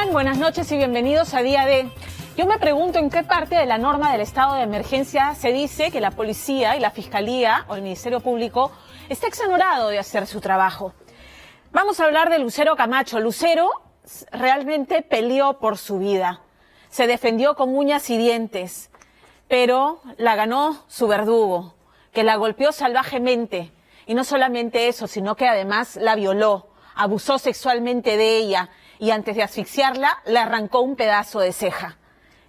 están? Buenas noches y bienvenidos a Día D. Yo me pregunto en qué parte de la norma del estado de emergencia se dice que la policía y la fiscalía o el Ministerio Público está exonerado de hacer su trabajo. Vamos a hablar de Lucero Camacho. Lucero realmente peleó por su vida. Se defendió con uñas y dientes, pero la ganó su verdugo, que la golpeó salvajemente. Y no solamente eso, sino que además la violó, abusó sexualmente de ella y antes de asfixiarla le arrancó un pedazo de ceja.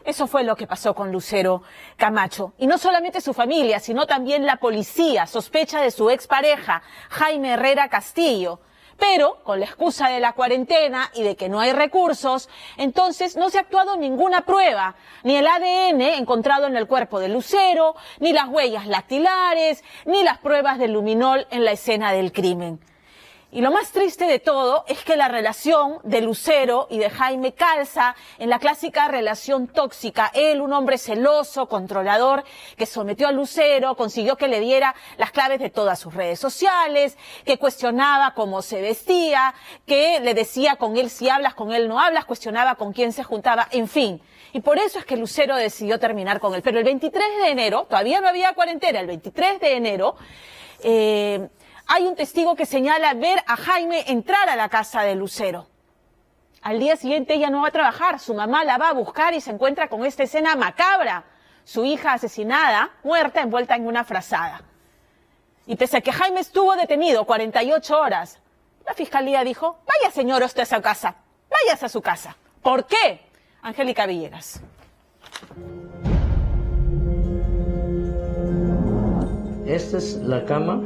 Eso fue lo que pasó con Lucero Camacho. Y no solamente su familia, sino también la policía sospecha de su expareja, Jaime Herrera Castillo. Pero, con la excusa de la cuarentena y de que no hay recursos, entonces no se ha actuado ninguna prueba, ni el ADN encontrado en el cuerpo de Lucero, ni las huellas dactilares, ni las pruebas del luminol en la escena del crimen. Y lo más triste de todo es que la relación de Lucero y de Jaime calza en la clásica relación tóxica. Él, un hombre celoso, controlador, que sometió a Lucero, consiguió que le diera las claves de todas sus redes sociales, que cuestionaba cómo se vestía, que le decía con él si hablas, con él no hablas, cuestionaba con quién se juntaba, en fin. Y por eso es que Lucero decidió terminar con él. Pero el 23 de enero, todavía no había cuarentena, el 23 de enero, hay un testigo que señala ver a Jaime entrar a la casa de Lucero. Al día siguiente ella no va a trabajar, su mamá la va a buscar y se encuentra con esta escena macabra. Su hija asesinada, muerta, envuelta en una frazada. Y pese a que Jaime estuvo detenido 48 horas, la fiscalía dijo, vaya señor usted a su casa, váyase a su casa. ¿Por qué? Angélica Villegas. Esta es la cama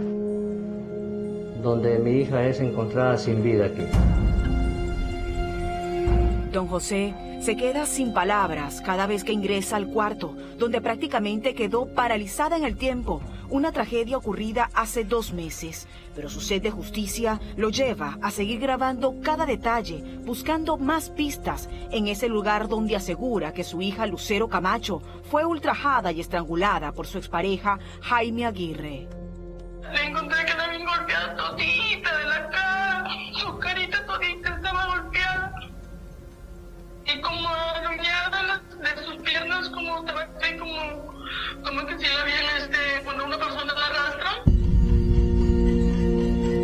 donde mi hija es encontrada sin vida aquí. Don José se queda sin palabras cada vez que ingresa al cuarto, donde prácticamente quedó paralizada en el tiempo, una tragedia ocurrida hace 2 meses. Pero su sed de justicia lo lleva a seguir grabando cada detalle, buscando más pistas en ese lugar donde asegura que su hija Lucero Camacho fue ultrajada y estrangulada por su expareja Jaime Aguirre. Le encontré que la habían golpeado todita de la cara, su carita todita estaba golpeada. Y como arañada de sus piernas, como estaba así, como que si la habían, cuando una persona la arrastra.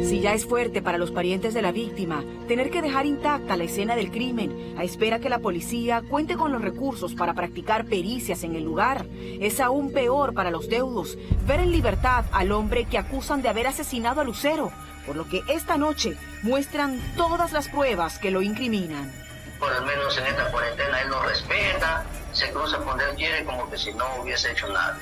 Si ya es fuerte para los parientes de la víctima tener que dejar intacta la escena del crimen a espera que la policía cuente con los recursos para practicar pericias en el lugar, es aún peor para los deudos ver en libertad al hombre que acusan de haber asesinado a Lucero, por lo que esta noche muestran todas las pruebas que lo incriminan. Por lo menos en esta cuarentena él lo respeta, se cruza cuando él quiere como que si no hubiese hecho nada.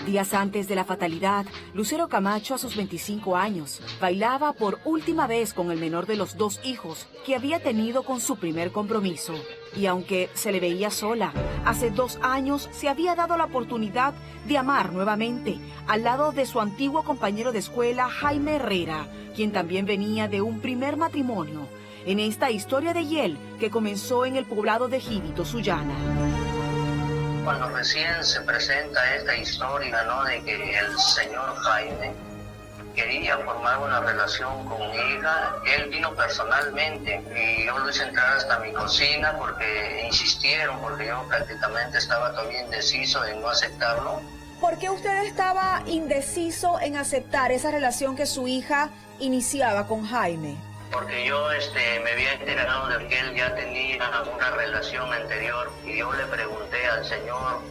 Días antes de la fatalidad, Lucero Camacho, a sus 25 años, bailaba por última vez con el menor de los 2 hijos que había tenido con su primer compromiso. Y aunque se le veía sola, hace 2 años se había dado la oportunidad de amar nuevamente al lado de su antiguo compañero de escuela, Jaime Herrera, quien también venía de un primer matrimonio, en esta historia de hiel que comenzó en el poblado de Jibito, Sullana. Cuando recién se presenta esta historia, ¿no?, de que el señor Jaime quería formar una relación con mi hija, él vino personalmente y yo lo hice entrar hasta mi cocina porque insistieron, porque yo prácticamente estaba todavía indeciso en no aceptarlo. ¿Por qué usted estaba indeciso en aceptar esa relación que su hija iniciaba con Jaime? Porque yo me había enterado de que él ya tenía una relación anterior y yo le pregunté al señor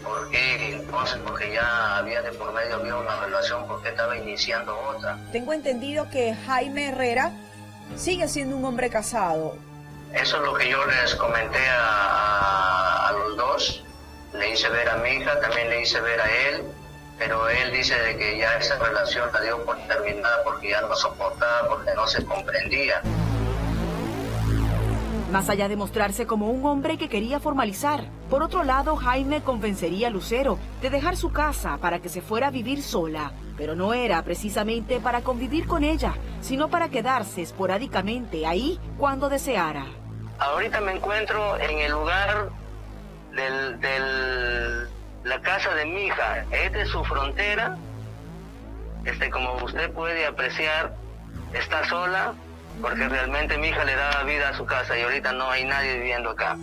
por qué, entonces porque ya había de por medio había una relación, por qué estaba iniciando otra. Tengo entendido que Jaime Herrera sigue siendo un hombre casado. Eso es lo que yo les comenté a los dos, le hice ver a mi hija, también le hice ver a él. Pero él dice de que ya esa relación la dio por terminada porque ya no soportaba, porque no se comprendía. Más allá de mostrarse como un hombre que quería formalizar, por otro lado, Jaime convencería a Lucero de dejar su casa para que se fuera a vivir sola. Pero no era precisamente para convivir con ella, sino para quedarse esporádicamente ahí cuando deseara. Ahorita me encuentro en el lugar la casa de mi hija. Esta es su frontera como usted puede apreciar, está sola, porque realmente mi hija le daba vida a su casa y ahorita no hay nadie viviendo acá.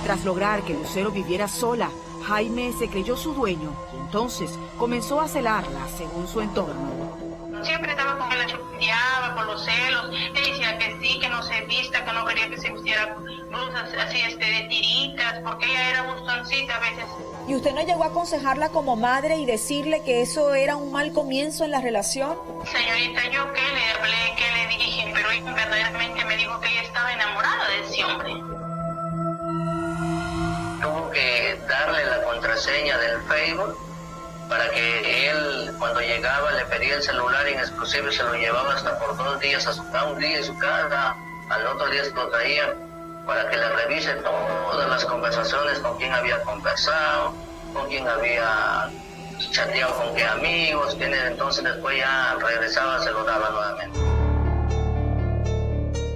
Tras lograr que Lucero viviera sola, Jaime se creyó su dueño y entonces comenzó a celarla según su entorno. Siempre estaba con él, la chupeteaba por los celos, le decía que sí, que no se vista, que no quería que se vistiera blusas así de tiritas, porque ella era bustoncita a veces. ¿Y usted no llegó a aconsejarla como madre y decirle que eso era un mal comienzo en la relación? Señorita, yo qué le hablé, qué le dije, pero ella verdaderamente me dijo que ella estaba enamorada de ese hombre. Tuvo que darle la contraseña del Facebook para que él, cuando llegaba, le pedía el celular y en exclusivo se lo llevaba hasta por 2 días un día en su casa, al otro día se lo traía para que le revise todas las conversaciones, con quién había conversado, con quién había chateado, con qué amigos, entonces después ya regresaba, se lo daba nuevamente.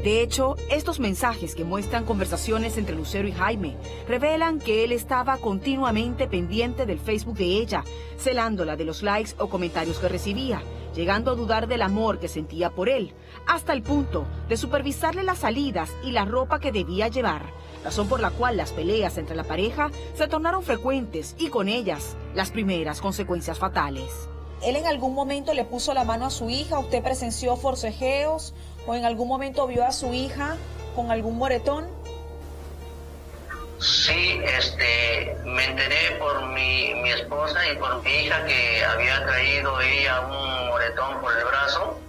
De hecho, estos mensajes que muestran conversaciones entre Lucero y Jaime revelan que él estaba continuamente pendiente del Facebook de ella, celándola de los likes o comentarios que recibía, llegando a dudar del amor que sentía por él, hasta el punto de supervisarle las salidas y la ropa que debía llevar, razón por la cual las peleas entre la pareja se tornaron frecuentes y con ellas las primeras consecuencias fatales. ¿Él en algún momento le puso la mano a su hija? ¿Usted presenció forcejeos? ¿O en algún momento vio a su hija con algún moretón? Sí, me enteré por mi esposa y por mi hija que había traído ella un moretón por el brazo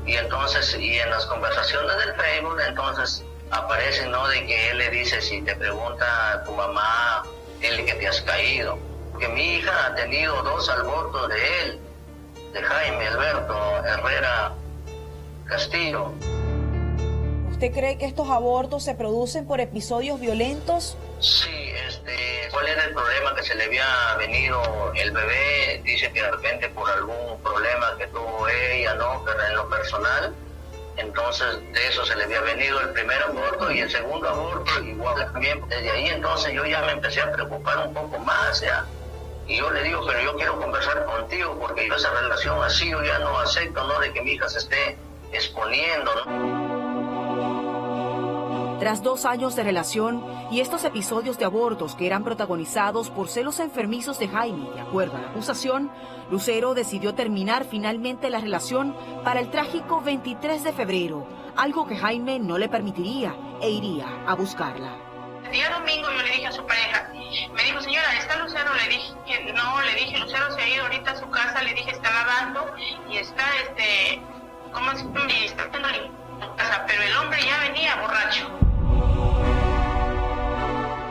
y entonces, y en las conversaciones del Facebook, entonces aparece, ¿no?, de que él le dice, si te pregunta a tu mamá, dile que te has caído. Porque mi hija ha tenido 2 abortos de él, de Jaime Alberto Herrera Castillo. ¿Usted cree que estos abortos se producen por episodios violentos? Sí, ¿cuál era el problema? Que se le había venido el bebé, dice que de repente por algún problema que tuvo ella, ¿no?, pero en lo personal, entonces de eso se le había venido el primer aborto y el segundo aborto igual también. Desde ahí entonces yo ya me empecé a preocupar un poco más, ya. Y yo le digo, pero yo quiero conversar contigo porque yo esa relación así yo ya no acepto, ¿no?, de que mi hija se esté exponiendo, ¿no? Tras 2 años de relación y estos episodios de abortos que eran protagonizados por celos enfermizos de Jaime, de acuerdo a la acusación, Lucero decidió terminar finalmente la relación para el trágico 23 de febrero, algo que Jaime no le permitiría e iría a buscarla. El día domingo yo le dije a su pareja, me dijo, señora, ¿está Lucero? Le dije, no, le dije, Lucero se ha ido ahorita a su casa, le dije, está lavando y está, ¿cómo se llama? Está en casa, pero el hombre ya venía borracho.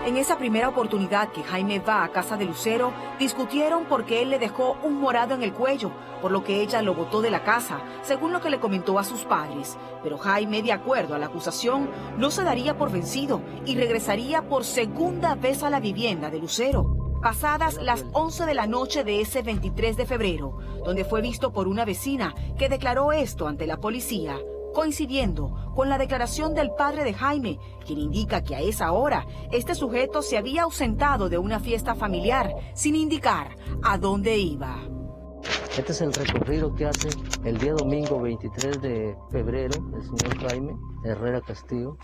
En esa primera oportunidad que Jaime va a casa de Lucero, discutieron porque él le dejó un morado en el cuello, por lo que ella lo botó de la casa, según lo que le comentó a sus padres. Pero Jaime, de acuerdo a la acusación, no se daría por vencido y regresaría por segunda vez a la vivienda de Lucero, pasadas las 11 de la noche de ese 23 de febrero, donde fue visto por una vecina que declaró esto ante la policía, coincidiendo con la declaración del padre de Jaime, quien indica que a esa hora este sujeto se había ausentado de una fiesta familiar sin indicar a dónde iba. Este es el recorrido que hace el día domingo 23 de febrero el señor Jaime Herrera Castillo.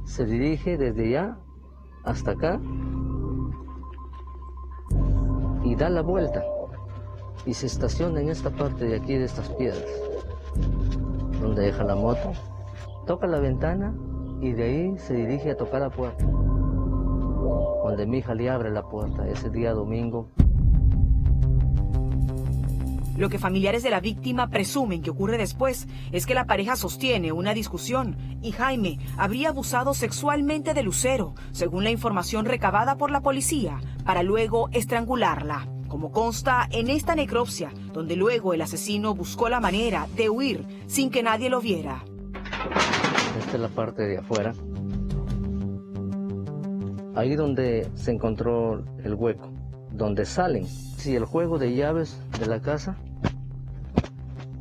Se dirige desde allá hasta acá y da la vuelta y se estaciona en esta parte de aquí de estas piedras, donde deja la moto, toca la ventana y de ahí se dirige a tocar la puerta, donde mi hija le abre la puerta ese día domingo. Lo que familiares de la víctima presumen que ocurre después es que la pareja sostiene una discusión y Jaime habría abusado sexualmente de Lucero, según la información recabada por la policía, para luego estrangularla, como consta en esta necropsia, donde luego el asesino buscó la manera de huir sin que nadie lo viera. Esta es la parte de afuera. Ahí donde se encontró el hueco, donde salen. Si el juego de llaves de la casa,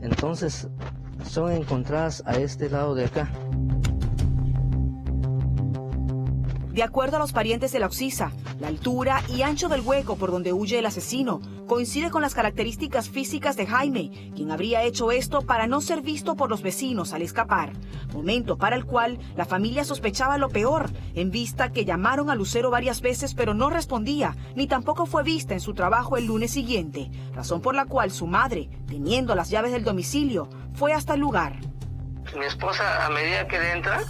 entonces son encontradas a este lado de acá. De acuerdo a los parientes de la oxisa, la altura y ancho del hueco por donde huye el asesino coincide con las características físicas de Jaime, quien habría hecho esto para no ser visto por los vecinos al escapar, momento para el cual la familia sospechaba lo peor, en vista que llamaron a Lucero varias veces pero no respondía, ni tampoco fue vista en su trabajo el lunes siguiente, razón por la cual su madre, teniendo las llaves del domicilio, fue hasta el lugar. Mi esposa, a medida que entra,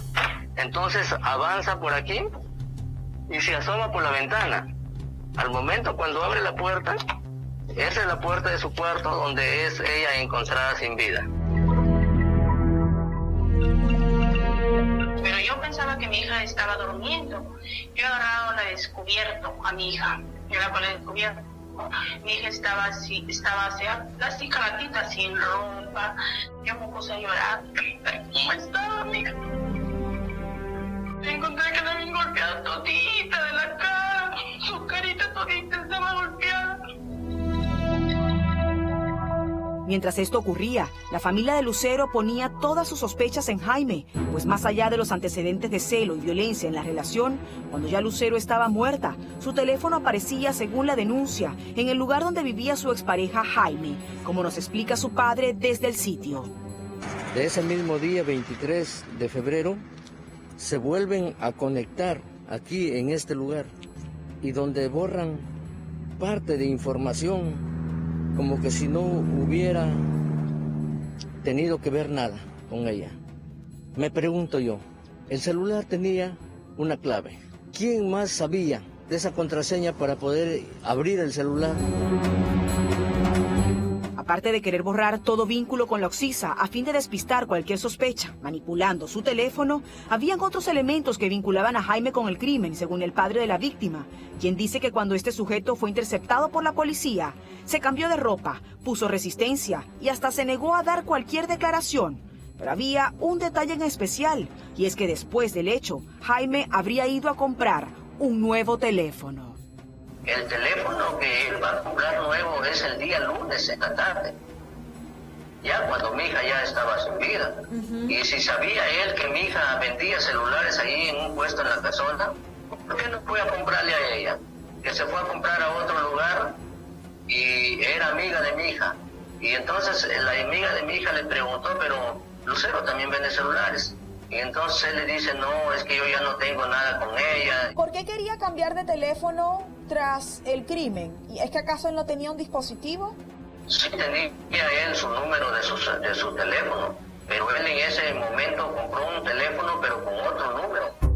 entonces avanza por aquí y se asoma por la ventana. Al momento cuando abre la puerta, esa es la puerta de su cuarto donde es ella encontrada sin vida. Pero yo pensaba que mi hija estaba durmiendo. Yo agarraba la descubierto a mi hija. Yo la ponía descubierto. Mi hija estaba así caratita, sin ropa. Yo me puse a llorar. ¿Cómo estaba, mi hija? Encontré que la habían golpeado todita de la cara. Su carita todita estaba golpeada. Mientras esto ocurría, la familia de Lucero ponía todas sus sospechas en Jaime, pues más allá de los antecedentes de celo y violencia en la relación, cuando ya Lucero estaba muerta, su teléfono aparecía, según la denuncia, en el lugar donde vivía su expareja Jaime, como nos explica su padre desde el sitio. De ese mismo día, 23 de febrero, se vuelven a conectar aquí en este lugar y donde borran parte de información como que si no hubiera tenido que ver nada con ella. Me pregunto yo, el celular tenía una clave. ¿Quién más sabía de esa contraseña para poder abrir el celular? Aparte de querer borrar todo vínculo con la oxisa a fin de despistar cualquier sospecha, manipulando su teléfono, habían otros elementos que vinculaban a Jaime con el crimen, según el padre de la víctima, quien dice que cuando este sujeto fue interceptado por la policía, se cambió de ropa, puso resistencia y hasta se negó a dar cualquier declaración. Pero había un detalle en especial, y es que después del hecho, Jaime habría ido a comprar un nuevo teléfono. El teléfono que él va a comprar nuevo es el día lunes en la tarde, ya cuando mi hija ya estaba sin vida. Y si sabía él que mi hija vendía celulares ahí en un puesto en la casona, ¿por qué no fue a comprarle a ella? Que se fue a comprar a otro lugar y era amiga de mi hija. Y entonces la amiga de mi hija le preguntó, pero Lucero también vende celulares. Y entonces él le dice, no, es que yo ya no tengo nada con ella. ¿Por qué quería cambiar de teléfono tras el crimen? ¿Y es que acaso él no tenía un dispositivo? Sí tenía él su número de su teléfono, pero él en ese momento compró un teléfono pero con otro número.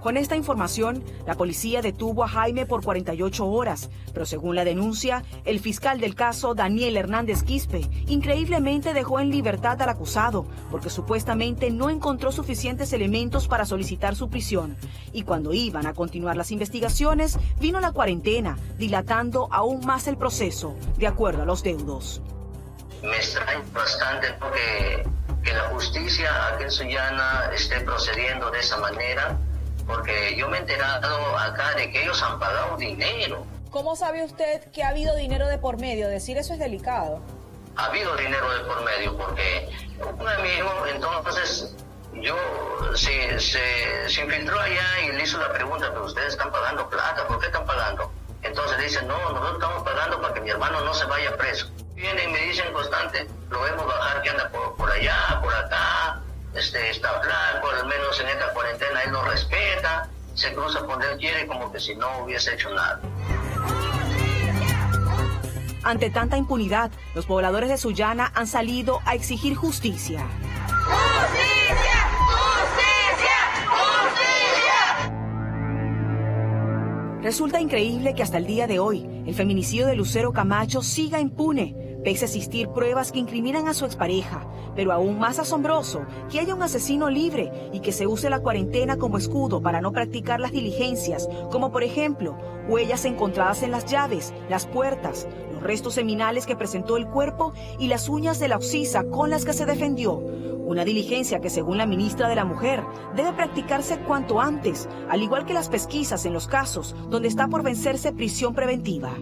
Con esta información, la policía detuvo a Jaime por 48 horas, pero según la denuncia, el fiscal del caso, Daniel Hernández Quispe, increíblemente dejó en libertad al acusado, porque supuestamente no encontró suficientes elementos para solicitar su prisión. Y cuando iban a continuar las investigaciones, vino la cuarentena, dilatando aún más el proceso, de acuerdo a los deudos. Me extraña bastante que la justicia aquí en Sullana esté procediendo de esa manera, porque yo me he enterado acá de que ellos han pagado dinero. ¿Cómo sabe usted que ha habido dinero de por medio? Decir eso es delicado. Ha habido dinero de por medio, porque un amigo, entonces, se infiltró allá y le hizo la pregunta, pero ustedes están pagando plata, ¿por qué están pagando? Entonces le dicen, no, nosotros estamos pagando para que mi hermano no se vaya preso. Vienen y me dicen constante, lo vemos bajar que anda por allá, por acá, está flaco, al menos en esta cuarentena él lo respeta, se cruza cuando él quiere como que si no hubiese hecho nada. Ante tanta impunidad, los pobladores de Sullana han salido a exigir justicia. ¡Justicia! ¡Justicia! ¡Justicia! Resulta increíble que hasta el día de hoy, el feminicidio de Lucero Camacho siga impune, pese a existir pruebas que incriminan a su expareja, pero aún más asombroso, que haya un asesino libre y que se use la cuarentena como escudo para no practicar las diligencias, como por ejemplo, huellas encontradas en las llaves, las puertas, los restos seminales que presentó el cuerpo y las uñas de la oxisa con las que se defendió. Una diligencia que, según la ministra de la Mujer, debe practicarse cuanto antes, al igual que las pesquisas en los casos donde está por vencerse prisión preventiva.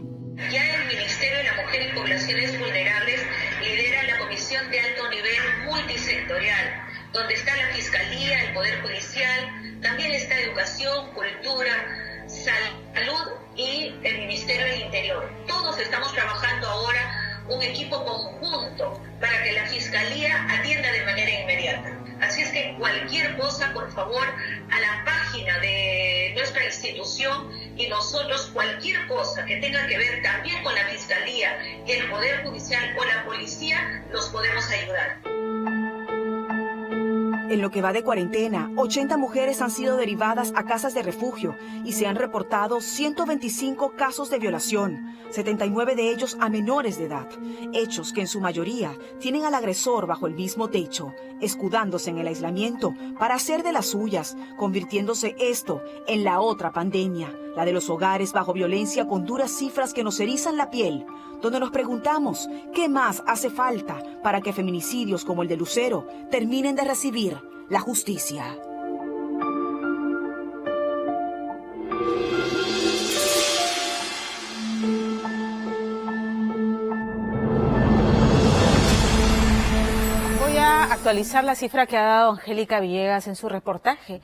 Ya el Ministerio de la Mujer y Poblaciones Vulnerables lidera la Comisión de Alto Nivel Multisectorial, donde está la Fiscalía, el Poder Judicial, También está educación, cultura, salud y el Ministerio del Interior. Todos estamos trabajando ahora un equipo conjunto para que la Fiscalía atienda de manera inmediata. Así es que cualquier cosa, por favor, a la página de nuestra institución, y nosotros cualquier cosa que tenga que ver también con la Fiscalía, el Poder Judicial o la Policía, los podemos ayudar. En lo que va de cuarentena, 80 mujeres han sido derivadas a casas de refugio y se han reportado 125 casos de violación, 79 de ellos a menores de edad, hechos que en su mayoría tienen al agresor bajo el mismo techo, escudándose en el aislamiento para hacer de las suyas, convirtiéndose esto en la otra pandemia, la de los hogares bajo violencia con duras cifras que nos erizan la piel, donde nos preguntamos qué más hace falta para que feminicidios como el de Lucero terminen de recibir la justicia. Voy a actualizar la cifra que ha dado Angélica Villegas en su reportaje.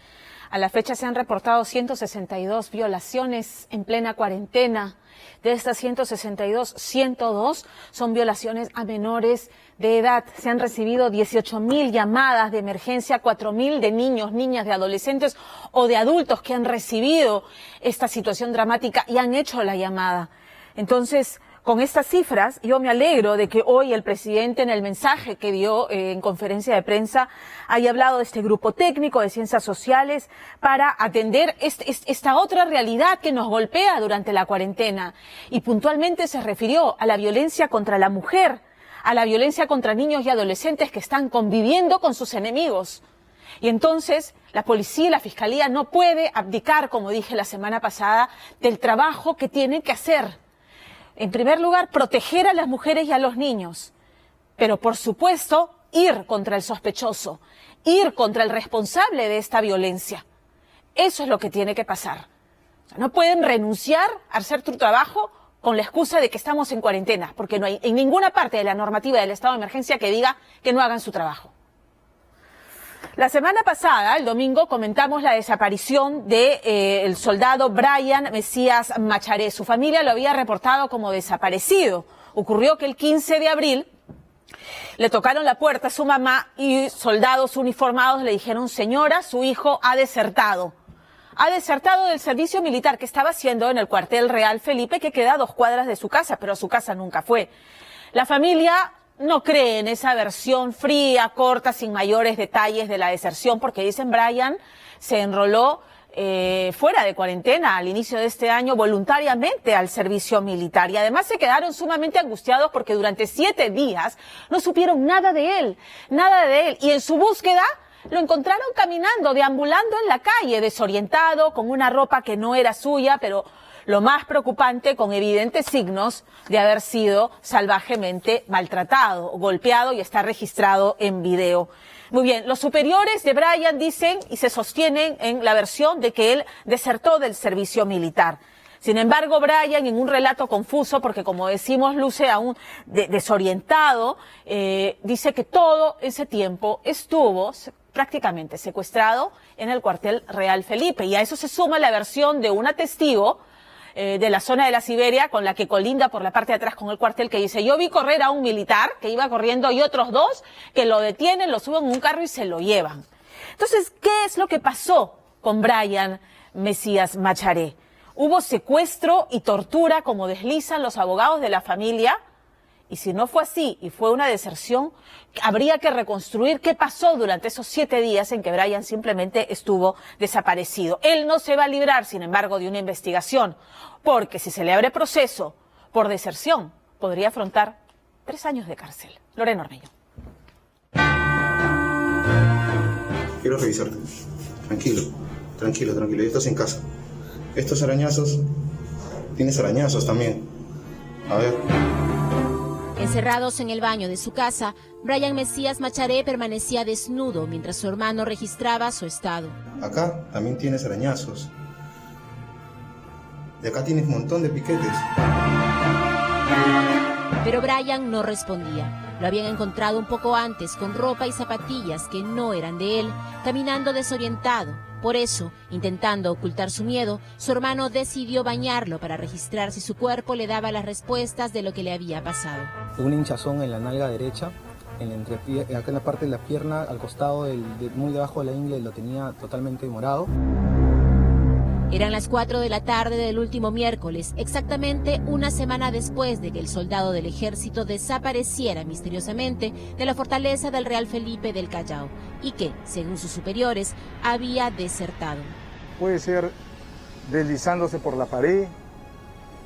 A la fecha se han reportado 162 violaciones en plena cuarentena. De estas 162, 102 son violaciones a menores de edad. Se han recibido 18.000 llamadas de emergencia, 4.000 de niños, niñas, de adolescentes o de adultos que han recibido esta situación dramática y han hecho la llamada. Entonces, con estas cifras, yo me alegro de que hoy el presidente, en el mensaje que dio en conferencia de prensa, haya hablado de este grupo técnico de ciencias sociales para atender esta otra realidad que nos golpea durante la cuarentena. Y puntualmente se refirió a la violencia contra la mujer, a la violencia contra niños y adolescentes que están conviviendo con sus enemigos. Y entonces la policía y la fiscalía no puede abdicar, como dije la semana pasada, del trabajo que tienen que hacer. En primer lugar, proteger a las mujeres y a los niños, pero por supuesto, ir contra el sospechoso, ir contra el responsable de esta violencia. Eso es lo que tiene que pasar. O sea, no pueden renunciar a hacer tu trabajo con la excusa de que estamos en cuarentena, porque no hay en ninguna parte de la normativa del estado de emergencia que diga que no hagan su trabajo. La semana pasada, el domingo, comentamos la desaparición de el soldado Brian Mesías Macharé. Su familia lo había reportado como desaparecido. Ocurrió que el 15 de abril le tocaron la puerta a su mamá y soldados uniformados le dijeron: señora, su hijo ha desertado. Ha desertado del servicio militar que estaba haciendo en el cuartel Real Felipe, que queda a 2 cuadras de su casa, pero a su casa nunca fue. La familia no cree en esa versión fría, corta, sin mayores detalles de la deserción, porque dicen Brian se enroló fuera de cuarentena al inicio de este año voluntariamente al servicio militar. Y además se quedaron sumamente angustiados porque durante 7 días no supieron nada de él. Y en su búsqueda lo encontraron caminando, deambulando en la calle, desorientado, con una ropa que no era suya, pero lo más preocupante, con evidentes signos de haber sido salvajemente maltratado, golpeado, y está registrado en video. Muy bien, los superiores de Brian dicen y se sostienen en la versión de que él desertó del servicio militar. Sin embargo, Brian, en un relato confuso, porque como decimos, luce aún desorientado, dice que todo ese tiempo estuvo prácticamente secuestrado en el cuartel Real Felipe. Y a eso se suma la versión de una testigo de la zona de la Siberia, con la que colinda por la parte de atrás con el cuartel, que dice: yo vi correr a un militar que iba corriendo y otros 2 que lo detienen, lo suben en un carro y se lo llevan. Entonces, ¿qué es lo que pasó con Brian Mesías Macharé? Hubo secuestro y tortura, como deslizan los abogados de la familia, y si no fue así y fue una deserción, habría que reconstruir qué pasó durante esos 7 días en que Brian simplemente estuvo desaparecido. Él no se va a librar, sin embargo, de una investigación, porque si se le abre proceso por deserción, podría afrontar 3 años de cárcel. Lorena Ormeño. Quiero revisarte. Tranquilo. Ya estás en casa. Estos arañazos, tienes arañazos también. A ver. Encerrados en el baño de su casa, Brian Mesías Macharé permanecía desnudo mientras su hermano registraba su estado. Acá también tienes arañazos. Y acá tienes un montón de piquetes. Pero Brian no respondía. Lo habían encontrado un poco antes con ropa y zapatillas que no eran de él, caminando desorientado, Por eso, intentando ocultar su miedo, su hermano decidió bañarlo para registrar si su cuerpo le daba las respuestas de lo que le había pasado. Una hinchazón en la nalga derecha, acá en la parte de la pierna, al costado, muy debajo de la ingle, lo tenía totalmente morado. Eran las 4 de la tarde del último miércoles, exactamente una semana después de que el soldado del ejército desapareciera misteriosamente de la fortaleza del Real Felipe del Callao y que, según sus superiores, había desertado. Puede ser deslizándose por la pared,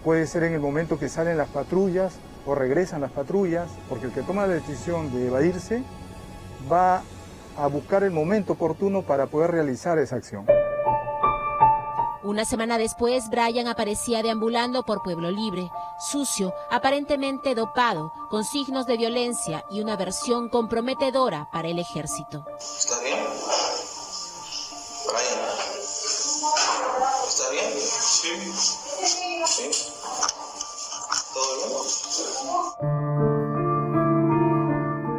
puede ser en el momento que salen las patrullas o regresan las patrullas, porque el que toma la decisión de evadirse va a buscar el momento oportuno para poder realizar esa acción. Una semana después, Brian aparecía deambulando por Pueblo Libre, sucio, aparentemente dopado, con signos de violencia y una versión comprometedora para el ejército. ¿Estás bien? Brian, ¿estás bien? Sí. ¿Sí? ¿Todo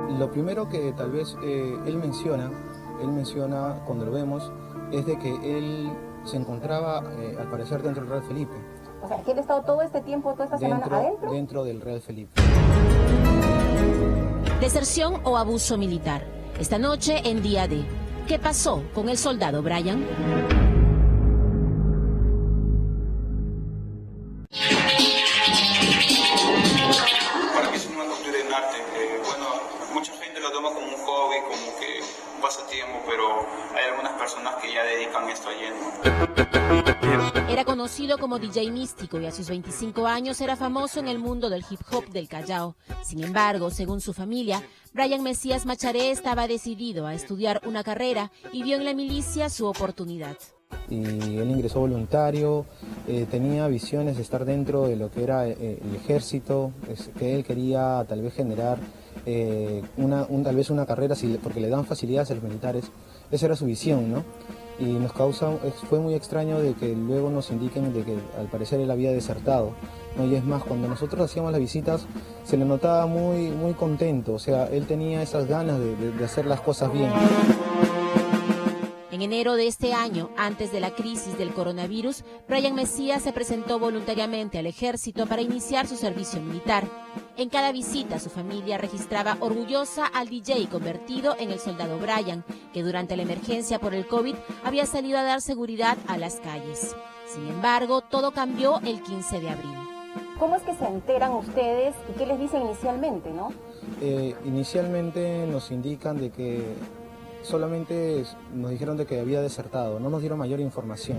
bien? Lo primero que tal vez él menciona cuando lo vemos, es de que él se encontraba, al parecer, dentro del Real Felipe. O sea, que él ha estado todo este tiempo, toda esta semana adentro. Dentro del Real Felipe. Deserción o abuso militar. Esta noche en Día D. ¿Qué pasó con el soldado Brian? Para mí es una cultura en arte. Bueno, mucha gente lo toma como un hobby, como que un pasatiempo, pero hay algunas personas que ya dedican esto a lleno. Era conocido como DJ místico y a sus 25 años era famoso en el mundo del hip hop del Callao. Sin embargo, según su familia, Brian Mesías Macharé estaba decidido a estudiar una carrera y vio en la milicia su oportunidad. Y él ingresó voluntario, tenía visiones de estar dentro de lo que era el ejército, que él quería tal vez generar tal vez una carrera porque le dan facilidades a los militares. Esa era su visión, ¿no? Y fue muy extraño de que luego nos indiquen de que al parecer él había desertado, ¿no? Y es más, cuando nosotros hacíamos las visitas se le notaba muy, muy contento, o sea, él tenía esas ganas de hacer las cosas bien. En enero de este año, antes de la crisis del coronavirus, Brian Mesías se presentó voluntariamente al ejército para iniciar su servicio militar. En cada visita, su familia registraba orgullosa al DJ convertido en el soldado Brian, que durante la emergencia por el COVID había salido a dar seguridad a las calles. Sin embargo, todo cambió el 15 de abril. ¿Cómo es que se enteran ustedes y qué les dicen inicialmente, no? Inicialmente nos indican de que solamente nos dijeron de que había desertado, no nos dieron mayor información.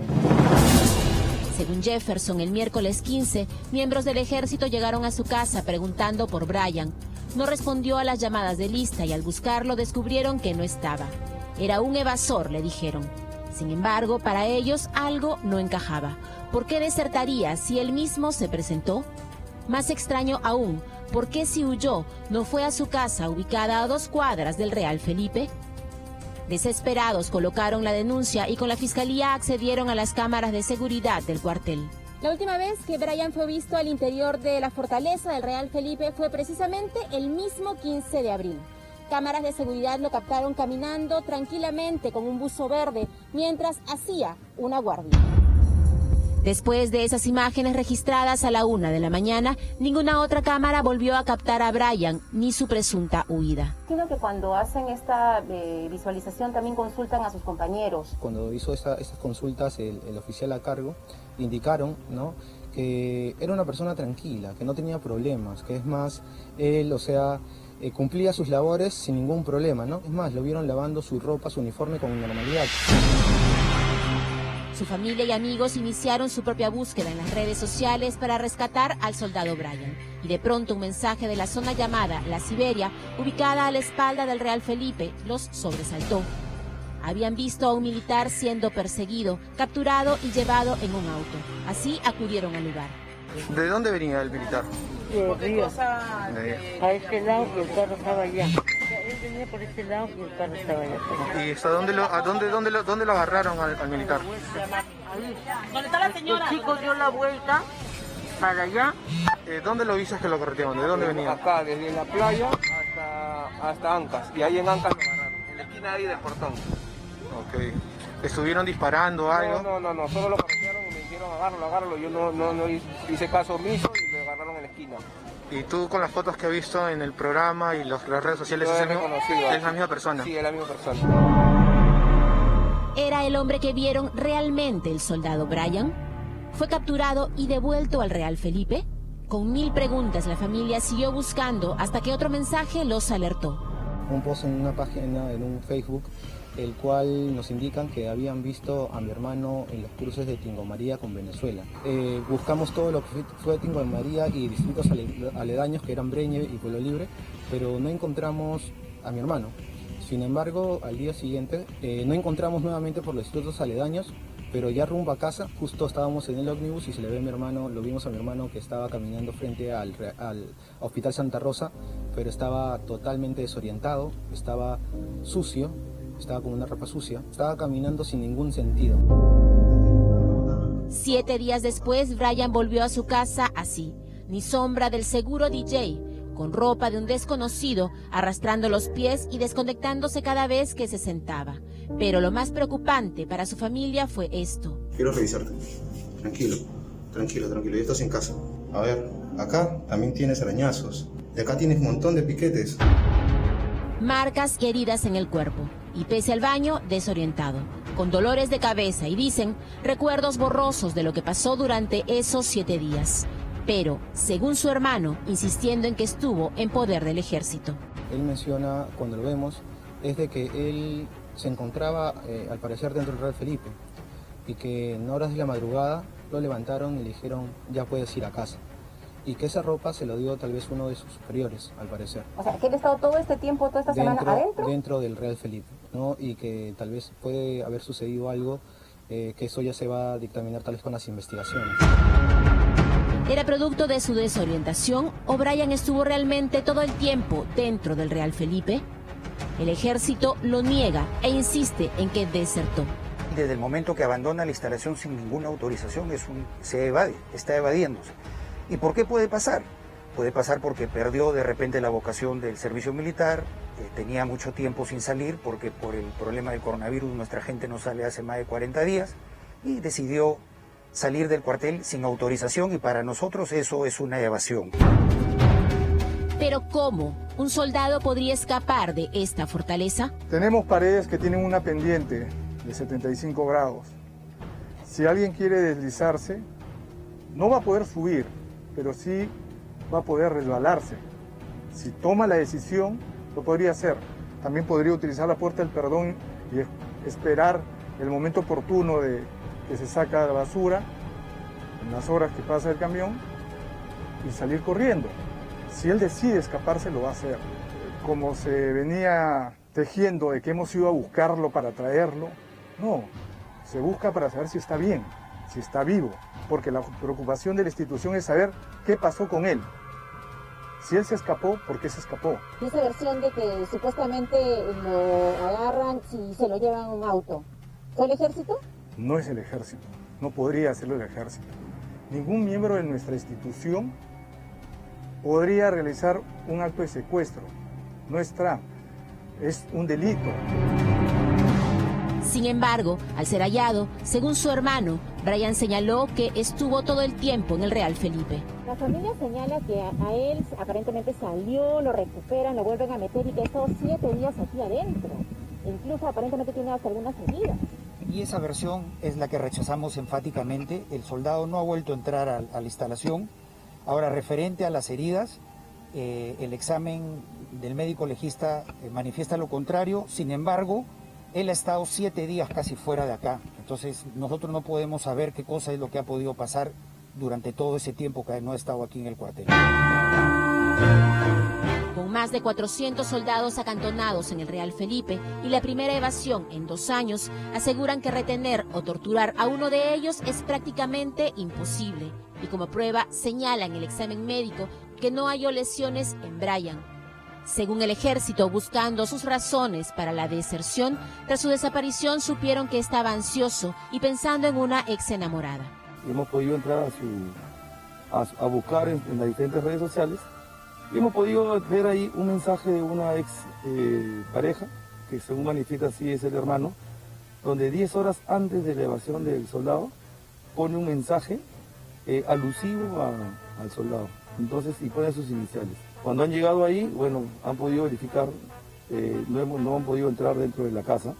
Según Jefferson, el miércoles 15, miembros del ejército llegaron a su casa preguntando por Brian. No respondió a las llamadas de lista y al buscarlo descubrieron que no estaba. Era un evasor, le dijeron. Sin embargo, para ellos algo no encajaba. ¿Por qué desertaría si él mismo se presentó? Más extraño aún, ¿por qué si huyó no fue a su casa ubicada a 2 cuadras del Real Felipe? Desesperados colocaron la denuncia y con la fiscalía accedieron a las cámaras de seguridad del cuartel. La última vez que Brian fue visto al interior de la fortaleza del Real Felipe fue precisamente el mismo 15 de abril. Cámaras de seguridad lo captaron caminando tranquilamente con un buzo verde mientras hacía una guardia. Después de esas imágenes registradas a la 1 de la mañana, ninguna otra cámara volvió a captar a Brian ni su presunta huida. Sino que cuando hacen esta visualización también consultan a sus compañeros. Cuando hizo esas consultas, el oficial a cargo indicaron, ¿no?, que era una persona tranquila, que no tenía problemas, que es más, él, o sea, cumplía sus labores sin ningún problema, ¿no? Es más, lo vieron lavando su ropa, su uniforme con normalidad. Su familia y amigos iniciaron su propia búsqueda en las redes sociales para rescatar al soldado Brian. Y de pronto un mensaje de la zona llamada La Siberia, ubicada a la espalda del Real Felipe, los sobresaltó. Habían visto a un militar siendo perseguido, capturado y llevado en un auto. Así acudieron al lugar. ¿De dónde venía el militar? De Río. A este lado y el carro estaba allá. Él venía por este lado y el carro estaba allá. ¿Y hasta dónde lo agarraron al militar? ¿Dónde está la señora? El chico dio la vuelta para allá. ¿Dónde lo dices que lo correteaban? ¿De dónde venía? Acá, desde la playa hasta Ancas. Y ahí en Ancas lo agarraron, en la esquina ahí del portón. Ok. ¿Estuvieron disparando algo? No, solo lo parecieron y me dijeron agárralo. Yo no hice caso omiso y me agarraron en la esquina. ¿Y tú con las fotos que has visto en el programa y las redes sociales es la misma persona? Sí, es la misma persona. ¿Era el hombre que vieron realmente el soldado Brian? ¿Fue capturado y devuelto al Real Felipe? Con 1000 preguntas la familia siguió buscando hasta que otro mensaje los alertó. Un post en una página, en un Facebook, el cual nos indican que habían visto a mi hermano en los cruces de Tingomaría con Venezuela. Buscamos todo lo que fue Tingomaría y distritos aledaños, que eran Breña y Pueblo Libre, pero no encontramos a mi hermano. Sin embargo, al día siguiente no encontramos nuevamente por los distritos aledaños, pero ya rumbo a casa, justo estábamos en el ómnibus y se le ve a mi hermano, lo vimos a mi hermano que estaba caminando frente al Hospital Santa Rosa, pero estaba totalmente desorientado, estaba sucio, estaba con una ropa sucia, estaba caminando sin ningún sentido. 7 días después, Brian volvió a su casa así, ni sombra del seguro DJ, con ropa de un desconocido, arrastrando los pies y desconectándose cada vez que se sentaba. Pero lo más preocupante para su familia fue esto. Quiero revisarte. Tranquilo. Ya estás en casa. A ver, acá también tienes arañazos. Y acá tienes un montón de piquetes. Marcas y heridas en el cuerpo. Y pese al baño, desorientado, con dolores de cabeza y dicen recuerdos borrosos de lo que pasó durante esos 7 días. Pero, según su hermano, insistiendo en que estuvo en poder del ejército. Él menciona, cuando lo vemos, es de que él se encontraba, al parecer, dentro del Real Felipe, y que en horas de la madrugada lo levantaron y le dijeron, ya puedes ir a casa. Y que esa ropa se lo dio tal vez uno de sus superiores, al parecer. O sea, que él ha estado todo este tiempo, toda esta semana adentro. Dentro del Real Felipe, ¿no? Y que tal vez puede haber sucedido algo, que eso ya se va a dictaminar tal vez con las investigaciones. ¿Era producto de su desorientación o Brian estuvo realmente todo el tiempo dentro del Real Felipe? El ejército lo niega e insiste en que desertó. Desde el momento que abandona la instalación sin ninguna autorización se evade, está evadiéndose. ¿Y por qué puede pasar? Puede pasar porque perdió de repente la vocación del servicio militar, tenía mucho tiempo sin salir porque por el problema del coronavirus nuestra gente no sale hace más de 40 días y decidió salir del cuartel sin autorización y para nosotros eso es una evasión. ¿Pero cómo un soldado podría escapar de esta fortaleza? Tenemos paredes que tienen una pendiente de 75 grados. Si alguien quiere deslizarse, no va a poder subir, pero sí va a poder resbalarse. Si toma la decisión, lo podría hacer. También podría utilizar la puerta del perdón y esperar el momento oportuno de que se saca la basura, en las horas que pasa el camión, y salir corriendo. Si él decide escaparse, lo va a hacer. Como se venía tejiendo de que hemos ido a buscarlo para traerlo, no, se busca para saber si está bien, si está vivo, porque la preocupación de la institución es saber qué pasó con él. Si él se escapó, ¿por qué se escapó? Y esa versión de que supuestamente lo agarran y se lo llevan a un auto, ¿fue el ejército? No es el ejército, no podría hacerlo el ejército. Ningún miembro de nuestra institución podría realizar un acto de secuestro. No es un delito. Sin embargo, al ser hallado, según su hermano, Brian señaló que estuvo todo el tiempo en el Real Felipe. La familia señala que a él aparentemente salió, lo recuperan, lo vuelven a meter y que ha estado 7 días aquí adentro. Incluso aparentemente tiene hasta algunas heridas. Y esa versión es la que rechazamos enfáticamente. El soldado no ha vuelto a entrar a la instalación. Ahora, referente a las heridas, el examen del médico legista manifiesta lo contrario. Sin embargo, él ha estado 7 días casi fuera de acá. Entonces, nosotros no podemos saber qué cosa es lo que ha podido pasar durante todo ese tiempo que no ha estado aquí en el cuartel. Con más de 400 soldados acantonados en el Real Felipe y la primera evasión en 2 años, aseguran que retener o torturar a uno de ellos es prácticamente imposible. Y como prueba señalan el examen médico que no halló lesiones en Brian. Según el ejército, buscando sus razones para la deserción, tras su desaparición supieron que estaba ansioso y pensando en una ex enamorada. Hemos podido entrar a buscar en las diferentes redes sociales y hemos podido ver ahí un mensaje de una ex pareja, que según manifiesta así es el hermano, donde 10 horas antes de la evasión del soldado pone un mensaje alusivo al soldado. Entonces, y pone sus iniciales. Cuando han llegado ahí, bueno, han podido verificar, no han podido entrar dentro de la casa,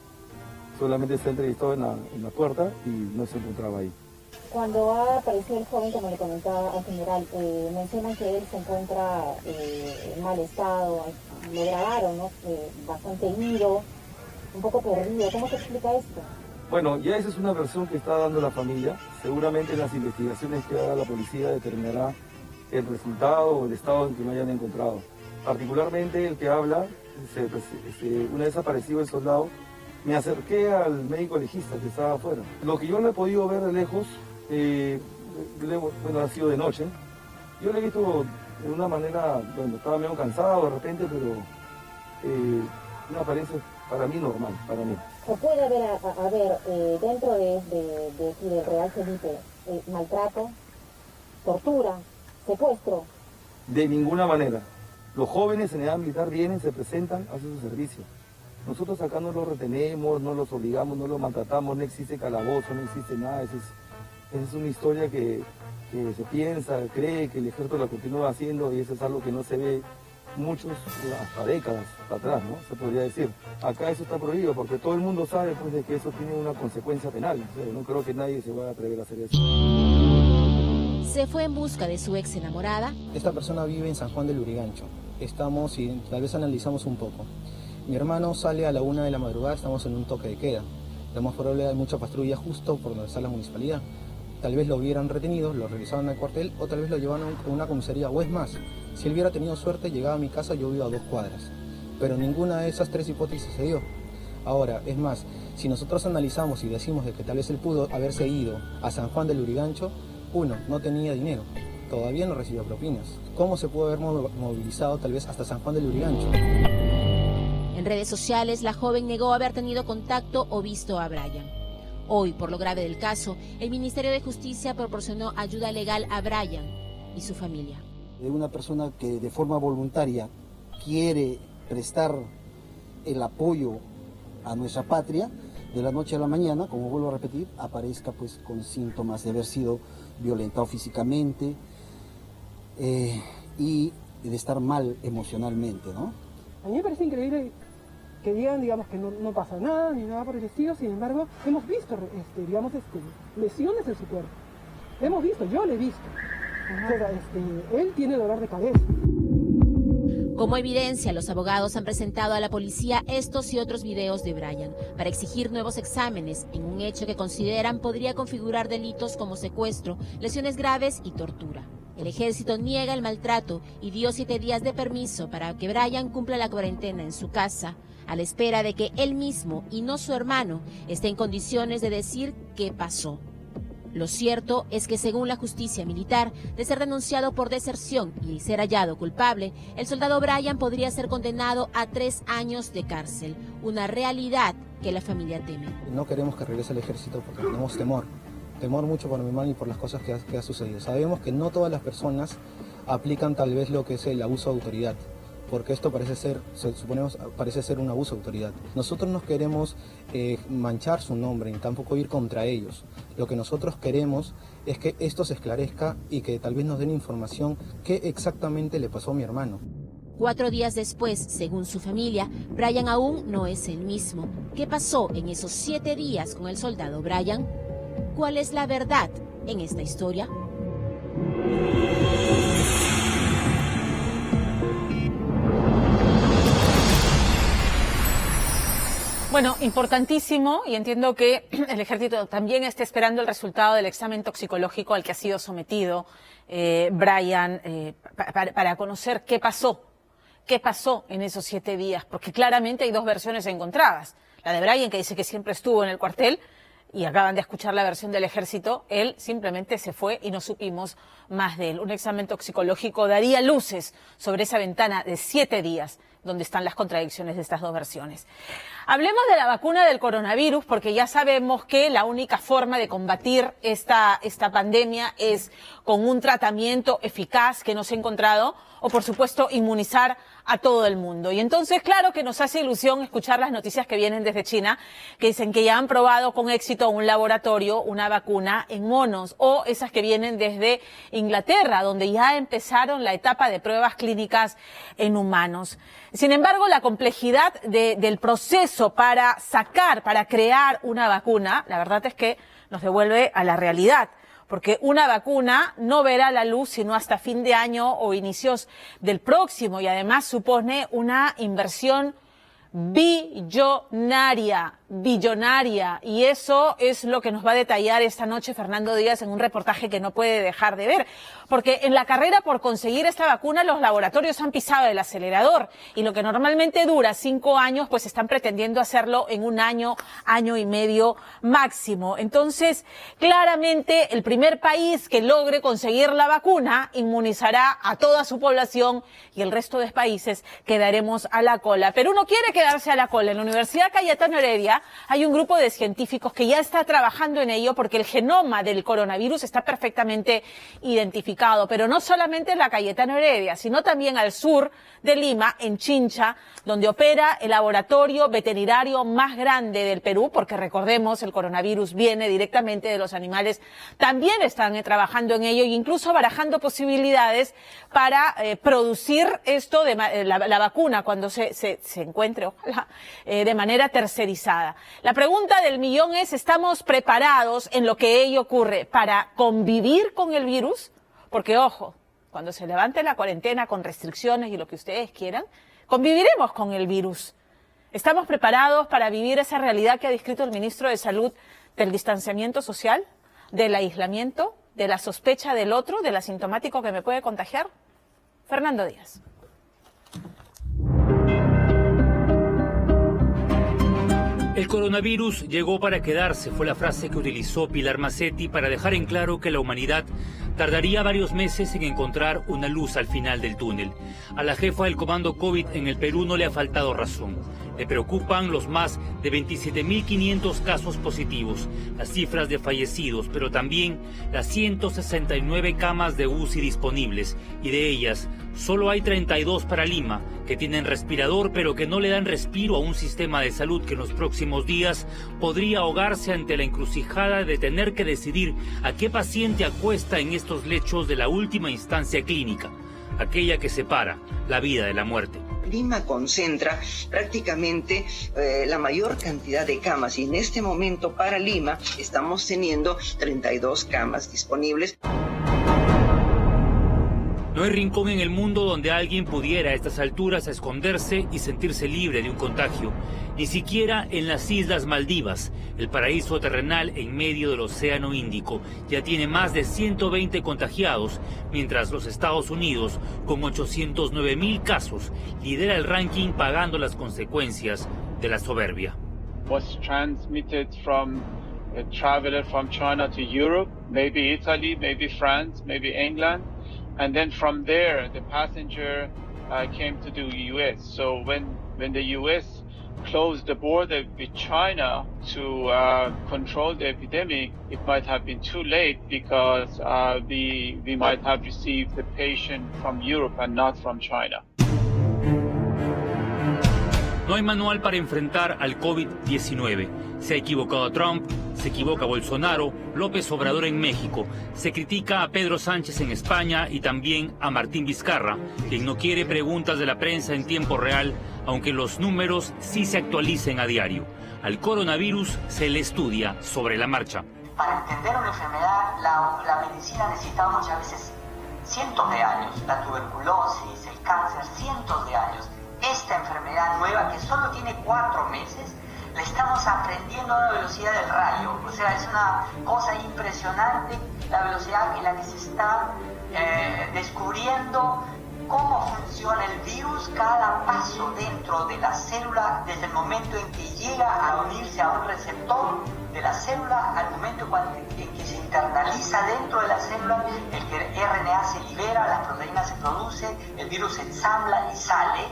solamente se ha entrevistado en la puerta y no se encontraba ahí. Cuando ha aparecido el joven, como le comentaba al general, mencionan que él se encuentra en mal estado, lo grabaron, ¿no? Bastante herido, un poco perdido. ¿Cómo se explica esto? Bueno, ya esa es una versión que está dando la familia. Seguramente las investigaciones que haga la policía determinará el resultado o el estado en que lo hayan encontrado. Particularmente el que habla, una vez aparecido el soldado, me acerqué al médico legista que estaba afuera. Lo que yo no he podido ver de lejos, bueno, ha sido de noche. Yo lo he visto de una manera, bueno, estaba medio cansado de repente, pero una apariencia para mí normal, para mí. ¿Se puede haber dentro del Real Felipe maltrato, tortura, secuestro? De ninguna manera. Los jóvenes en edad militar vienen, se presentan, hacen su servicio. Nosotros acá no los retenemos, no los obligamos, no los maltratamos, no existe calabozo, no existe nada. Esa es una historia que se piensa, cree que el ejército la continúa haciendo y eso es algo que no se ve muchos, hasta décadas atrás, ¿no? Se podría decir. Acá eso está prohibido porque todo el mundo sabe pues, de que eso tiene una consecuencia penal. O sea, no creo que nadie se vaya a atrever a hacer eso. Se fue en busca de su ex enamorada. Esta persona vive en San Juan del Lurigancho. Estamos y tal vez analizamos un poco. Mi hermano sale a la 1 de la madrugada, estamos en un toque de queda. Lo más probable hay mucha patrulla justo por donde está la municipalidad. Tal vez lo hubieran retenido, lo regresaban al cuartel o tal vez lo llevaron a una comisaría o es más. Si él hubiera tenido suerte, llegaba a mi casa, yo vivo a 2 cuadras. Pero ninguna de esas 3 hipótesis se dio. Ahora, es más, si nosotros analizamos y decimos de que tal vez él pudo haberse ido a San Juan del Lurigancho, 1, no tenía dinero, todavía no recibía propinas. ¿Cómo se puede haber movilizado tal vez hasta San Juan del Lurigancho? En redes sociales, la joven negó haber tenido contacto o visto a Brian. Hoy, por lo grave del caso, el Ministerio de Justicia proporcionó ayuda legal a Brian y su familia. De una persona que de forma voluntaria quiere prestar el apoyo a nuestra patria, de la noche a la mañana, como vuelvo a repetir, aparezca pues con síntomas de haber sido violentado físicamente y de estar mal emocionalmente, ¿no? A mí me parece increíble que digan, digamos, que no pasa nada, ni nada por el estilo. Sin embargo, hemos visto, lesiones en su cuerpo. Hemos visto, yo lo he visto. O sea, él tiene dolor de cabeza. Como evidencia, los abogados han presentado a la policía estos y otros videos de Brian para exigir nuevos exámenes en un hecho que consideran podría configurar delitos como secuestro, lesiones graves y tortura. El ejército niega el maltrato y dio 7 días de permiso para que Brian cumpla la cuarentena en su casa, a la espera de que él mismo y no su hermano esté en condiciones de decir qué pasó. Lo cierto es que según la justicia militar, de ser denunciado por deserción y ser hallado culpable, el soldado Brian podría ser condenado a 3 años de cárcel, una realidad que la familia teme. No queremos que regrese al ejército porque tenemos temor mucho por mi hermano y por las cosas que ha sucedido. Sabemos que no todas las personas aplican tal vez lo que es el abuso de autoridad, porque esto parece ser un abuso de autoridad. Nosotros no queremos manchar su nombre ni tampoco ir contra ellos. Lo que nosotros queremos es que esto se esclarezca y que tal vez nos den información qué exactamente le pasó a mi hermano. 4 días después, según su familia, Brian aún no es el mismo. ¿Qué pasó en esos 7 días con el soldado Brian? ¿Cuál es la verdad en esta historia? Bueno, importantísimo, y entiendo que el ejército también está esperando el resultado del examen toxicológico al que ha sido sometido Brian para conocer qué pasó en esos 7 días, porque claramente hay 2 versiones encontradas. La de Brian, que dice que siempre estuvo en el cuartel, y acaban de escuchar la versión del ejército, él simplemente se fue y no supimos más de él. Un examen toxicológico daría luces sobre esa ventana de 7 días donde están las contradicciones de estas 2 versiones. Hablemos de la vacuna del coronavirus, porque ya sabemos que la única forma de combatir esta pandemia es con un tratamiento eficaz que no se ha encontrado, o por supuesto inmunizar a todo el mundo. Y entonces, claro que nos hace ilusión escuchar las noticias que vienen desde China, que dicen que ya han probado con éxito un laboratorio, una vacuna en monos, o esas que vienen desde Inglaterra, donde ya empezaron la etapa de pruebas clínicas en humanos. Sin embargo, la complejidad del proceso para crear una vacuna, la verdad es que nos devuelve a la realidad. Porque una vacuna no verá la luz sino hasta fin de año o inicios del próximo, y además supone una inversión billonaria, y eso es lo que nos va a detallar esta noche Fernando Díaz en un reportaje que no puede dejar de ver, porque en la carrera por conseguir esta vacuna los laboratorios han pisado el acelerador, y lo que normalmente dura 5 años, pues están pretendiendo hacerlo en un año, año y medio máximo. Entonces, claramente el primer país que logre conseguir la vacuna inmunizará a toda su población, y el resto de países quedaremos a la cola. Perú no quiere quedarse a la cola. En la Universidad Cayetano Heredia hay un grupo de científicos que ya está trabajando en ello, porque el genoma del coronavirus está perfectamente identificado, pero no solamente en la Cayetano Heredia, sino también al sur de Lima, en Chincha, donde opera el laboratorio veterinario más grande del Perú, porque recordemos, el coronavirus viene directamente de los animales. También están trabajando en ello e incluso barajando posibilidades para producir esto de la vacuna cuando se encuentre, ojalá, de manera tercerizada. La pregunta del millón es, ¿estamos preparados en lo que ello ocurre para convivir con el virus? Porque, ojo, cuando se levante la cuarentena con restricciones y lo que ustedes quieran, conviviremos con el virus. ¿Estamos preparados para vivir esa realidad que ha descrito el ministro de Salud del distanciamiento social, del aislamiento, de la sospecha del otro, del asintomático que me puede contagiar? Fernando Díaz. El coronavirus llegó para quedarse, fue la frase que utilizó Pilar Macetti para dejar en claro que la humanidad tardaría varios meses en encontrar una luz al final del túnel. A la jefa del comando COVID en el Perú no le ha faltado razón. Le preocupan los más de 27.500 casos positivos, las cifras de fallecidos, pero también las 169 camas de UCI disponibles, y de ellas solo hay 32 para Lima, que tienen respirador pero que no le dan respiro a un sistema de salud que en los próximos días podría ahogarse ante la encrucijada de tener que decidir a qué paciente acuesta en estos lechos de la última instancia clínica, aquella que separa la vida de la muerte. Lima concentra prácticamente la mayor cantidad de camas, y en este momento para Lima estamos teniendo 32 camas disponibles. No hay rincón en el mundo donde alguien pudiera a estas alturas esconderse y sentirse libre de un contagio, ni siquiera en las Islas Maldivas, el paraíso terrenal en medio del Océano Índico. Ya tiene más de 120 contagiados, mientras los Estados Unidos, con 809.000 casos, lidera el ranking pagando las consecuencias de la soberbia. Was transmitted from a traveler from China to Europe, maybe Italy, maybe France, maybe England. And then from there, the passenger came to the U.S. So when the U.S. closed the border with China to control the epidemic, it might have been too late, because we might have received the patient from Europe and not from China. No hay manual para enfrentar al COVID-19. Se ha equivocado Trump, se equivoca Bolsonaro, López Obrador en México, se critica a Pedro Sánchez en España y también a Martín Vizcarra, quien no quiere preguntas de la prensa en tiempo real, aunque los números sí se actualicen a diario. Al coronavirus se le estudia sobre la marcha. Para entender una enfermedad, la medicina necesita muchas veces cientos de años. La tuberculosis, el cáncer, cientos de años. Esta enfermedad nueva, que solo tiene 4 meses, la estamos aprendiendo a la velocidad del rayo. O sea, es una cosa impresionante la velocidad en la que se está descubriendo cómo funciona el virus, cada paso dentro de la célula, desde el momento en que llega a unirse a un receptor de la célula, al momento en que se internaliza dentro de la célula, el RNA se libera, las proteínas se producen, el virus se ensambla y sale.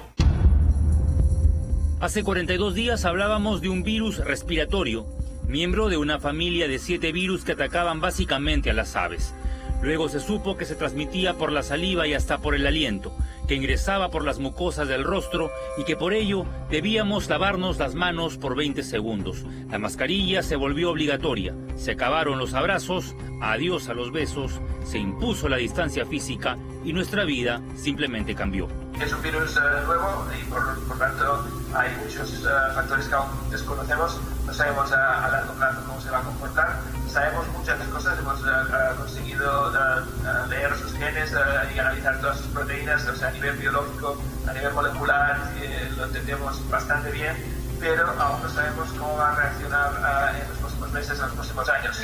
Hace 42 días hablábamos de un virus respiratorio, miembro de una familia de 7 virus que atacaban básicamente a las aves. Luego se supo que se transmitía por la saliva y hasta por el aliento, que ingresaba por las mucosas del rostro y que por ello debíamos lavarnos las manos por 20 segundos. La mascarilla se volvió obligatoria, se acabaron los abrazos, adiós a los besos, se impuso la distancia física y nuestra vida simplemente cambió. Es un virus nuevo y por tanto hay muchos factores que aún desconocemos. No sabemos a largo plazo cómo se va a comportar. Sabemos muchas cosas, hemos conseguido leer sus genes y analizar todas sus proteínas, o sea, a nivel biológico, a nivel molecular, lo entendemos bastante bien, pero aún no sabemos cómo va a reaccionar en los próximos meses, en los próximos años.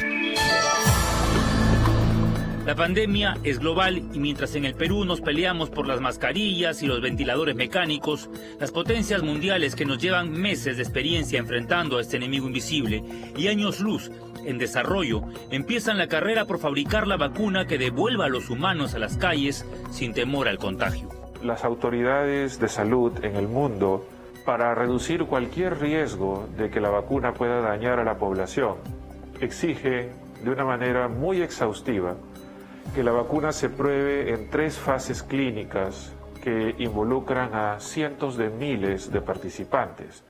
La pandemia es global y mientras en el Perú nos peleamos por las mascarillas y los ventiladores mecánicos, las potencias mundiales que nos llevan meses de experiencia enfrentando a este enemigo invisible y años luz en desarrollo, empiezan la carrera por fabricar la vacuna que devuelva a los humanos a las calles sin temor al contagio. Las autoridades de salud en el mundo, para reducir cualquier riesgo de que la vacuna pueda dañar a la población, exige de una manera muy exhaustiva que la vacuna se pruebe en 3 fases clínicas que involucran a cientos de miles de participantes.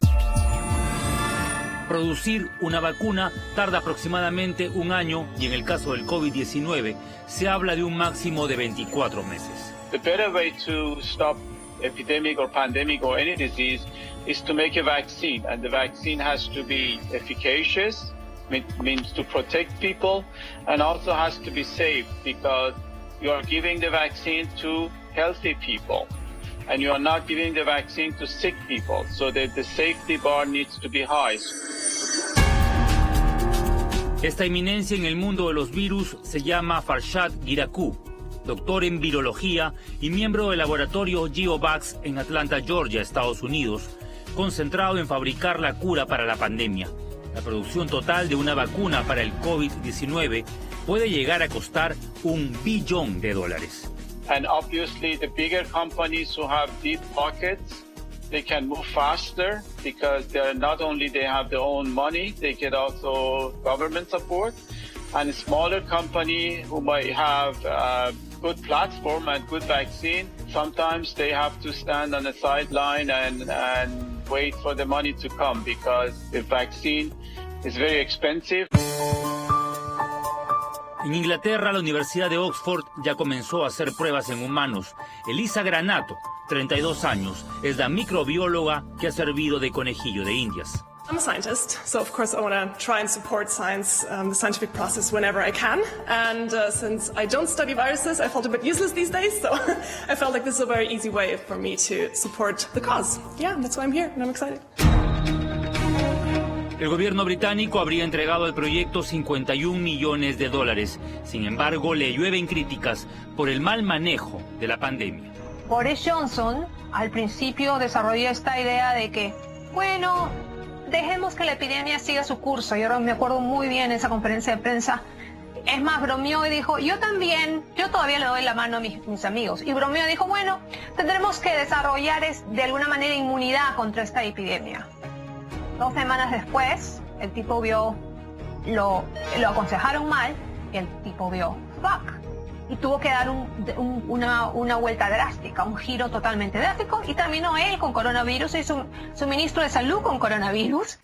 Producir una vacuna tarda aproximadamente 1 año y en el caso del COVID-19 se habla de un máximo de 24 meses. The better way to stop epidemic or pandemic or any disease is to make a vaccine, and the vaccine has to be efficacious. Means to protect people, and also has to be safe, because you are giving the vaccine to healthy people and you are not giving the vaccine to sick people, so that the safety bar needs to be high. Esta eminencia en el mundo de los virus se llama Farshad Guirakhoo, doctor en virología y miembro del laboratorio GeoVax en Atlanta, Georgia, Estados Unidos, concentrado en fabricar la cura para la pandemia. La producción total de una vacuna para el COVID-19 puede llegar a costar $1 billón. And obviously the bigger companies who have deep pockets, they can move faster because they're not only they have their own money, they get also government support. And a smaller company who might have a good platform and good vaccine, sometimes they have to stand on the sideline and wait for the money to come because the vaccine is very expensive. En Inglaterra, la Universidad de Oxford ya comenzó a hacer pruebas en humanos. Elisa Granato, 32 años, es la microbióloga que ha servido de conejillo de Indias. I'm a scientist, so of course I want to try and support science, the scientific process whenever I can. And since I don't study viruses, I felt a bit useless these days, so I felt like this is a very easy way for me to support the cause. Yeah, that's why I'm here, and I'm excited. El gobierno británico habría entregado al proyecto $51 millones. Sin embargo, le llueven críticas por el mal manejo de la pandemia. Boris Johnson al principio desarrolló esta idea de que, bueno, dejemos que la epidemia siga su curso. Yo me acuerdo muy bien en esa conferencia de prensa. Es más, bromeó y dijo, yo todavía le doy la mano a mis amigos. Y bromeó y dijo, bueno, tendremos que desarrollar de alguna manera inmunidad contra esta epidemia. 2 semanas después, el tipo vio, lo aconsejaron mal y el tipo vio, fuck. Y tuvo que dar una vuelta drástica, un giro totalmente drástico, y terminó él con coronavirus y su ministro de salud con coronavirus.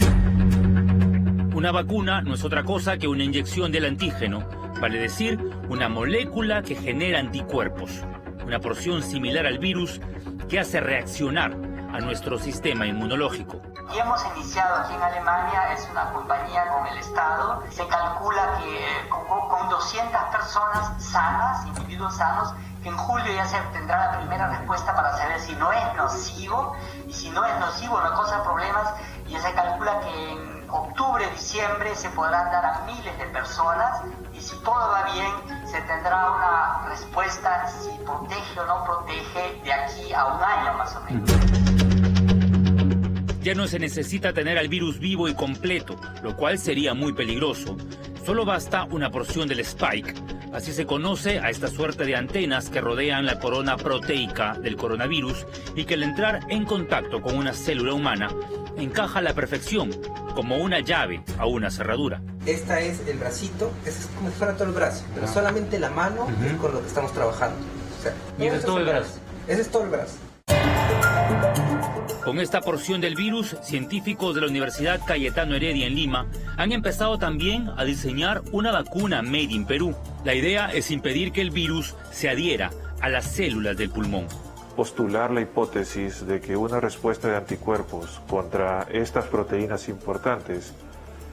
Una vacuna no es otra cosa que una inyección del antígeno, vale decir, una molécula que genera anticuerpos, una porción similar al virus que hace reaccionar a nuestro sistema inmunológico. Y hemos iniciado aquí en Alemania, es una compañía con el Estado, se calcula que con 200 personas sanas, individuos sanos, que en julio ya se tendrá la primera respuesta para saber si no es nocivo, y si no es nocivo no causa problemas, y se calcula que en octubre, diciembre se podrán dar a miles de personas, y si todo va bien se tendrá una respuesta si protege o no protege de aquí a 1 año más o menos. Ya no se necesita tener al virus vivo y completo, lo cual sería muy peligroso. Solo basta una porción del spike, así se conoce a esta suerte de antenas que rodean la corona proteica del coronavirus y que al entrar en contacto con una célula humana encaja a la perfección, como una llave a una cerradura. Esta es el bracito, es como si fuera todo el brazo, pero solamente la mano es con lo que estamos trabajando. O sea, y ese es todo el brazo. Ese es todo el brazo. Con esta porción del virus, científicos de la Universidad Cayetano Heredia en Lima han empezado también a diseñar una vacuna made in Perú. La idea es impedir que el virus se adhiera a las células del pulmón. Postular la hipótesis de que una respuesta de anticuerpos contra estas proteínas importantes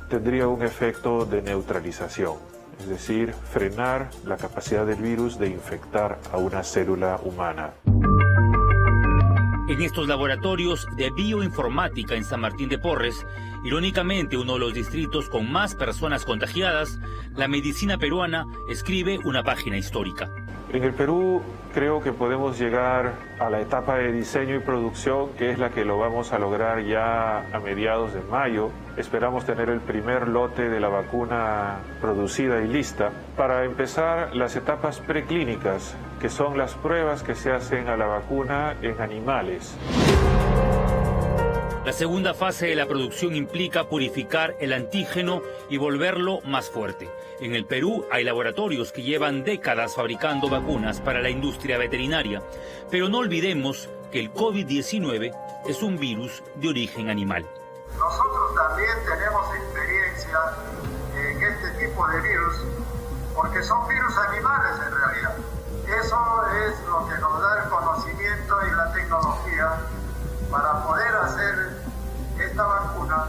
tendría un efecto de neutralización, es decir, frenar la capacidad del virus de infectar a una célula humana. En estos laboratorios de bioinformática en San Martín de Porres, irónicamente uno de los distritos con más personas contagiadas, la medicina peruana escribe una página histórica. En el Perú creo que podemos llegar a la etapa de diseño y producción, que es la que lo vamos a lograr ya a mediados de mayo. Esperamos tener el primer lote de la vacuna producida y lista para empezar las etapas preclínicas, que son las pruebas que se hacen a la vacuna en animales. La segunda fase de la producción implica purificar el antígeno y volverlo más fuerte. En el Perú hay laboratorios que llevan décadas fabricando vacunas para la industria veterinaria, pero no olvidemos que el COVID-19 es un virus de origen animal. Nosotros también tenemos experiencia en este tipo de virus, porque son virus animales en realidad. Eso es lo que nos da el conocimiento y la tecnología para poder hacer esta vacuna.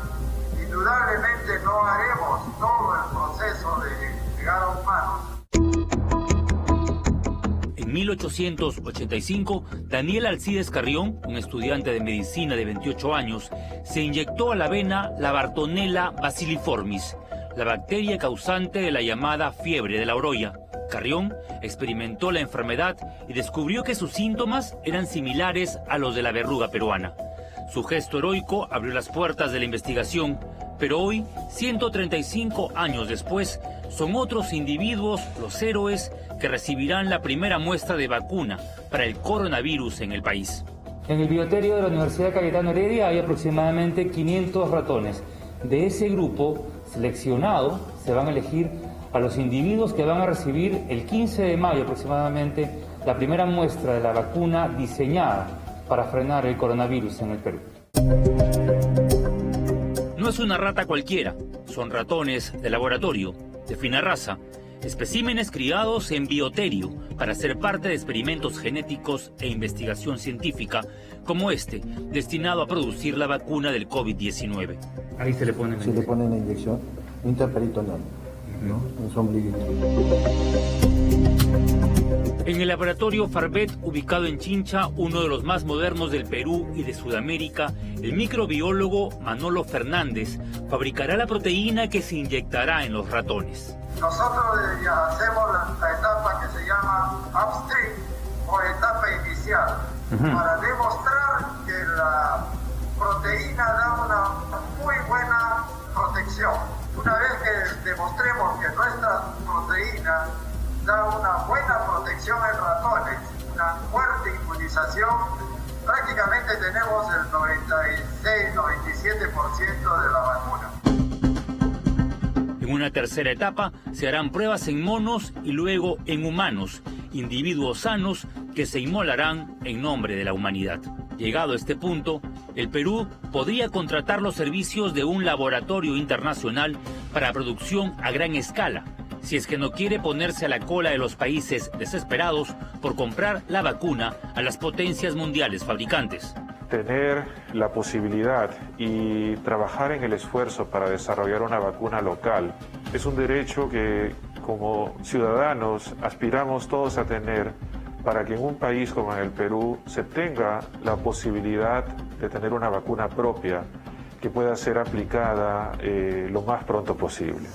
Indudablemente no haremos todo el proceso de llegar a humanos. En 1885, Daniel Alcides Carrión, un estudiante de medicina de 28 años, se inyectó a la vena la Bartonella bacilliformis, la bacteria causante de la llamada fiebre de la oroya. Carrión experimentó la enfermedad y descubrió que sus síntomas eran similares a los de la verruga peruana. Su gesto heroico abrió las puertas de la investigación, pero hoy, 135 años después, son otros individuos los héroes que recibirán la primera muestra de vacuna para el coronavirus en el país. En el bioterio de la Universidad Cayetano Heredia hay aproximadamente 500 ratones. De ese grupo seleccionado se van a elegir a los individuos que van a recibir el 15 de mayo aproximadamente la primera muestra de la vacuna diseñada para frenar el coronavirus en el Perú. No es una rata cualquiera, son ratones de laboratorio, de fina raza, especímenes criados en bioterio para ser parte de experimentos genéticos e investigación científica como este, destinado a producir la vacuna del COVID-19. Ahí se le pone la inyección interperitoneal, ¿no? En su ombliguito. En el laboratorio Farbet, ubicado en Chincha, uno de los más modernos del Perú y de Sudamérica, el microbiólogo Manolo Fernández fabricará la proteína que se inyectará en los ratones. Nosotros ya hacemos la etapa que se llama upstream o etapa inicial, para demostrar que la proteína da una muy buena protección. Una vez que demostremos que nuestra proteína da una buena protección en ratones, una fuerte inmunización, prácticamente tenemos el 96-97% de la vacuna. En una tercera etapa se harán pruebas en monos y luego en humanos, individuos sanos que se inmolarán en nombre de la humanidad. Llegado a este punto, el Perú podría contratar los servicios de un laboratorio internacional para producción a gran escala, si es que no quiere ponerse a la cola de los países desesperados por comprar la vacuna a las potencias mundiales fabricantes. Tener la posibilidad y trabajar en el esfuerzo para desarrollar una vacuna local es un derecho que como ciudadanos aspiramos todos a tener para que en un país como en el Perú se tenga la posibilidad de tener una vacuna propia que pueda ser aplicada lo más pronto posible.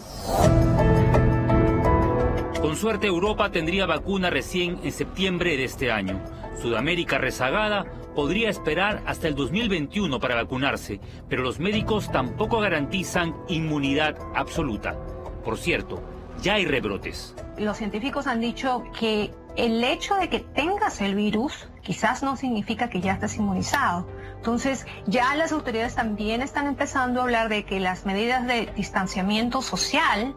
Con suerte Europa tendría vacuna recién en septiembre de este año. Sudamérica rezagada podría esperar hasta el 2021 para vacunarse, pero los médicos tampoco garantizan inmunidad absoluta. Por cierto, ya hay rebrotes. Los científicos han dicho que el hecho de que tengas el virus quizás no significa que ya estés inmunizado. Entonces, ya las autoridades también están empezando a hablar de que las medidas de distanciamiento social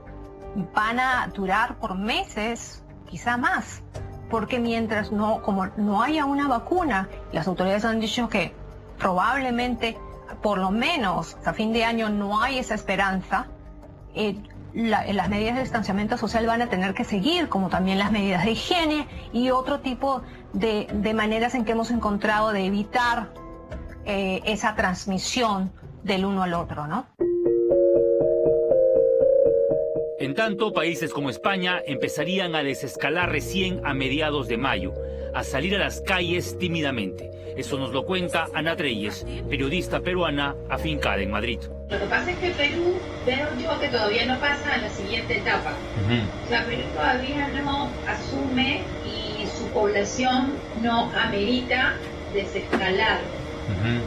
van a durar por meses, quizá más, porque mientras como no haya una vacuna, las autoridades han dicho que probablemente, por lo menos a fin de año, no hay esa esperanza. Las medidas de distanciamiento social van a tener que seguir, como también las medidas de higiene y otro tipo de maneras en que hemos encontrado de evitar esa transmisión del uno al otro, ¿no? En tanto, países como España empezarían a desescalar recién a mediados de mayo, a salir a las calles tímidamente. Eso nos lo cuenta Ana Treyes, periodista peruana afincada en Madrid. Lo que pasa es que Perú, veo yo que todavía no pasa a la siguiente etapa. O sea, Perú todavía no asume y su población no amerita desescalar,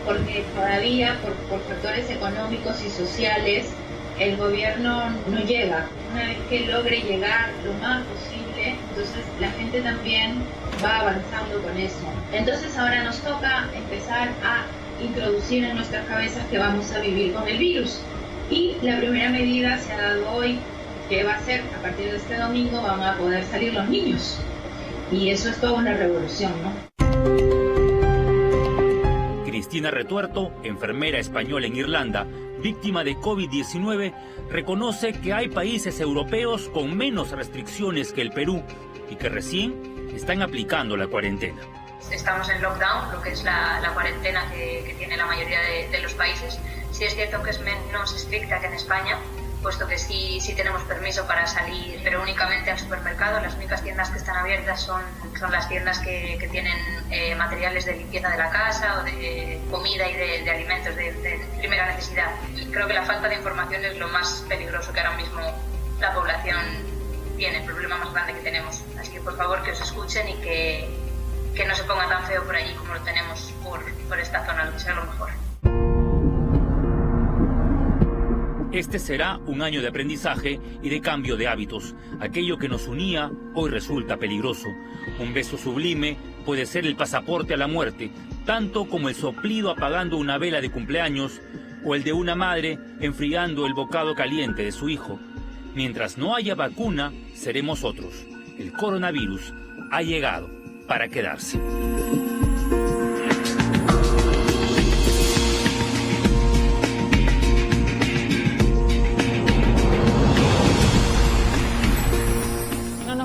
porque todavía por factores económicos y sociales el gobierno no llega. Una vez que logre llegar lo más posible, entonces la gente también va avanzando con eso. Entonces ahora nos toca empezar a introducir en nuestras cabezas que vamos a vivir con el virus. Y la primera medida se ha dado hoy, que va a ser, a partir de este domingo van a poder salir los niños. Y eso es toda una revolución, ¿no? Cristina Retuerto, enfermera española en Irlanda, víctima de COVID-19, reconoce que hay países europeos con menos restricciones que el Perú y que recién están aplicando la cuarentena. Estamos en lockdown, lo que es la cuarentena que tiene la mayoría de los países. Sí es cierto que es menos estricta que en España, puesto que sí tenemos permiso para salir, pero únicamente al supermercado. Las únicas tiendas que están abiertas son las tiendas que tienen materiales de limpieza de la casa o de comida y de alimentos de primera necesidad. Y creo que la falta de información es lo más peligroso que ahora mismo la población tiene, el problema más grande que tenemos. Así que por favor que os escuchen y que no se ponga tan feo por allí como lo tenemos por esta zona, lo que sea lo mejor. Este será un año de aprendizaje y de cambio de hábitos. Aquello que nos unía hoy resulta peligroso. Un beso sublime puede ser el pasaporte a la muerte, tanto como el soplido apagando una vela de cumpleaños o el de una madre enfriando el bocado caliente de su hijo. Mientras no haya vacuna, seremos otros. El coronavirus ha llegado para quedarse.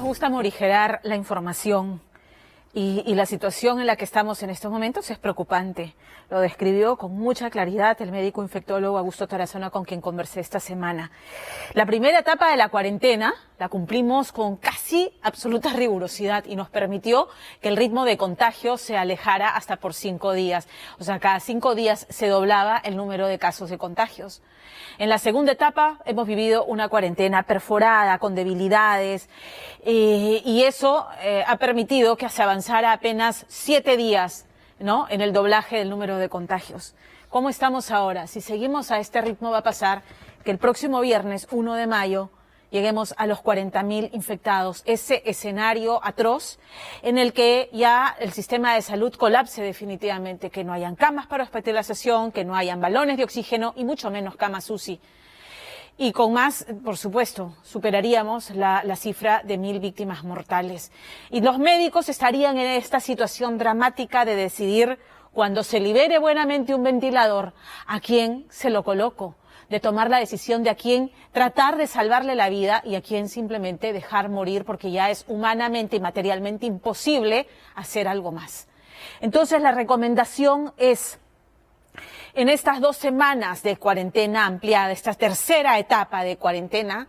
Gusta morigerar la información y la situación en la que estamos en estos momentos es preocupante. Lo describió con mucha claridad el médico infectólogo Augusto Tarazona, con quien conversé esta semana. La primera etapa de la cuarentena la cumplimos con casi absoluta rigurosidad y nos permitió que el ritmo de contagio se alejara hasta por 5 días. O sea, cada 5 días se doblaba el número de casos de contagios. En la segunda etapa hemos vivido una cuarentena perforada, con debilidades, y eso ha permitido que se avanzara apenas 7 días, ¿no?, en el doblaje del número de contagios. ¿Cómo estamos ahora? Si seguimos a este ritmo va a pasar que el próximo viernes, 1 de mayo, lleguemos a los 40.000 infectados. Ese escenario atroz en el que ya el sistema de salud colapse definitivamente, que no hayan camas para hospitalización, que no hayan balones de oxígeno y mucho menos camas UCI. Y con más, por supuesto, superaríamos la cifra de 1.000 víctimas mortales. Y los médicos estarían en esta situación dramática de decidir, cuando se libere buenamente un ventilador, a quién se lo coloco, de tomar la decisión de a quién tratar de salvarle la vida y a quién simplemente dejar morir, porque ya es humanamente y materialmente imposible hacer algo más. Entonces la recomendación es, en estas 2 semanas de cuarentena ampliada, esta tercera etapa de cuarentena,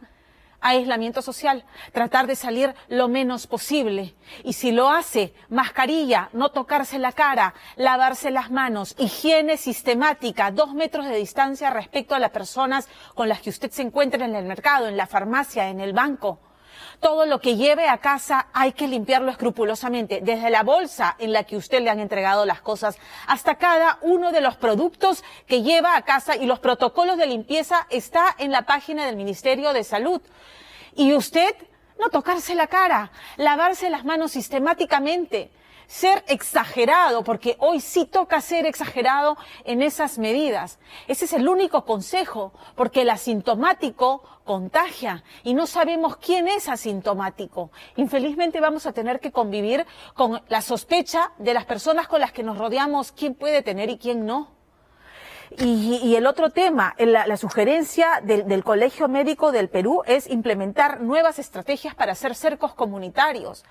aislamiento social, tratar de salir lo menos posible. Y si lo hace, mascarilla, no tocarse la cara, lavarse las manos, higiene sistemática, 2 metros de distancia respecto a las personas con las que usted se encuentra en el mercado, en la farmacia, en el banco. Todo lo que lleve a casa hay que limpiarlo escrupulosamente, desde la bolsa en la que usted le han entregado las cosas hasta cada uno de los productos que lleva a casa, y los protocolos de limpieza está en la página del Ministerio de Salud. Y usted no tocarse la cara, lavarse las manos sistemáticamente, ser exagerado, porque hoy sí toca ser exagerado en esas medidas. Ese es el único consejo, porque el asintomático contagia y no sabemos quién es asintomático. Infelizmente vamos a tener que convivir con la sospecha de las personas con las que nos rodeamos, quién puede tener y quién no. Y el otro tema, la sugerencia del Colegio Médico del Perú es implementar nuevas estrategias para hacer cercos comunitarios.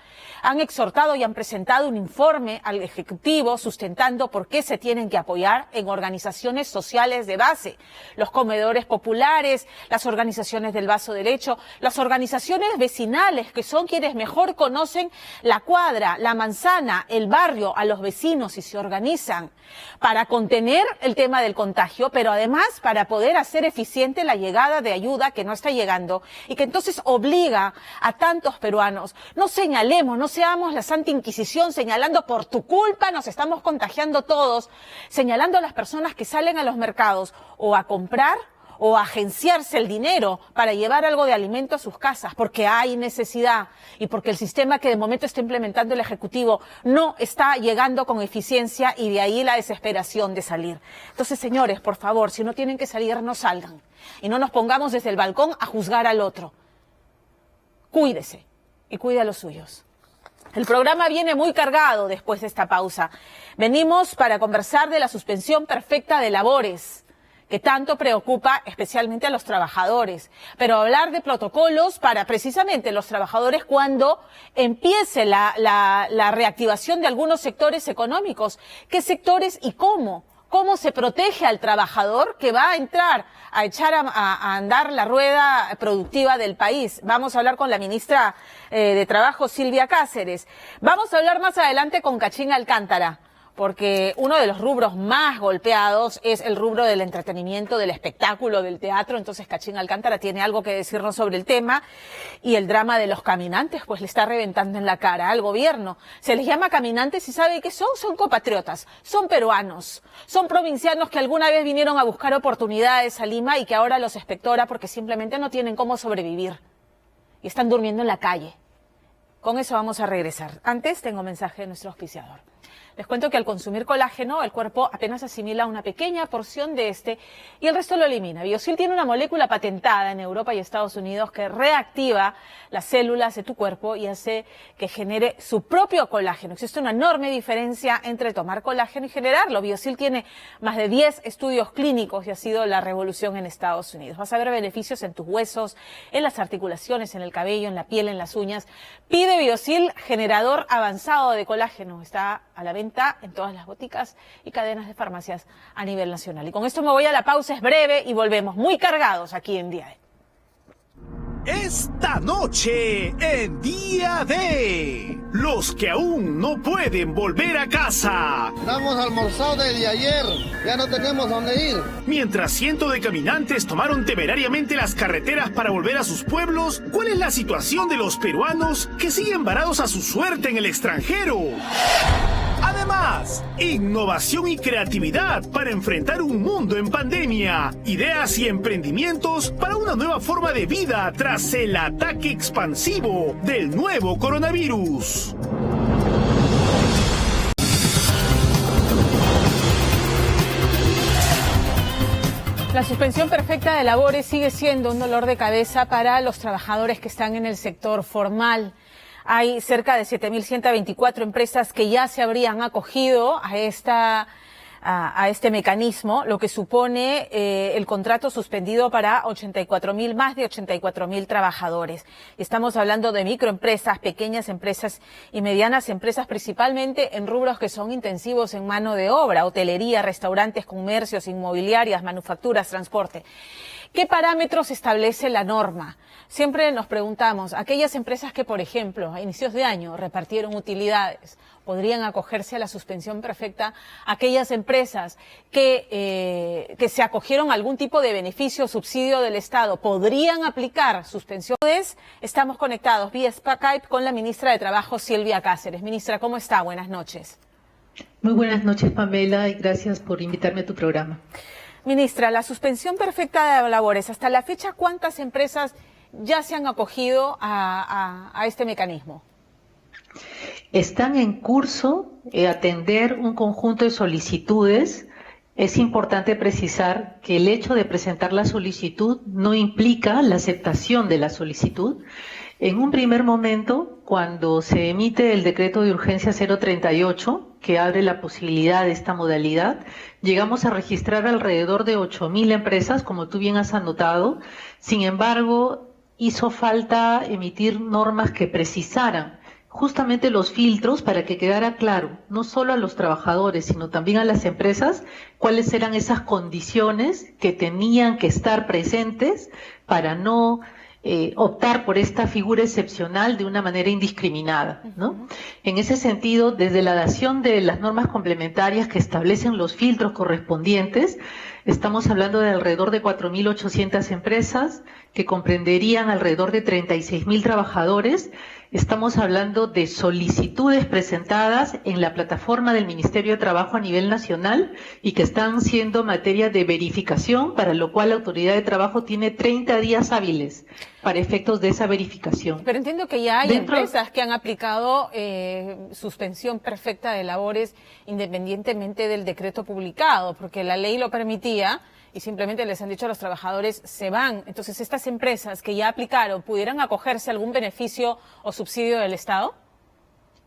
Han exhortado y han presentado un informe al Ejecutivo sustentando por qué se tienen que apoyar en organizaciones sociales de base, los comedores populares, las organizaciones del vaso de lecho, las organizaciones vecinales, que son quienes mejor conocen la cuadra, la manzana, el barrio, a los vecinos, y se organizan para contener el tema del contagio, pero además para poder hacer eficiente la llegada de ayuda que no está llegando y que entonces obliga a tantos peruanos. No señalemos, no seamos la Santa Inquisición señalando por tu culpa nos estamos contagiando todos, señalando a las personas que salen a los mercados o a comprar o agenciarse el dinero para llevar algo de alimento a sus casas, porque hay necesidad y porque el sistema que de momento está implementando el Ejecutivo no está llegando con eficiencia, y de ahí la desesperación de salir. Entonces, señores, por favor, si no tienen que salir, no salgan y no nos pongamos desde el balcón a juzgar al otro. Cuídese y cuide a los suyos. El programa viene muy cargado después de esta pausa. Venimos para conversar de la suspensión perfecta de labores, que tanto preocupa especialmente a los trabajadores, pero hablar de protocolos para precisamente los trabajadores cuando empiece la reactivación de algunos sectores económicos. ¿Qué sectores y cómo? ¿Cómo se protege al trabajador que va a entrar a echar a andar la rueda productiva del país? Vamos a hablar con la ministra de Trabajo, Silvia Cáceres. Vamos a hablar más adelante con Kachin Alcántara, porque uno de los rubros más golpeados es el rubro del entretenimiento, del espectáculo, del teatro. Entonces Kachin Alcántara tiene algo que decirnos sobre el tema. Y el drama de los caminantes, pues le está reventando en la cara al gobierno. Se les llama caminantes y ¿sabe qué son? Son compatriotas, son peruanos, son provincianos que alguna vez vinieron a buscar oportunidades a Lima y que ahora los expectora porque simplemente no tienen cómo sobrevivir y están durmiendo en la calle. Con eso vamos a regresar. Antes tengo mensaje de nuestro auspiciador. Les cuento que al consumir colágeno, el cuerpo apenas asimila una pequeña porción de este y el resto lo elimina. Biosil tiene una molécula patentada en Europa y Estados Unidos que reactiva las células de tu cuerpo y hace que genere su propio colágeno. Existe una enorme diferencia entre tomar colágeno y generarlo. Biosil tiene más de 10 estudios clínicos y ha sido la revolución en Estados Unidos. Vas a ver beneficios en tus huesos, en las articulaciones, en el cabello, en la piel, en las uñas. Pide Biosil generador avanzado de colágeno. Está a la venta en todas las boticas y cadenas de farmacias a nivel nacional. Y con esto me voy a la pausa, es breve y volvemos muy cargados aquí en Día D. Esta noche en Día D, los que aún no pueden volver a casa. Estamos almorzados desde ayer, ya no tenemos dónde ir. Mientras cientos de caminantes tomaron temerariamente las carreteras para volver a sus pueblos, ¿cuál es la situación de los peruanos que siguen varados a su suerte en el extranjero? Además, innovación y creatividad para enfrentar un mundo en pandemia. Ideas y emprendimientos para una nueva forma de vida tras el ataque expansivo del nuevo coronavirus. La suspensión perfecta de labores sigue siendo un dolor de cabeza para los trabajadores que están en el sector formal. Hay cerca de 7.124 empresas que ya se habrían acogido a este mecanismo, lo que supone el contrato suspendido para más de 84.000 trabajadores. Estamos hablando de microempresas, pequeñas empresas y medianas empresas, principalmente en rubros que son intensivos en mano de obra: hotelería, restaurantes, comercios, inmobiliarias, manufacturas, transporte. ¿Qué parámetros establece la norma? Siempre nos preguntamos, aquellas empresas que, por ejemplo, a inicios de año repartieron utilidades, ¿podrían acogerse a la suspensión perfecta? Aquellas empresas que se acogieron a algún tipo de beneficio o subsidio del Estado, ¿podrían aplicar suspensiones? Estamos conectados vía Skype con la ministra de Trabajo, Silvia Cáceres. Ministra, ¿cómo está? Buenas noches. Muy buenas noches, Pamela, y gracias por invitarme a tu programa. Ministra, la suspensión perfecta de labores, hasta la fecha, ¿cuántas empresas ya se han acogido a este mecanismo? Están en curso atender un conjunto de solicitudes. Es importante precisar que el hecho de presentar la solicitud no implica la aceptación de la solicitud. En un primer momento, cuando se emite el decreto de urgencia 038, que abre la posibilidad de esta modalidad, llegamos a registrar alrededor de 8.000 empresas, como tú bien has anotado. Sin embargo, hizo falta emitir normas que precisaran justamente los filtros para que quedara claro, no solo a los trabajadores, sino también a las empresas, cuáles eran esas condiciones que tenían que estar presentes para no optar por esta figura excepcional de una manera indiscriminada, ¿no? En ese sentido, desde la dación de las normas complementarias que establecen los filtros correspondientes, estamos hablando de alrededor de 4.800 empresas que comprenderían alrededor de 36.000 trabajadores. Estamos hablando de solicitudes presentadas en la plataforma del Ministerio de Trabajo a nivel nacional y que están siendo materia de verificación, para lo cual la Autoridad de Trabajo tiene 30 días hábiles para efectos de esa verificación. Pero entiendo que ya hay empresas que han aplicado suspensión perfecta de labores independientemente del decreto publicado, porque la ley lo permitía y simplemente les han dicho a los trabajadores se van. Entonces, ¿estas empresas que ya aplicaron pudieran acogerse a algún beneficio o subsidio del Estado?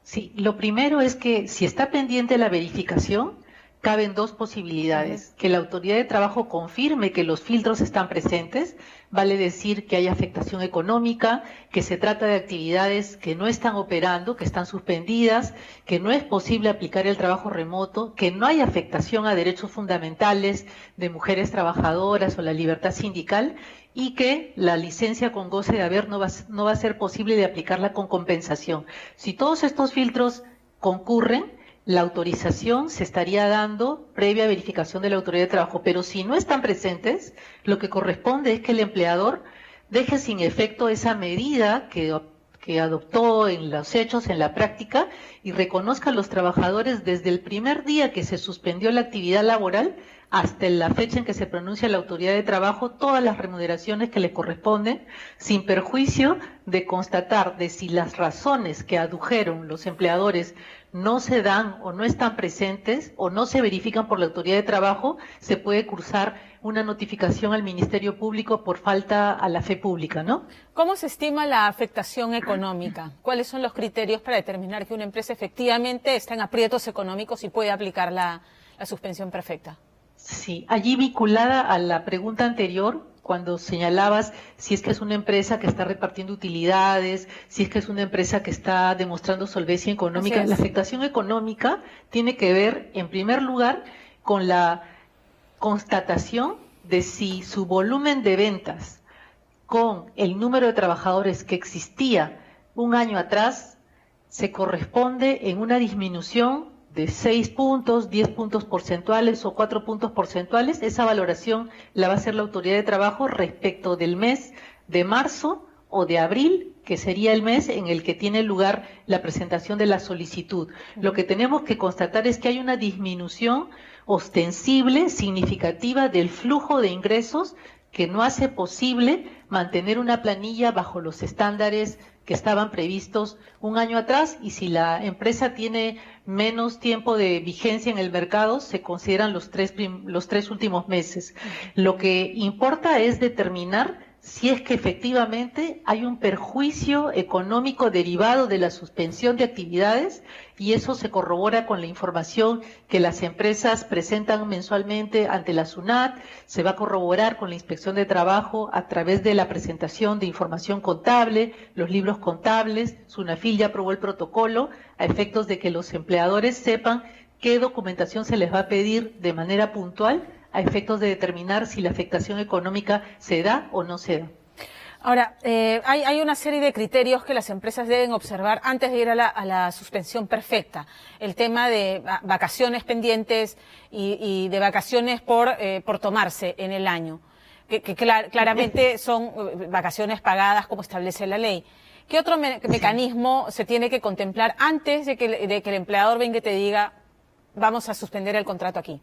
Sí, lo primero es que si está pendiente la verificación, caben dos posibilidades. Que la Autoridad de Trabajo confirme que los filtros están presentes, vale decir que hay afectación económica, que se trata de actividades que no están operando, que están suspendidas, que no es posible aplicar el trabajo remoto, que no hay afectación a derechos fundamentales de mujeres trabajadoras o la libertad sindical, y que la licencia con goce de haber no va a ser posible de aplicarla con compensación. Si todos estos filtros concurren, la autorización se estaría dando previa verificación de la Autoridad de Trabajo, pero si no están presentes, lo que corresponde es que el empleador deje sin efecto esa medida que adoptó en los hechos, en la práctica, y reconozca a los trabajadores desde el primer día que se suspendió la actividad laboral hasta la fecha en que se pronuncia la Autoridad de Trabajo todas las remuneraciones que le corresponden, sin perjuicio de constatar de si las razones que adujeron los empleadores no se dan o no están presentes o no se verifican por la Autoridad de Trabajo, se puede cursar una notificación al Ministerio Público por falta a la fe pública, ¿no? ¿Cómo se estima la afectación económica? ¿Cuáles son los criterios para determinar que una empresa efectivamente está en aprietos económicos y puede aplicar la suspensión perfecta? Sí, allí vinculada a la pregunta anterior, cuando señalabas si es que es una empresa que está repartiendo utilidades, si es que es una empresa que está demostrando solvencia económica, la afectación económica tiene que ver, en primer lugar, con la constatación de si su volumen de ventas con el número de trabajadores que existía un año atrás se corresponde en una disminución de 6 puntos, 10 puntos porcentuales o 4 puntos porcentuales. Esa valoración la va a hacer la Autoridad de Trabajo respecto del mes de marzo o de abril, que sería el mes en el que tiene lugar la presentación de la solicitud. Lo que tenemos que constatar es que hay una disminución ostensible, significativa del flujo de ingresos que no hace posible mantener una planilla bajo los estándares que estaban previstos un año atrás, y si la empresa tiene menos tiempo de vigencia en el mercado, se consideran los tres últimos meses. Lo que importa es determinar si es que efectivamente hay un perjuicio económico derivado de la suspensión de actividades, y eso se corrobora con la información que las empresas presentan mensualmente ante la SUNAT, se va a corroborar con la Inspección de Trabajo a través de la presentación de información contable, los libros contables. SUNAFIL ya aprobó el protocolo a efectos de que los empleadores sepan qué documentación se les va a pedir de manera puntual a efectos de determinar si la afectación económica se da o no se da. Ahora, hay una serie de criterios que las empresas deben observar antes de ir a la suspensión perfecta. El tema de vacaciones pendientes y de vacaciones por tomarse en el año, que claramente son vacaciones pagadas como establece la ley. ¿Qué otro mecanismo se tiene que contemplar antes de que el empleador venga y te diga vamos a suspender el contrato aquí?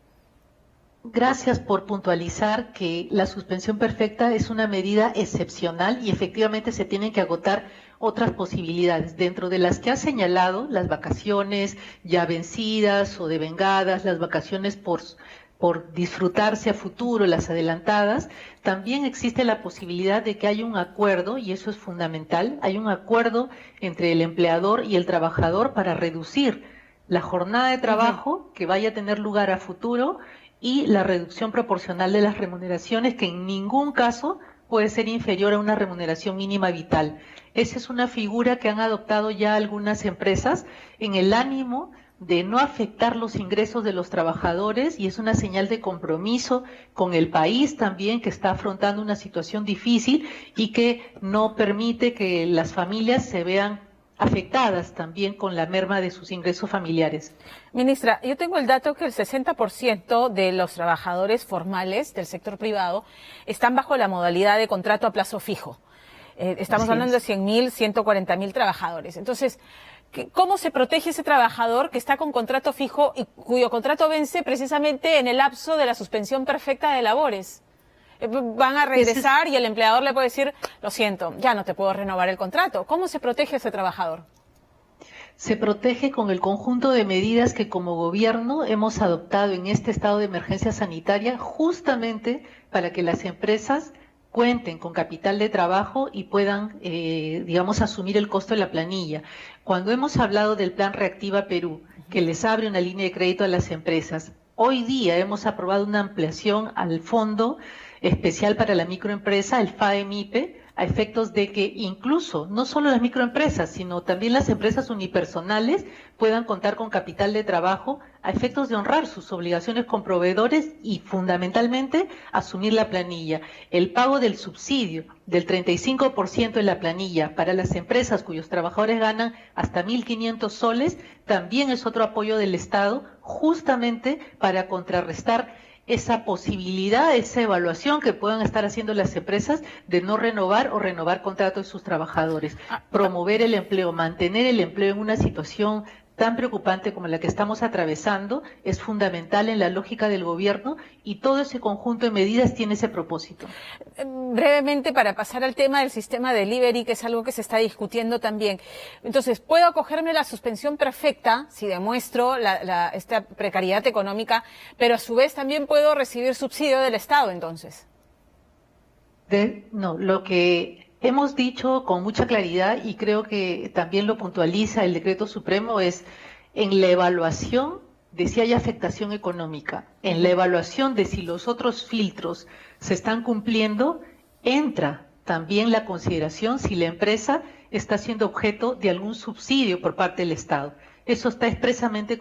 Gracias por puntualizar que la suspensión perfecta es una medida excepcional y efectivamente se tienen que agotar otras posibilidades, dentro de las que ha señalado, las vacaciones ya vencidas o devengadas, las vacaciones por disfrutarse a futuro, las adelantadas. También existe la posibilidad de que haya un acuerdo, y eso es fundamental, hay un acuerdo entre el empleador y el trabajador para reducir la jornada de trabajo que vaya a tener lugar a futuro y la reducción proporcional de las remuneraciones, que en ningún caso puede ser inferior a una remuneración mínima vital. Esa es una figura que han adoptado ya algunas empresas en el ánimo de no afectar los ingresos de los trabajadores, y es una señal de compromiso con el país también, que está afrontando una situación difícil y que no permite que las familias se vean afectadas también con la merma de sus ingresos familiares. Ministra, yo tengo el dato que el 60% de los trabajadores formales del sector privado están bajo la modalidad de contrato a plazo fijo. Estamos hablando de 100.000, 140.000 trabajadores. Entonces, ¿cómo se protege ese trabajador que está con contrato fijo y cuyo contrato vence precisamente en el lapso de la suspensión perfecta de labores? Van a regresar y el empleador le puede decir, lo siento, ya no te puedo renovar el contrato. ¿Cómo se protege a ese trabajador? Se protege con el conjunto de medidas que como gobierno hemos adoptado en este estado de emergencia sanitaria, justamente para que las empresas cuenten con capital de trabajo y puedan, asumir el costo de la planilla. Cuando hemos hablado del Plan Reactiva Perú, que les abre una línea de crédito a las empresas, hoy día hemos aprobado una ampliación al Fondo Especial para la Microempresa, el FAEMIPE, a efectos de que incluso no solo las microempresas, sino también las empresas unipersonales puedan contar con capital de trabajo a efectos de honrar sus obligaciones con proveedores y fundamentalmente asumir la planilla. El pago del subsidio del 35% de la planilla para las empresas cuyos trabajadores ganan hasta 1.500 soles también es otro apoyo del Estado, justamente para contrarrestar esa posibilidad, esa evaluación que puedan estar haciendo las empresas de no renovar o renovar contratos de sus trabajadores. Promover el empleo, mantener el empleo en una situación tan preocupante como la que estamos atravesando es fundamental en la lógica del gobierno, y todo ese conjunto de medidas tiene ese propósito. Brevemente, para pasar al tema del sistema delivery, que es algo que se está discutiendo también. Entonces, ¿puedo acogerme la suspensión perfecta si demuestro esta precariedad económica, pero a su vez también puedo recibir subsidio del Estado entonces? No, lo que hemos dicho con mucha claridad, y creo que también lo puntualiza el Decreto Supremo, es en la evaluación de si hay afectación económica, en la evaluación de si los otros filtros se están cumpliendo, entra también la consideración si la empresa está siendo objeto de algún subsidio por parte del Estado. Eso está expresamente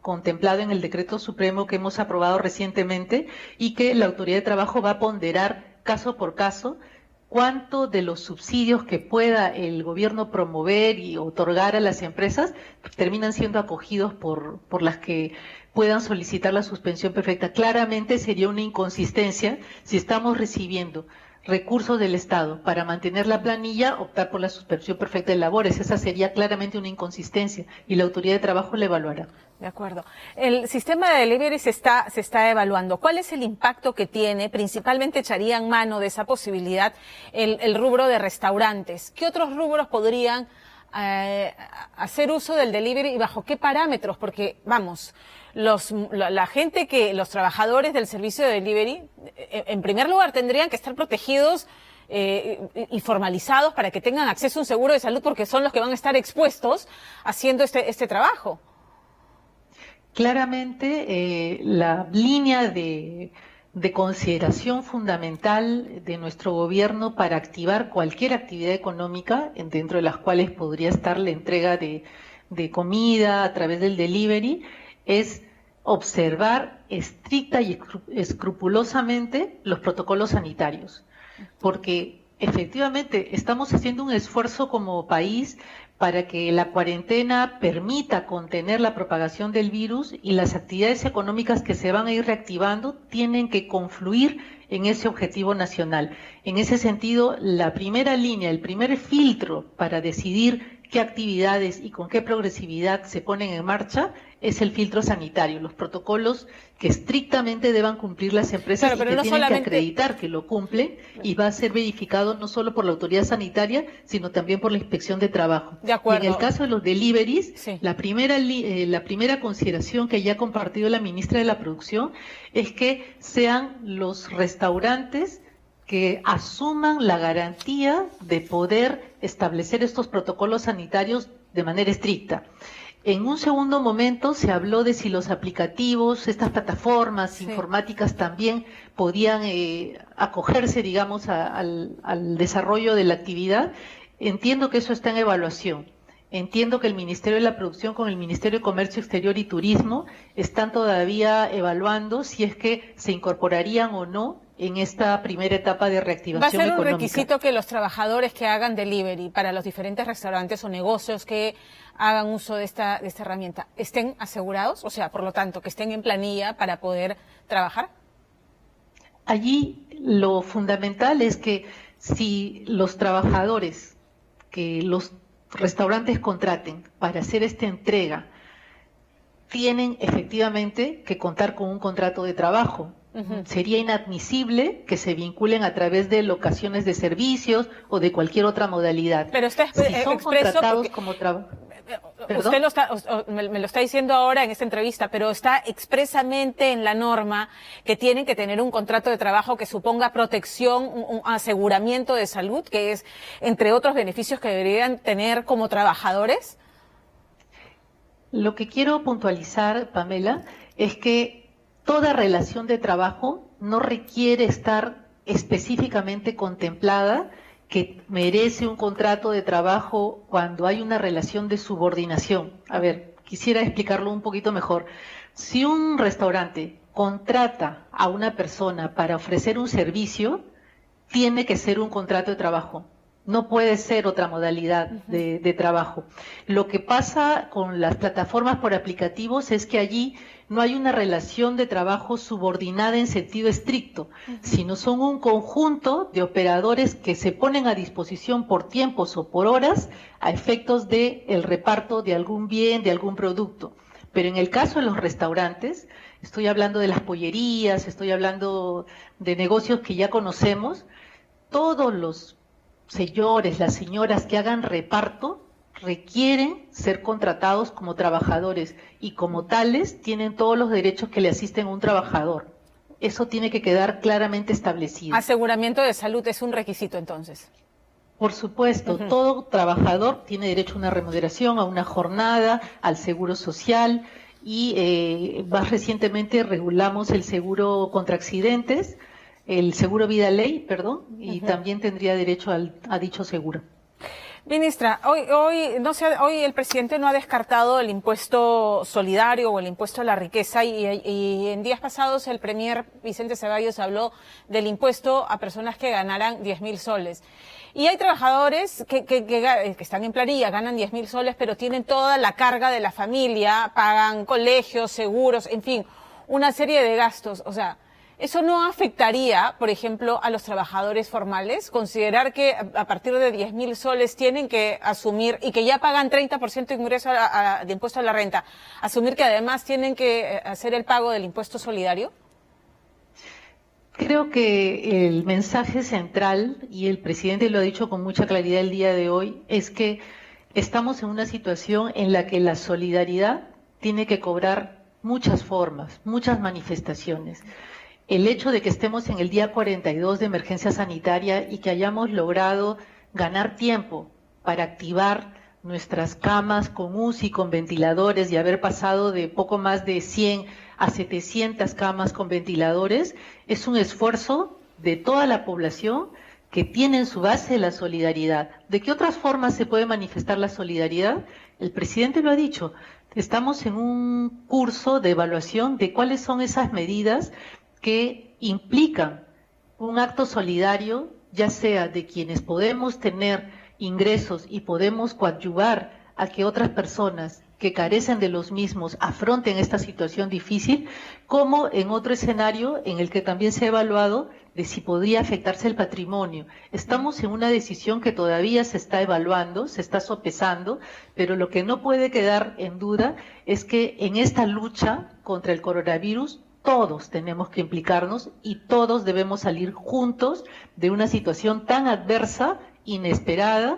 contemplado en el Decreto Supremo que hemos aprobado recientemente y que la Autoridad de Trabajo va a ponderar caso por caso cuánto de los subsidios que pueda el gobierno promover y otorgar a las empresas terminan siendo acogidos por las que puedan solicitar la suspensión perfecta. Claramente sería una inconsistencia si estamos recibiendo recursos del Estado para mantener la planilla, optar por la suspensión perfecta de labores. Esa sería claramente una inconsistencia y la Autoridad de Trabajo la evaluará. De acuerdo. El sistema de delivery se está evaluando. ¿Cuál es el impacto que tiene? Principalmente echarían mano de esa posibilidad el rubro de restaurantes. ¿Qué otros rubros podrían hacer uso del delivery y bajo qué parámetros? Porque, vamos, los trabajadores del servicio de delivery, en primer lugar, tendrían que estar protegidos y formalizados para que tengan acceso a un seguro de salud, porque son los que van a estar expuestos haciendo este trabajo. Claramente, la línea de consideración fundamental de nuestro gobierno para activar cualquier actividad económica, dentro de las cuales podría estar la entrega de comida a través del delivery, es observar estricta y escrupulosamente los protocolos sanitarios, porque efectivamente estamos haciendo un esfuerzo como país para que la cuarentena permita contener la propagación del virus, y las actividades económicas que se van a ir reactivando tienen que confluir en ese objetivo nacional. En ese sentido, la primera línea, el primer filtro para decidir qué actividades y con qué progresividad se ponen en marcha es el filtro sanitario, los protocolos que estrictamente deban cumplir las empresas, pero y que no tienen solamente que acreditar que lo cumplen, y va a ser verificado no solo por la autoridad sanitaria, sino también por la Inspección de Trabajo. De acuerdo. Y en el caso de los deliveries, sí, la primera consideración que ya ha compartido la ministra de la Producción es que sean los restaurantes que asuman la garantía de poder establecer estos protocolos sanitarios de manera estricta. En un segundo momento se habló de si los aplicativos, estas plataformas informáticas también podían acogerse, digamos, al desarrollo de la actividad. Entiendo que eso está en evaluación. Entiendo que el Ministerio de la Producción con el Ministerio de Comercio Exterior y Turismo están todavía evaluando si es que se incorporarían o no en esta primera etapa de reactivación económica. ¿Va a ser un requisito que los trabajadores que hagan delivery para los diferentes restaurantes o negocios que hagan uso de esta herramienta estén asegurados? O sea, por lo tanto, que estén en planilla para poder trabajar. Allí lo fundamental es que si los trabajadores que los restaurantes contraten para hacer esta entrega tienen efectivamente que contar con un contrato de trabajo. Sería inadmisible que se vinculen a través de locaciones de servicios o de cualquier otra modalidad. Pero usted si son contratados como usted me lo está diciendo ahora en esta entrevista, pero está expresamente en la norma que tienen que tener un contrato de trabajo que suponga protección, un aseguramiento de salud, que es entre otros beneficios que deberían tener como trabajadores. Lo que quiero puntualizar, Pamela, es que toda relación de trabajo no requiere estar específicamente contemplada que merece un contrato de trabajo cuando hay una relación de subordinación. A ver, quisiera explicarlo un poquito mejor. Si un restaurante contrata a una persona para ofrecer un servicio, tiene que ser un contrato de trabajo. No puede ser otra modalidad de trabajo. Lo que pasa con las plataformas por aplicativos es que allí no hay una relación de trabajo subordinada en sentido estricto, sino son un conjunto de operadores que se ponen a disposición por tiempos o por horas a efectos de el reparto de algún bien, de algún producto. Pero en el caso de los restaurantes, estoy hablando de las pollerías, estoy hablando de negocios que ya conocemos, todos los señores, las señoras que hagan reparto requieren ser contratados como trabajadores y como tales tienen todos los derechos que le asisten a un trabajador. Eso tiene que quedar claramente establecido. Aseguramiento de salud es un requisito entonces. Por supuesto, todo trabajador tiene derecho a una remuneración, a una jornada, al seguro social y más recientemente regulamos el seguro contra accidentes, el seguro vida ley, perdón, y también tendría derecho a dicho seguro. Ministra, hoy el presidente no ha descartado el impuesto solidario o el impuesto a la riqueza y en días pasados el premier Vicente Ceballos habló del impuesto a personas que ganaran 10.000 soles. Y hay trabajadores que están en planilla, ganan 10.000 soles, pero tienen toda la carga de la familia, pagan colegios, seguros, en fin, una serie de gastos. O sea, ¿eso no afectaría, por ejemplo, a los trabajadores formales? Considerar que a partir de 10.000 soles tienen que asumir, y que ya pagan 30% de ingreso de impuesto a la renta, asumir que además tienen que hacer el pago del impuesto solidario. Creo que el mensaje central, y el presidente lo ha dicho con mucha claridad el día de hoy, es que estamos en una situación en la que la solidaridad tiene que cobrar muchas formas, muchas manifestaciones. El hecho de que estemos en el día 42 de emergencia sanitaria y que hayamos logrado ganar tiempo para activar nuestras camas con UCI, con ventiladores, y haber pasado de poco más de 100 a 700 camas con ventiladores, es un esfuerzo de toda la población que tiene en su base la solidaridad. ¿De qué otras formas se puede manifestar la solidaridad? El presidente lo ha dicho, estamos en un curso de evaluación de cuáles son esas medidas que implican un acto solidario, ya sea de quienes podemos tener ingresos y podemos coadyuvar a que otras personas que carecen de los mismos afronten esta situación difícil, como en otro escenario en el que también se ha evaluado de si podría afectarse el patrimonio. Estamos en una decisión que todavía se está evaluando, se está sopesando, pero lo que no puede quedar en duda es que en esta lucha contra el coronavirus todos tenemos que implicarnos y todos debemos salir juntos de una situación tan adversa, inesperada,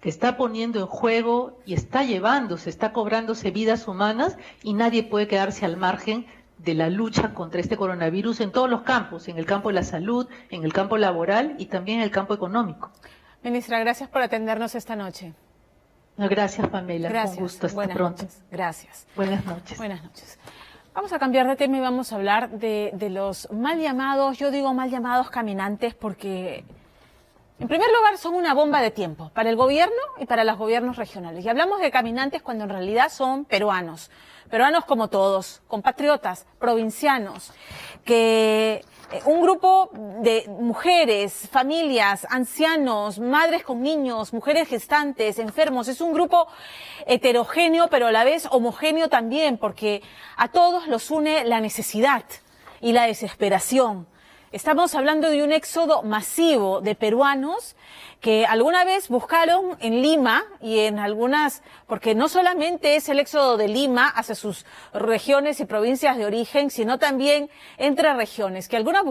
que está poniendo en juego y está llevándose, está cobrándose vidas humanas y nadie puede quedarse al margen de la lucha contra este coronavirus en todos los campos, en el campo de la salud, en el campo laboral y también en el campo económico. Ministra, gracias por atendernos esta noche. Gracias, Pamela. Gracias. Con gusto. Hasta Buenas pronto. noches. Gracias. Buenas noches. Buenas noches. Vamos a cambiar de tema y vamos a hablar de los mal llamados, yo digo mal llamados caminantes porque, en primer lugar, son una bomba de tiempo para el gobierno y para los gobiernos regionales. Y hablamos de caminantes cuando en realidad son peruanos como todos, compatriotas, provincianos, que un grupo de mujeres, familias, ancianos, madres con niños, mujeres gestantes, enfermos, es un grupo heterogéneo pero a la vez homogéneo también, porque a todos los une la necesidad y la desesperación. Estamos hablando de un éxodo masivo de peruanos que alguna vez buscaron en Lima y en algunas, porque no solamente es el éxodo de Lima hacia sus regiones y provincias de origen, sino también entre regiones, que alguna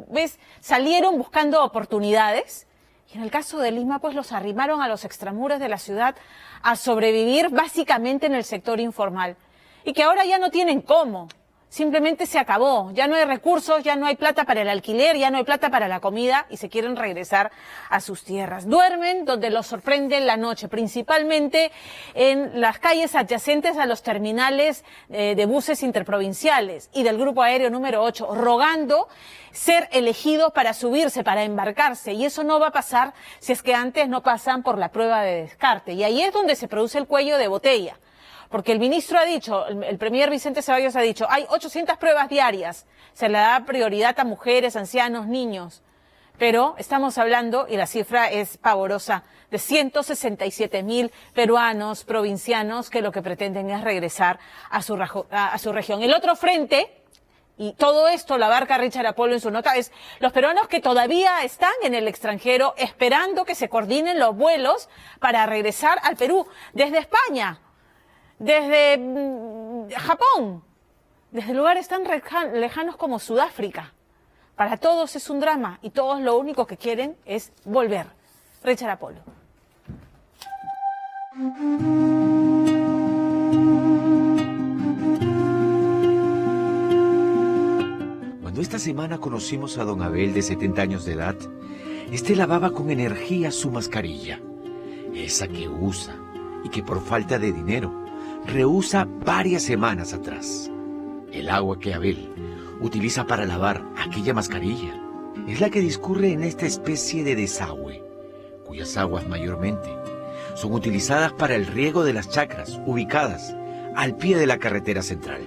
vez salieron buscando oportunidades y en el caso de Lima pues los arrimaron a los extramuros de la ciudad a sobrevivir básicamente en el sector informal y que ahora ya no tienen cómo. Simplemente se acabó, ya no hay recursos, ya no hay plata para el alquiler, ya no hay plata para la comida y se quieren regresar a sus tierras. Duermen donde los sorprende la noche, principalmente en las calles adyacentes a los terminales de buses interprovinciales y del Grupo Aéreo número 8, rogando ser elegidos para subirse, para embarcarse. Y eso no va a pasar si es que antes no pasan por la prueba de descarte. Y ahí es donde se produce el cuello de botella. Porque el ministro ha dicho, el premier Vicente Ceballos ha dicho, hay 800 pruebas diarias, se le da prioridad a mujeres, ancianos, niños. Pero estamos hablando, y la cifra es pavorosa, de 167.000 peruanos, provincianos, que lo que pretenden es regresar a su región. El otro frente, y todo esto lo abarca Richard Apolo en su nota, es los peruanos que todavía están en el extranjero esperando que se coordinen los vuelos para regresar al Perú desde España. Desde Japón, desde lugares tan lejanos como Sudáfrica. Para todos es un drama y todos lo único que quieren es volver. Richard Apolo. Cuando esta semana conocimos a don Abel de 70 años de edad, este lavaba con energía su mascarilla, esa que usa y que por falta de dinero rehúsa varias semanas atrás. El agua que Abel utiliza para lavar aquella mascarilla es la que discurre en esta especie de desagüe, cuyas aguas mayormente son utilizadas para el riego de las chacras ubicadas al pie de la carretera central,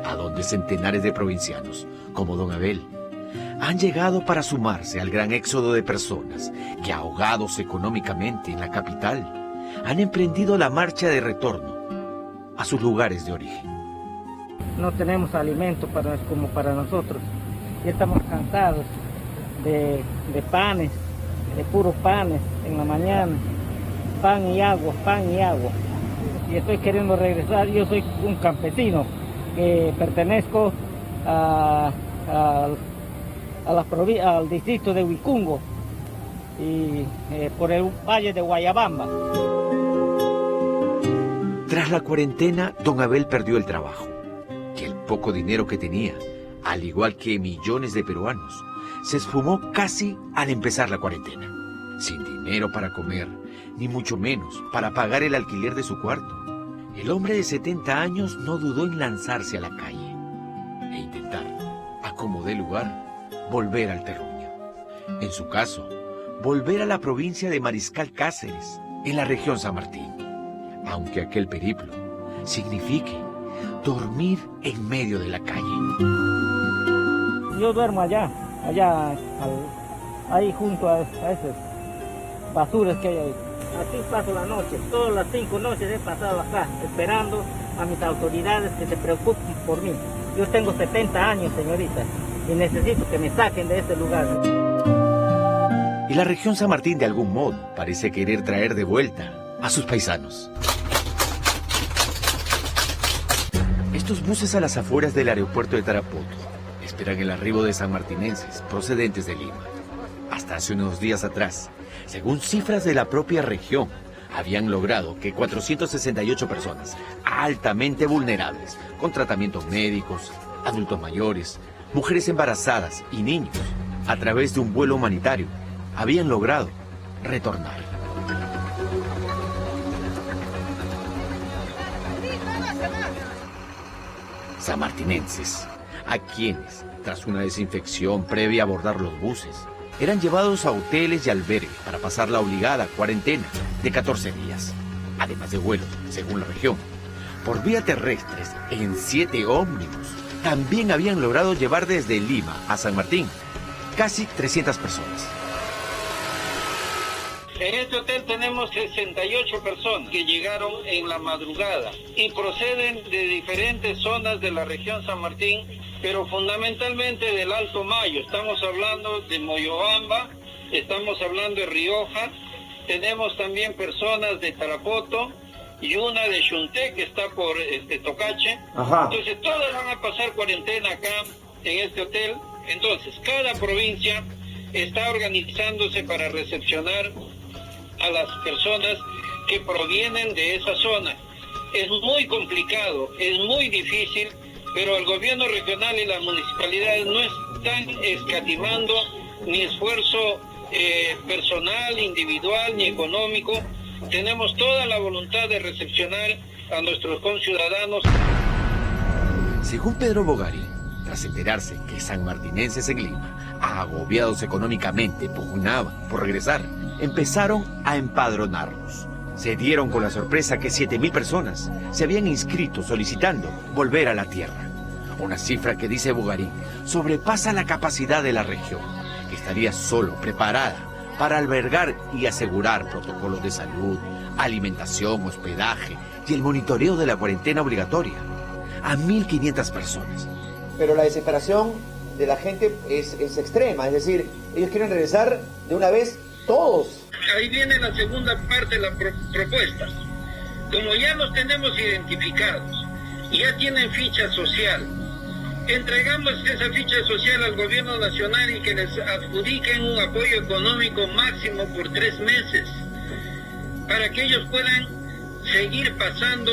a donde centenares de provincianos, como don Abel, han llegado para sumarse al gran éxodo de personas que, ahogados económicamente en la capital, han emprendido la marcha de retorno a sus lugares de origen. No tenemos alimento como para nosotros. Ya estamos cansados de panes, de puros panes en la mañana, pan y agua, pan y agua. Y estoy queriendo regresar. Yo soy un campesino que pertenezco al distrito de Huicungo y por el valle de Guayabamba. Tras la cuarentena, don Abel perdió el trabajo, y el poco dinero que tenía, al igual que millones de peruanos, se esfumó casi al empezar la cuarentena. Sin dinero para comer, ni mucho menos para pagar el alquiler de su cuarto, el hombre de 70 años no dudó en lanzarse a la calle e intentar, a como dé lugar, volver al terruño. En su caso, volver a la provincia de Mariscal Cáceres, en la región San Martín. Aunque aquel periplo signifique dormir en medio de la calle. Yo duermo allá ahí junto a esas basuras que hay ahí. Así paso la noche, todas las 5 noches he pasado acá, esperando a mis autoridades que se preocupen por mí. Yo tengo 70 años, señorita, y necesito que me saquen de este lugar. Y la región San Martín de algún modo parece querer traer de vuelta a sus paisanos. Estos buses a las afueras del aeropuerto de Tarapoto esperan el arribo de sanmartinenses procedentes de Lima. Hasta hace unos días atrás, según cifras de la propia región, habían logrado que 468 personas altamente vulnerables, con tratamientos médicos, adultos mayores, mujeres embarazadas y niños, a través de un vuelo humanitario, habían logrado retornar. Sanmartinenses, a quienes, tras una desinfección previa a abordar los buses, eran llevados a hoteles y albergues para pasar la obligada cuarentena de 14 días, además de vuelos, según la región, por vía terrestres en 7 ómnibus. También habían logrado llevar desde Lima a San Martín casi 300 personas. En este hotel tenemos 68 personas que llegaron en la madrugada y proceden de diferentes zonas de la región San Martín, pero fundamentalmente del Alto Mayo. Estamos hablando de Moyobamba, estamos hablando de Rioja, tenemos también personas de Tarapoto y una de Xunté que está por Tocache. Ajá. Entonces todas van a pasar cuarentena acá en este hotel. Entonces cada provincia está organizándose para recepcionar a las personas que provienen de esa zona. Es muy complicado, es muy difícil, pero el gobierno regional y las municipalidades no están escatimando ni esfuerzo personal, individual, ni económico. Tenemos toda la voluntad de recepcionar a nuestros conciudadanos. Según Pedro Bogarín, tras enterarse que sanmartinenses en Lima, agobiados económicamente, pugnaban por regresar, empezaron a empadronarlos. Se dieron con la sorpresa que 7.000 personas se habían inscrito solicitando volver a la tierra. Una cifra que, dice Bogarín, sobrepasa la capacidad de la región, que estaría solo preparada para albergar y asegurar protocolos de salud, alimentación, hospedaje y el monitoreo de la cuarentena obligatoria a 1.500 personas. Pero la desesperación de la gente es extrema, es decir, ellos quieren regresar de una vez todos. Ahí viene la segunda parte de la propuesta. Como ya los tenemos identificados, ya tienen ficha social, entregamos esa ficha social al gobierno nacional y que les adjudiquen un apoyo económico máximo por 3 meses, para que ellos puedan seguir pasando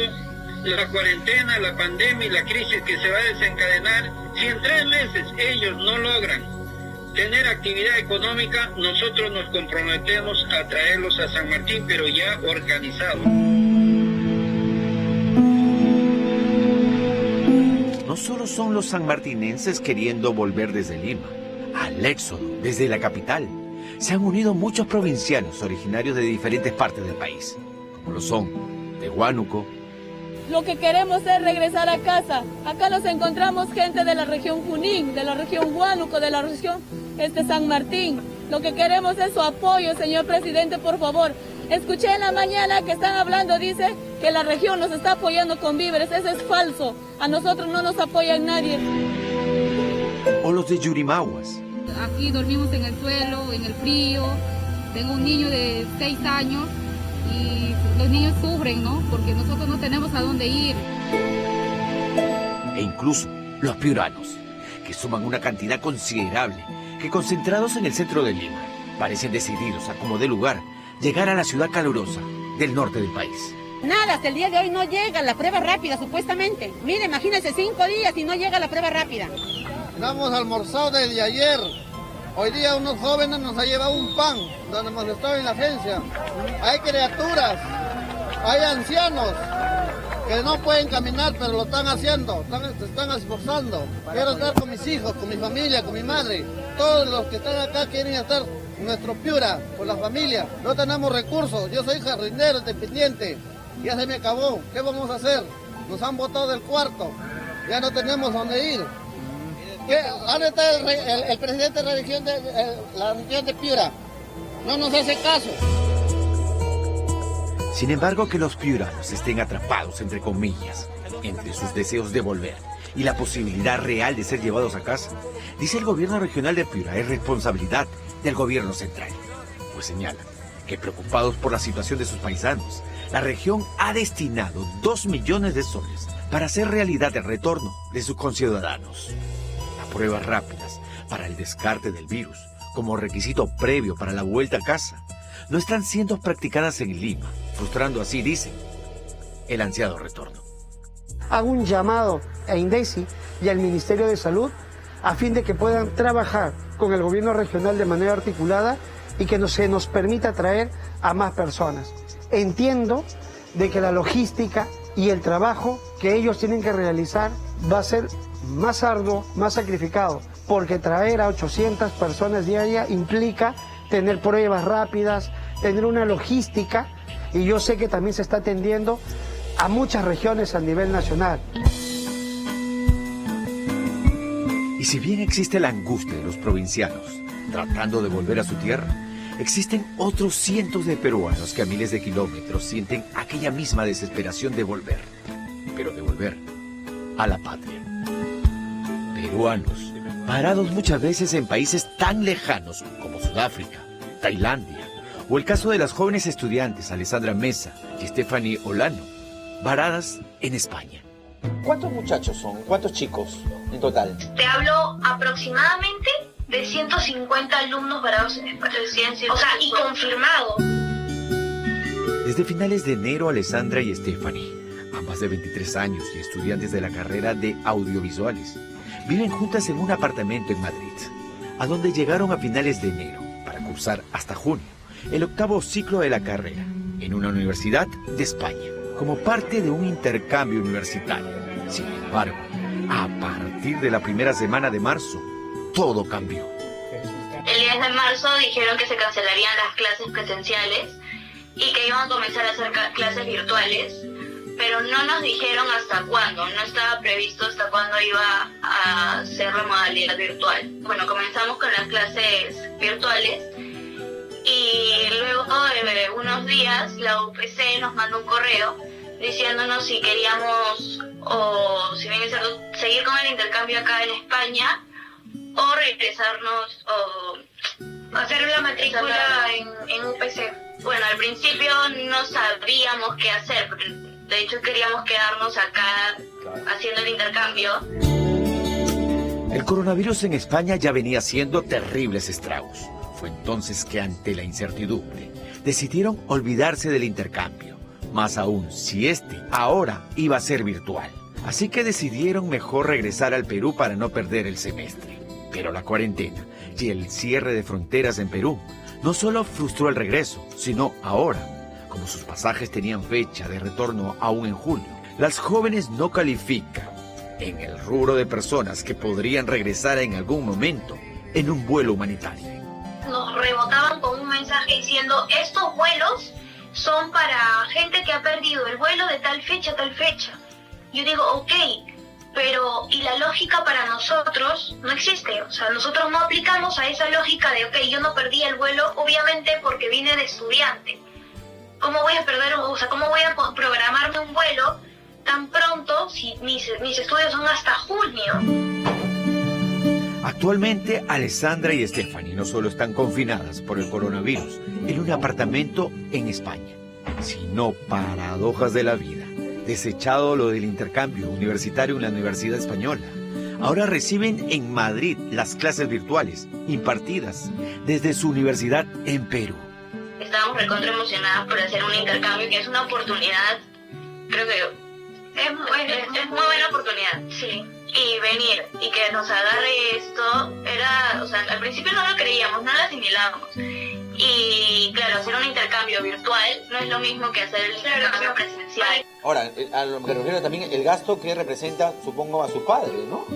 la cuarentena, la pandemia y la crisis que se va a desencadenar. Si en 3 meses ellos no logran tener actividad económica, nosotros nos comprometemos a traerlos a San Martín, pero ya organizados. No solo son los sanmartinenses queriendo volver desde Lima, al éxodo desde la capital, se han unido muchos provincianos originarios de diferentes partes del país, como lo son de Huánuco. Lo que queremos es regresar a casa. Acá nos encontramos gente de la región Junín, de la región Huánuco, de la región San Martín. Lo que queremos es su apoyo, señor presidente, por favor. Escuché en la mañana que están hablando, dice que la región nos está apoyando con víveres. Eso es falso. A nosotros no nos apoya nadie. O los de Yurimaguas. Aquí dormimos en el suelo, en el frío. Tengo un niño de 6 años. Y los niños sufren, ¿no? Porque nosotros no tenemos a dónde ir. E incluso los piuranos, que suman una cantidad considerable, que concentrados en el centro de Lima, parecen decididos a como dé lugar llegar a la ciudad calurosa del norte del país. Nada, hasta el día de hoy no llega la prueba rápida, supuestamente. Mire, imagínense 5 días y no llega la prueba rápida. Hemos almorzado desde ayer. Hoy día unos jóvenes nos han llevado un pan donde hemos estado en la agencia. Hay criaturas, hay ancianos que no pueden caminar, pero lo están haciendo, se están esforzando. Quiero estar con mis hijos, con mi familia, con mi madre. Todos los que están acá quieren estar en nuestro Piura, con la familia. No tenemos recursos, yo soy jardinero independiente. Ya se me acabó, ¿qué vamos a hacer? Nos han botado del cuarto, ya no tenemos dónde ir. ¿Dónde está el presidente de la región de Piura? No nos hace caso. Sin embargo, que los piuranos estén atrapados, entre comillas, entre sus deseos de volver y la posibilidad real de ser llevados a casa, dice el gobierno regional de Piura es responsabilidad del gobierno central. Pues señalan que preocupados por la situación de sus paisanos, la región ha destinado 2 millones de soles para hacer realidad el retorno de sus conciudadanos. Las pruebas rápidas para el descarte del virus, como requisito previo para la vuelta a casa, no están siendo practicadas en Lima, frustrando así, dicen, el ansiado retorno. Hago un llamado a INDECI y al Ministerio de Salud a fin de que puedan trabajar con el gobierno regional de manera articulada y que se nos permita traer a más personas. Entiendo de que la logística y el trabajo que ellos tienen que realizar va a ser más arduo, más sacrificado, porque traer a 800 personas diarias implica tener pruebas rápidas, tener una logística, y yo sé que también se está atendiendo a muchas regiones a nivel nacional. Y si bien existe la angustia de los provincianos tratando de volver a su tierra, existen otros cientos de peruanos que a miles de kilómetros sienten aquella misma desesperación de volver, pero de volver a la patria. Peruanos parados muchas veces en países tan lejanos como Sudáfrica, Tailandia, o el caso de las jóvenes estudiantes Alessandra Mesa y Stephanie Olano, varadas en España. ¿Cuántos muchachos son? ¿Cuántos chicos en total? Te hablo aproximadamente de 150 alumnos varados en España. O sea, y confirmado. Desde finales de enero, Alessandra y Stephanie, ambas de 23 años y estudiantes de la carrera de audiovisuales, viven juntas en un apartamento en Madrid, a donde llegaron a finales de enero para cursar hasta junio el 8º ciclo de la carrera en una universidad de España, como parte de un intercambio universitario. Sin embargo, a partir de la primera semana de marzo, todo cambió. El 10 de marzo dijeron que se cancelarían las clases presenciales y que iban a comenzar a hacer clases virtuales, pero no nos dijeron hasta cuándo, no estaba previsto hasta cuándo iba a ser la modalidad virtual. Bueno, comenzamos con las clases virtuales y luego de unos días la UPC nos mandó un correo diciéndonos si queríamos o si bien seguir con el intercambio acá en España o regresarnos o hacer la matrícula en UPC. Bueno, al principio no sabíamos qué hacer, porque de hecho queríamos quedarnos acá haciendo el intercambio. El coronavirus en España ya venía haciendo terribles estragos. Fue entonces que ante la incertidumbre decidieron olvidarse del intercambio, más aún si ahora iba a ser virtual. Así que decidieron mejor regresar al Perú para no perder el semestre. Pero la cuarentena y el cierre de fronteras en Perú no solo frustró el regreso, sino ahora, como sus pasajes tenían fecha de retorno aún en julio, las jóvenes no califican en el rubro de personas que podrían regresar en algún momento en un vuelo humanitario. Nos rebotaban con un mensaje diciendo: estos vuelos son para gente que ha perdido el vuelo de tal fecha a tal fecha. Yo digo, ok, pero ¿y la lógica para nosotros? No existe. O sea, nosotros no aplicamos a esa lógica de, ok, yo no perdí el vuelo, obviamente porque vine de estudiante. ¿Cómo voy a perder, o sea, cómo voy a programarme un vuelo tan pronto si mis estudios son hasta junio? Actualmente, Alessandra y Stephanie no solo están confinadas por el coronavirus en un apartamento en España, sino, paradojas de la vida, desechado lo del intercambio universitario en la Universidad Española, ahora reciben en Madrid las clases virtuales impartidas desde su universidad en Perú. Estábamos recontra emocionadas por hacer un intercambio, que es una oportunidad, creo que es muy buena oportunidad, sí. Y venir y que nos agarre esto era, o sea, al principio no lo creíamos, no lo asimilábamos. Y claro, hacer un intercambio virtual no es lo mismo que hacer el intercambio presencial. Ahora, a lo que me refiero también el gasto que representa, supongo, a su padre, ¿no?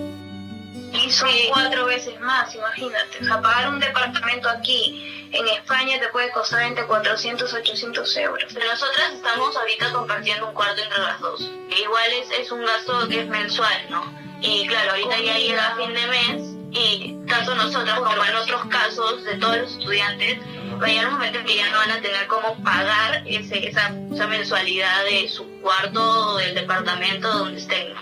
Y son 4 veces más, imagínate. O sea, pagar un departamento aquí en España te puede costar entre 400 y 800 euros. Nosotras estamos ahorita compartiendo un cuarto entre las dos. Igual es un gasto que es mensual, ¿no? Y claro, ahorita ya llega fin de mes y tanto nosotras como en otros casos de todos los estudiantes, va a llegar un momento en que ya no van a tener cómo pagar esa mensualidad de su cuarto o del departamento donde estén.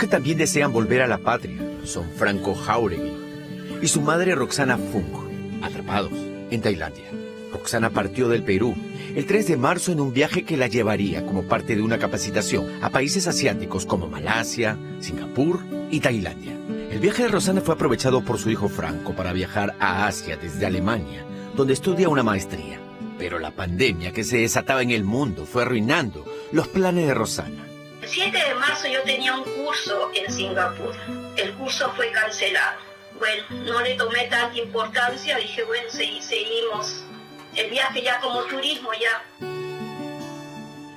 que también desean volver a la patria son Franco Jauregui y su madre Roxana Funk, atrapados en Tailandia. Roxana partió del Perú el 3 de marzo en un viaje que la llevaría como parte de una capacitación a países asiáticos como Malasia, Singapur y Tailandia. El viaje de Roxana fue aprovechado por su hijo Franco para viajar a Asia desde Alemania, donde estudia una maestría. Pero la pandemia que se desataba en el mundo fue arruinando los planes de Roxana. El 7 de marzo yo tenía un curso en Singapur. El curso fue cancelado. Bueno, no le tomé tanta importancia, dije, bueno, seguimos el viaje ya como turismo ya.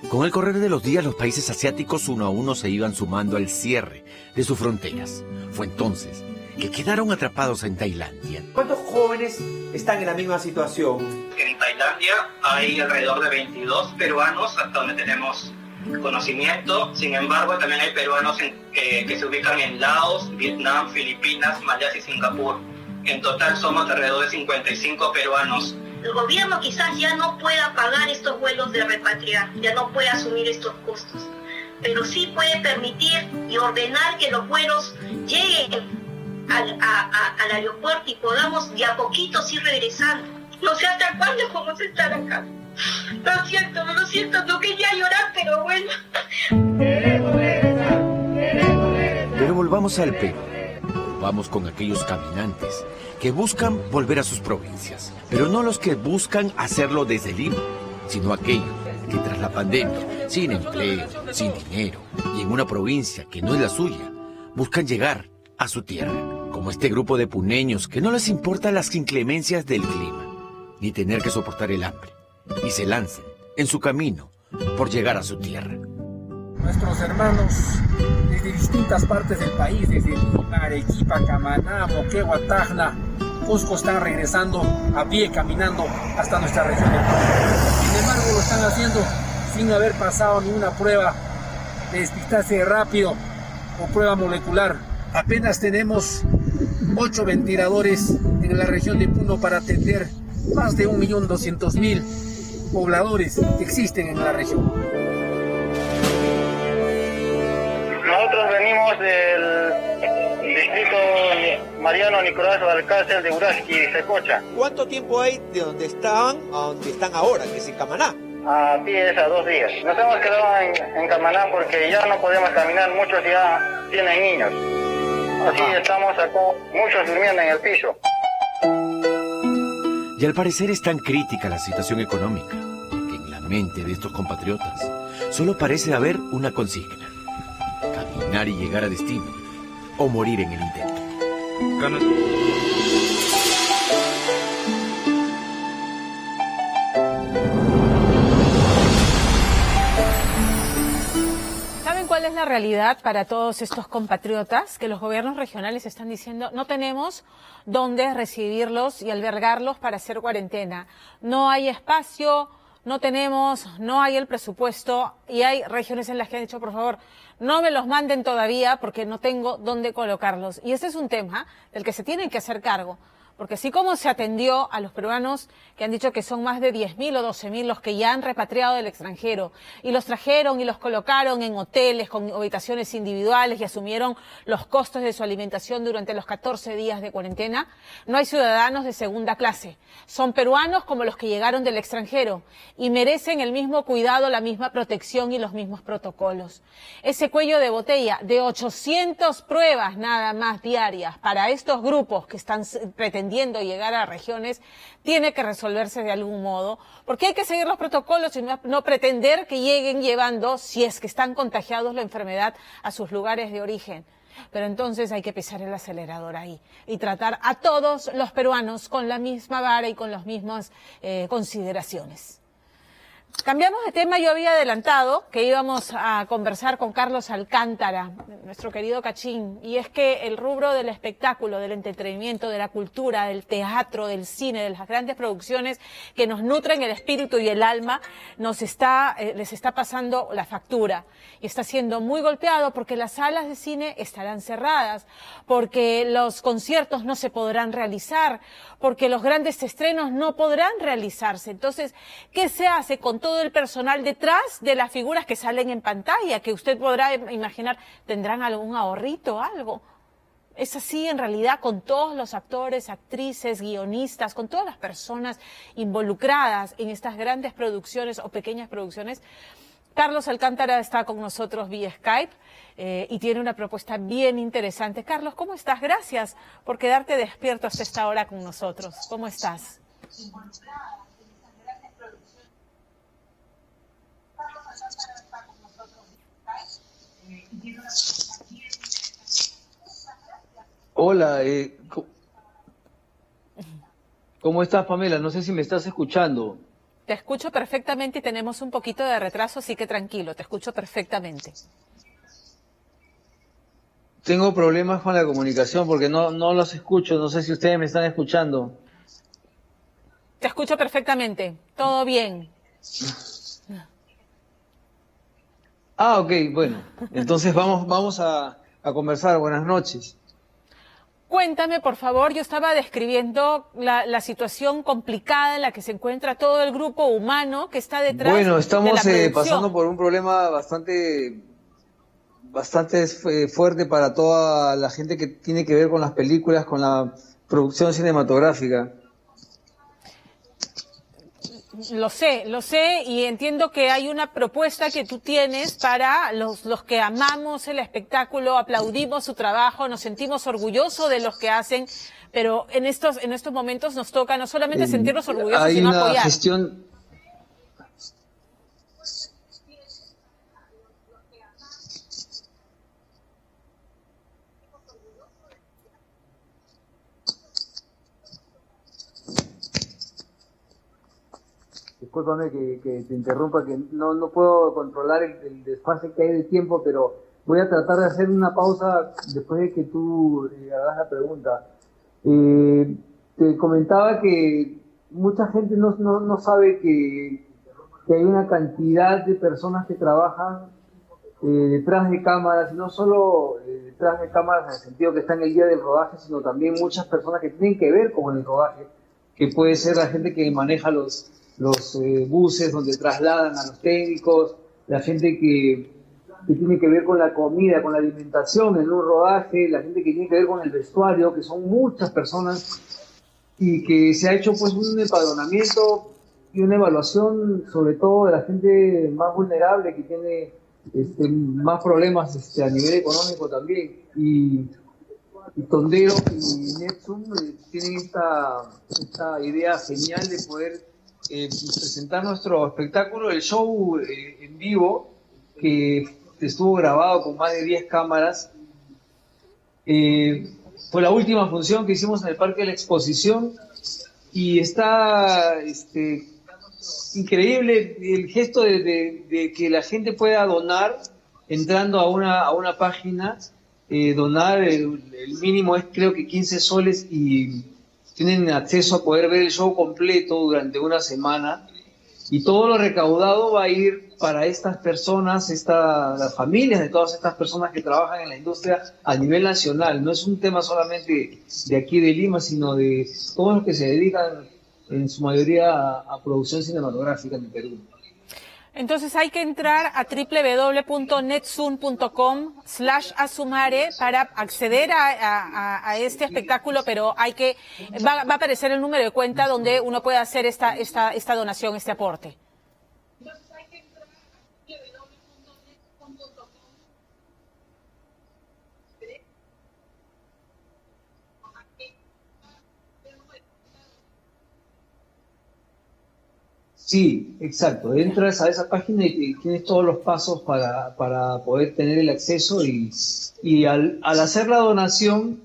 Con el correr de los días, los países asiáticos uno a uno se iban sumando al cierre de sus fronteras. Fue entonces que quedaron atrapados en Tailandia. ¿Cuántos jóvenes están en la misma situación? En Tailandia hay alrededor de 22 peruanos, hasta donde tenemos conocimiento. Sin embargo, también hay peruanos que se ubican en Laos, Vietnam, Filipinas, Malasia y Singapur. En total somos alrededor de 55 peruanos. El gobierno quizás ya no pueda pagar estos vuelos de repatriar, ya no puede asumir estos costos, pero sí puede permitir y ordenar que los vuelos lleguen al aeropuerto y podamos de a poquito ir regresando. No sé hasta cuándo vamos a estar acá. Lo siento, no quería llorar, pero bueno. Pero volvamos al Perú. Volvamos con aquellos caminantes que buscan volver a sus provincias, pero no los que buscan hacerlo desde Lima, sino aquellos que tras la pandemia, sin empleo, sin dinero y en una provincia que no es la suya, buscan llegar a su tierra, como este grupo de puneños que no les importan las inclemencias del clima, ni tener que soportar el hambre, y se lanzan en su camino por llegar a su tierra. Nuestros hermanos desde distintas partes del país, desde Lima, Arequipa, Camaná, Moquegua, Tacna, Cusco, están regresando a pie, caminando hasta nuestra región del país. Sin embargo, lo están haciendo sin haber pasado ninguna prueba de despistaje rápido o prueba molecular. Apenas tenemos 8 ventiladores en la región de Puno para atender más de 1.200.000 pobladores que existen en la región. Nosotros venimos del distrito Mariano Nicolás Balcácer de Urasqui y Secocha. ¿Cuánto tiempo hay de donde estaban a donde están ahora, que es en Camaná? A pies a 2 días. Nos hemos quedado en Camaná porque ya no podemos caminar, muchos ya tienen niños. Así estamos acá, muchos durmiendo en el piso. Y al parecer es tan crítica la situación económica, que en la mente de estos compatriotas solo parece haber una consigna: caminar y llegar a destino, o morir en el intento. ¿Saben cuál es la realidad para todos estos compatriotas? Que los gobiernos regionales están diciendo: no tenemos dónde recibirlos y albergarlos para hacer cuarentena. No hay espacio, no hay el presupuesto, y hay regiones en las que han dicho: por favor, no me los manden todavía porque no tengo dónde colocarlos. Y ese es un tema del que se tienen que hacer cargo. Porque así como se atendió a los peruanos que han dicho que son más de 10.000 o 12.000 los que ya han repatriado del extranjero y los trajeron y los colocaron en hoteles con habitaciones individuales y asumieron los costos de su alimentación durante los 14 días de cuarentena, no hay ciudadanos de segunda clase. Son peruanos como los que llegaron del extranjero y merecen el mismo cuidado, la misma protección y los mismos protocolos. Ese cuello de botella de 800 pruebas nada más diarias para estos grupos que están pretendiendo llegar a regiones tiene que resolverse de algún modo, porque hay que seguir los protocolos y no pretender que lleguen llevando, si es que están contagiados, la enfermedad a sus lugares de origen. Pero entonces hay que pisar el acelerador ahí y tratar a todos los peruanos con la misma vara y con las mismas consideraciones. Cambiamos de tema. Yo había adelantado que íbamos a conversar con Carlos Alcántara, nuestro querido Cachín, y es que el rubro del espectáculo, del entretenimiento, de la cultura, del teatro, del cine, de las grandes producciones que nos nutren el espíritu y el alma, les está pasando la factura y está siendo muy golpeado porque las salas de cine estarán cerradas, porque los conciertos no se podrán realizar, porque los grandes estrenos no podrán realizarse. Entonces, ¿qué se hace con todo el personal detrás de las figuras que salen en pantalla, que usted podrá imaginar, tendrán algún ahorrito, algo. Es así en realidad con todos los actores, actrices, guionistas, con todas las personas involucradas en estas grandes producciones o pequeñas producciones. Carlos Alcántara está con nosotros vía Skype y tiene una propuesta bien interesante. Carlos, ¿cómo estás? Gracias por quedarte despierto hasta esta hora con nosotros. ¿Cómo estás? Hola, ¿cómo estás, Pamela? No sé si me estás escuchando. Te escucho perfectamente y tenemos un poquito de retraso, así que tranquilo, te escucho perfectamente. Tengo problemas con la comunicación porque no los escucho, no sé si ustedes me están escuchando. Te escucho perfectamente, todo bien. Ah, ok, bueno, entonces vamos a conversar. Buenas noches. Cuéntame, por favor, yo estaba describiendo la situación complicada en la que se encuentra todo el grupo humano que está detrás de la producción. Bueno, estamos pasando por un problema bastante fuerte para toda la gente que tiene que ver con las películas, con la producción cinematográfica. Lo sé y entiendo que hay una propuesta que tú tienes para los que amamos el espectáculo, aplaudimos su trabajo, nos sentimos orgullosos de los que hacen, pero en estos momentos nos toca no solamente sentirnos orgullosos, sino apoyar. Hay una gestión. Discúlpame que te interrumpa, que no puedo controlar el desfase que hay de tiempo, pero voy a tratar de hacer una pausa después de que tú hagas la pregunta. Te comentaba que mucha gente no sabe que hay una cantidad de personas que trabajan detrás de cámaras, y no solo detrás de cámaras en el sentido que están en el día del rodaje, sino también muchas personas que tienen que ver con el rodaje, que puede ser la gente que maneja los buses donde trasladan a los técnicos, la gente que tiene que ver con la comida, con la alimentación en un rodaje, la gente que tiene que ver con el vestuario, que son muchas personas, y que se ha hecho pues un empadronamiento y una evaluación sobre todo de la gente más vulnerable, que tiene más problemas a nivel económico también. Y Tondero y Netsum tienen esta idea genial de poder presentar nuestro espectáculo, el show en vivo, que estuvo grabado con más de 10 cámaras. Fue la última función que hicimos en el Parque de la Exposición y está increíble el gesto de que la gente pueda donar entrando a una página. Donar, el mínimo es creo que 15 soles y tienen acceso a poder ver el show completo durante una semana, y todo lo recaudado va a ir para estas personas, las familias de todas estas personas que trabajan en la industria a nivel nacional. No es un tema solamente de aquí de Lima, sino de todos los que se dedican en su mayoría a producción cinematográfica en el Perú. Entonces hay que entrar a www.netsun.com/asumare para acceder a este espectáculo, pero va a aparecer el número de cuenta donde uno puede hacer esta donación, este aporte. Sí, exacto. Entras a esa página y tienes todos los pasos para poder tener el acceso y al hacer la donación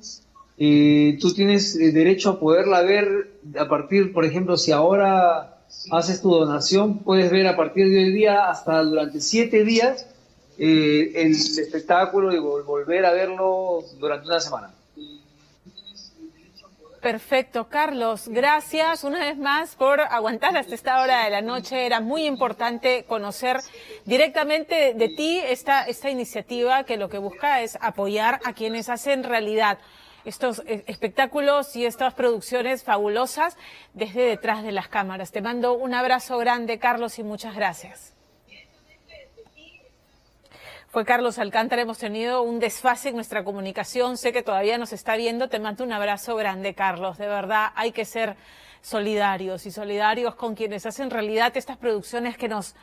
tú tienes derecho a poderla ver a partir, por ejemplo, si ahora haces tu donación, puedes ver a partir de hoy día hasta durante 7 días el espectáculo y volver a verlo durante una semana. Perfecto, Carlos. Gracias una vez más por aguantar hasta esta hora de la noche. Era muy importante conocer directamente de ti esta iniciativa que lo que busca es apoyar a quienes hacen realidad estos espectáculos y estas producciones fabulosas desde detrás de las cámaras. Te mando un abrazo grande, Carlos, y muchas gracias. Fue Carlos Alcántara, hemos tenido un desfase en nuestra comunicación, sé que todavía nos está viendo, te mando un abrazo grande, Carlos, de verdad hay que ser solidarios y solidarios con quienes hacen realidad estas producciones que nos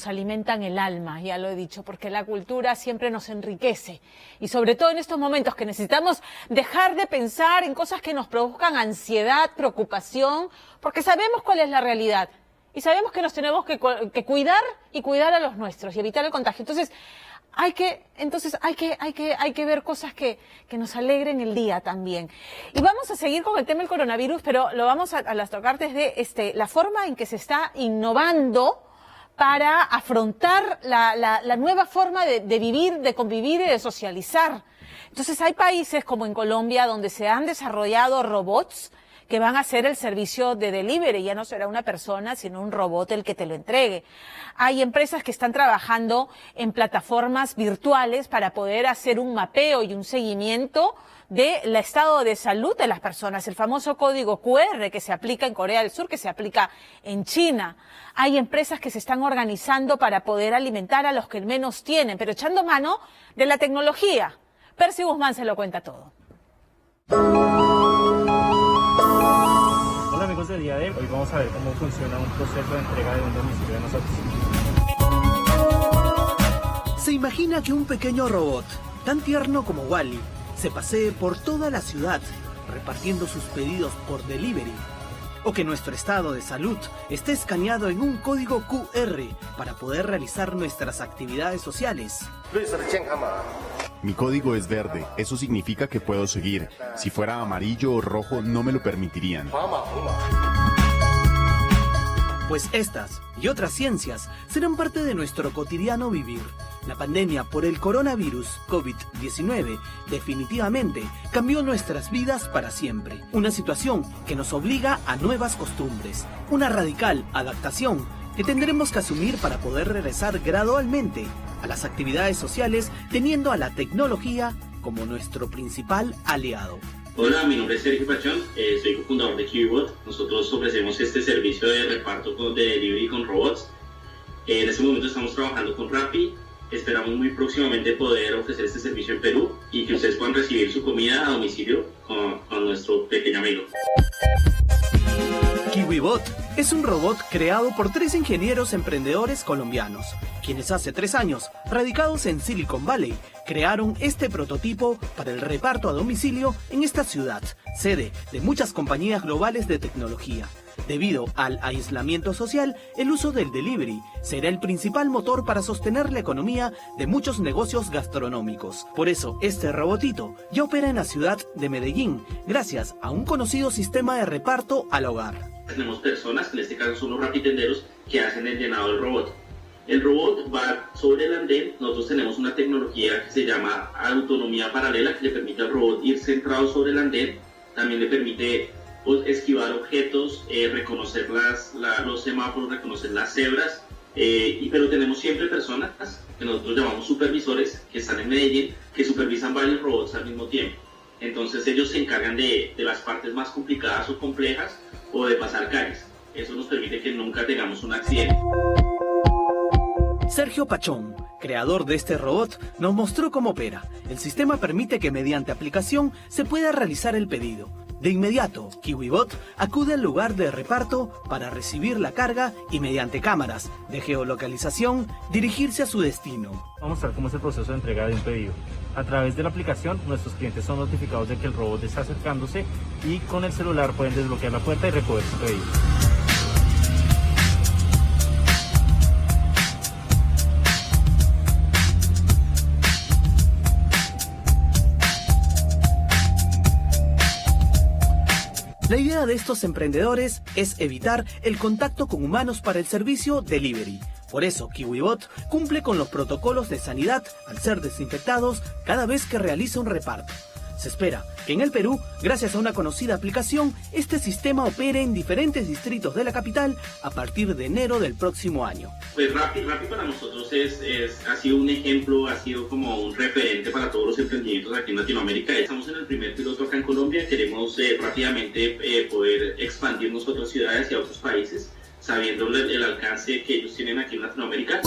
alimentan el alma, ya lo he dicho, porque la cultura siempre nos enriquece y sobre todo en estos momentos que necesitamos dejar de pensar en cosas que nos produzcan ansiedad, preocupación, porque sabemos cuál es la realidad y sabemos que nos tenemos que cuidar y cuidar a los nuestros y evitar el contagio. Entonces hay que ver cosas que nos alegren el día también. Y vamos a seguir con el tema del coronavirus, pero lo vamos a tocar desde la forma en que se está innovando para afrontar la nueva forma de vivir, de convivir y de socializar. Entonces hay países como en Colombia donde se han desarrollado robots que van a hacer el servicio de delivery. Ya no será una persona, sino un robot el que te lo entregue. Hay empresas que están trabajando en plataformas virtuales para poder hacer un mapeo y un seguimiento del estado de salud de las personas. El famoso código QR que se aplica en Corea del Sur, que se aplica en China. Hay empresas que se están organizando para poder alimentar a los que menos tienen, pero echando mano de la tecnología. Percy Guzmán se lo cuenta todo. Hola amigos de Día D, hoy vamos a ver cómo funciona un proceso de entrega de un domicilio de nosotros. Se imagina que un pequeño robot, tan tierno como Wall-E, se pasee por toda la ciudad, repartiendo sus pedidos por delivery. O que nuestro estado de salud esté escaneado en un código QR para poder realizar nuestras actividades sociales. Mi código es verde, eso significa que puedo seguir. Si fuera amarillo o rojo no me lo permitirían. Pues estas y otras ciencias serán parte de nuestro cotidiano vivir. La pandemia por el coronavirus COVID-19 definitivamente cambió nuestras vidas para siempre. Una situación que nos obliga a nuevas costumbres, una radical adaptación que tendremos que asumir para poder regresar gradualmente a las actividades sociales teniendo a la tecnología como nuestro principal aliado. Hola, mi nombre es Sergio Pachón, soy cofundador de KiwiBot. Nosotros ofrecemos este servicio de reparto de delivery con robots. En este momento estamos trabajando con Rappi. Esperamos muy próximamente poder ofrecer este servicio en Perú y que ustedes puedan recibir su comida a domicilio con nuestro pequeño amigo. KiwiBot es un robot creado por 3 ingenieros emprendedores colombianos, quienes hace 3 años, radicados en Silicon Valley, crearon este prototipo para el reparto a domicilio en esta ciudad, sede de muchas compañías globales de tecnología. Debido al aislamiento social, el uso del delivery será el principal motor para sostener la economía de muchos negocios gastronómicos. Por eso, este robotito ya opera en la ciudad de Medellín, gracias a un conocido sistema de reparto al hogar. Tenemos personas, que en este caso son los rapitenderos, que hacen el llenado del robot. El robot va sobre el andén. Nosotros tenemos una tecnología que se llama autonomía paralela, que le permite al robot ir centrado sobre el andén. También le permite esquivar objetos, reconocer los semáforos, reconocer las cebras, pero tenemos siempre personas que nosotros llamamos supervisores, que están en Medellín, que supervisan varios robots al mismo tiempo. Entonces ellos se encargan de las partes más complicadas o complejas o de pasar calles. Eso nos permite que nunca tengamos un accidente. Sergio Pachón, creador de este robot, nos mostró cómo opera. El sistema permite que mediante aplicación se pueda realizar el pedido. De inmediato, KiwiBot acude al lugar de reparto para recibir la carga y mediante cámaras de geolocalización dirigirse a su destino. Vamos a ver cómo es el proceso de entrega de un pedido. A través de la aplicación, nuestros clientes son notificados de que el robot está acercándose y con el celular pueden desbloquear la puerta y recoger su pedido. La idea de estos emprendedores es evitar el contacto con humanos para el servicio delivery. Por eso, KiwiBot cumple con los protocolos de sanidad al ser desinfectados cada vez que realiza un reparto. Se espera que en el Perú, gracias a una conocida aplicación, este sistema opere en diferentes distritos de la capital a partir de enero del próximo año. Pues Rappi para nosotros ha sido un ejemplo, ha sido como un referente para todos los emprendimientos aquí en Latinoamérica. Estamos en el primer piloto acá en Colombia, queremos rápidamente poder expandirnos a otras ciudades y a otros países, sabiendo el alcance que ellos tienen aquí en Latinoamérica.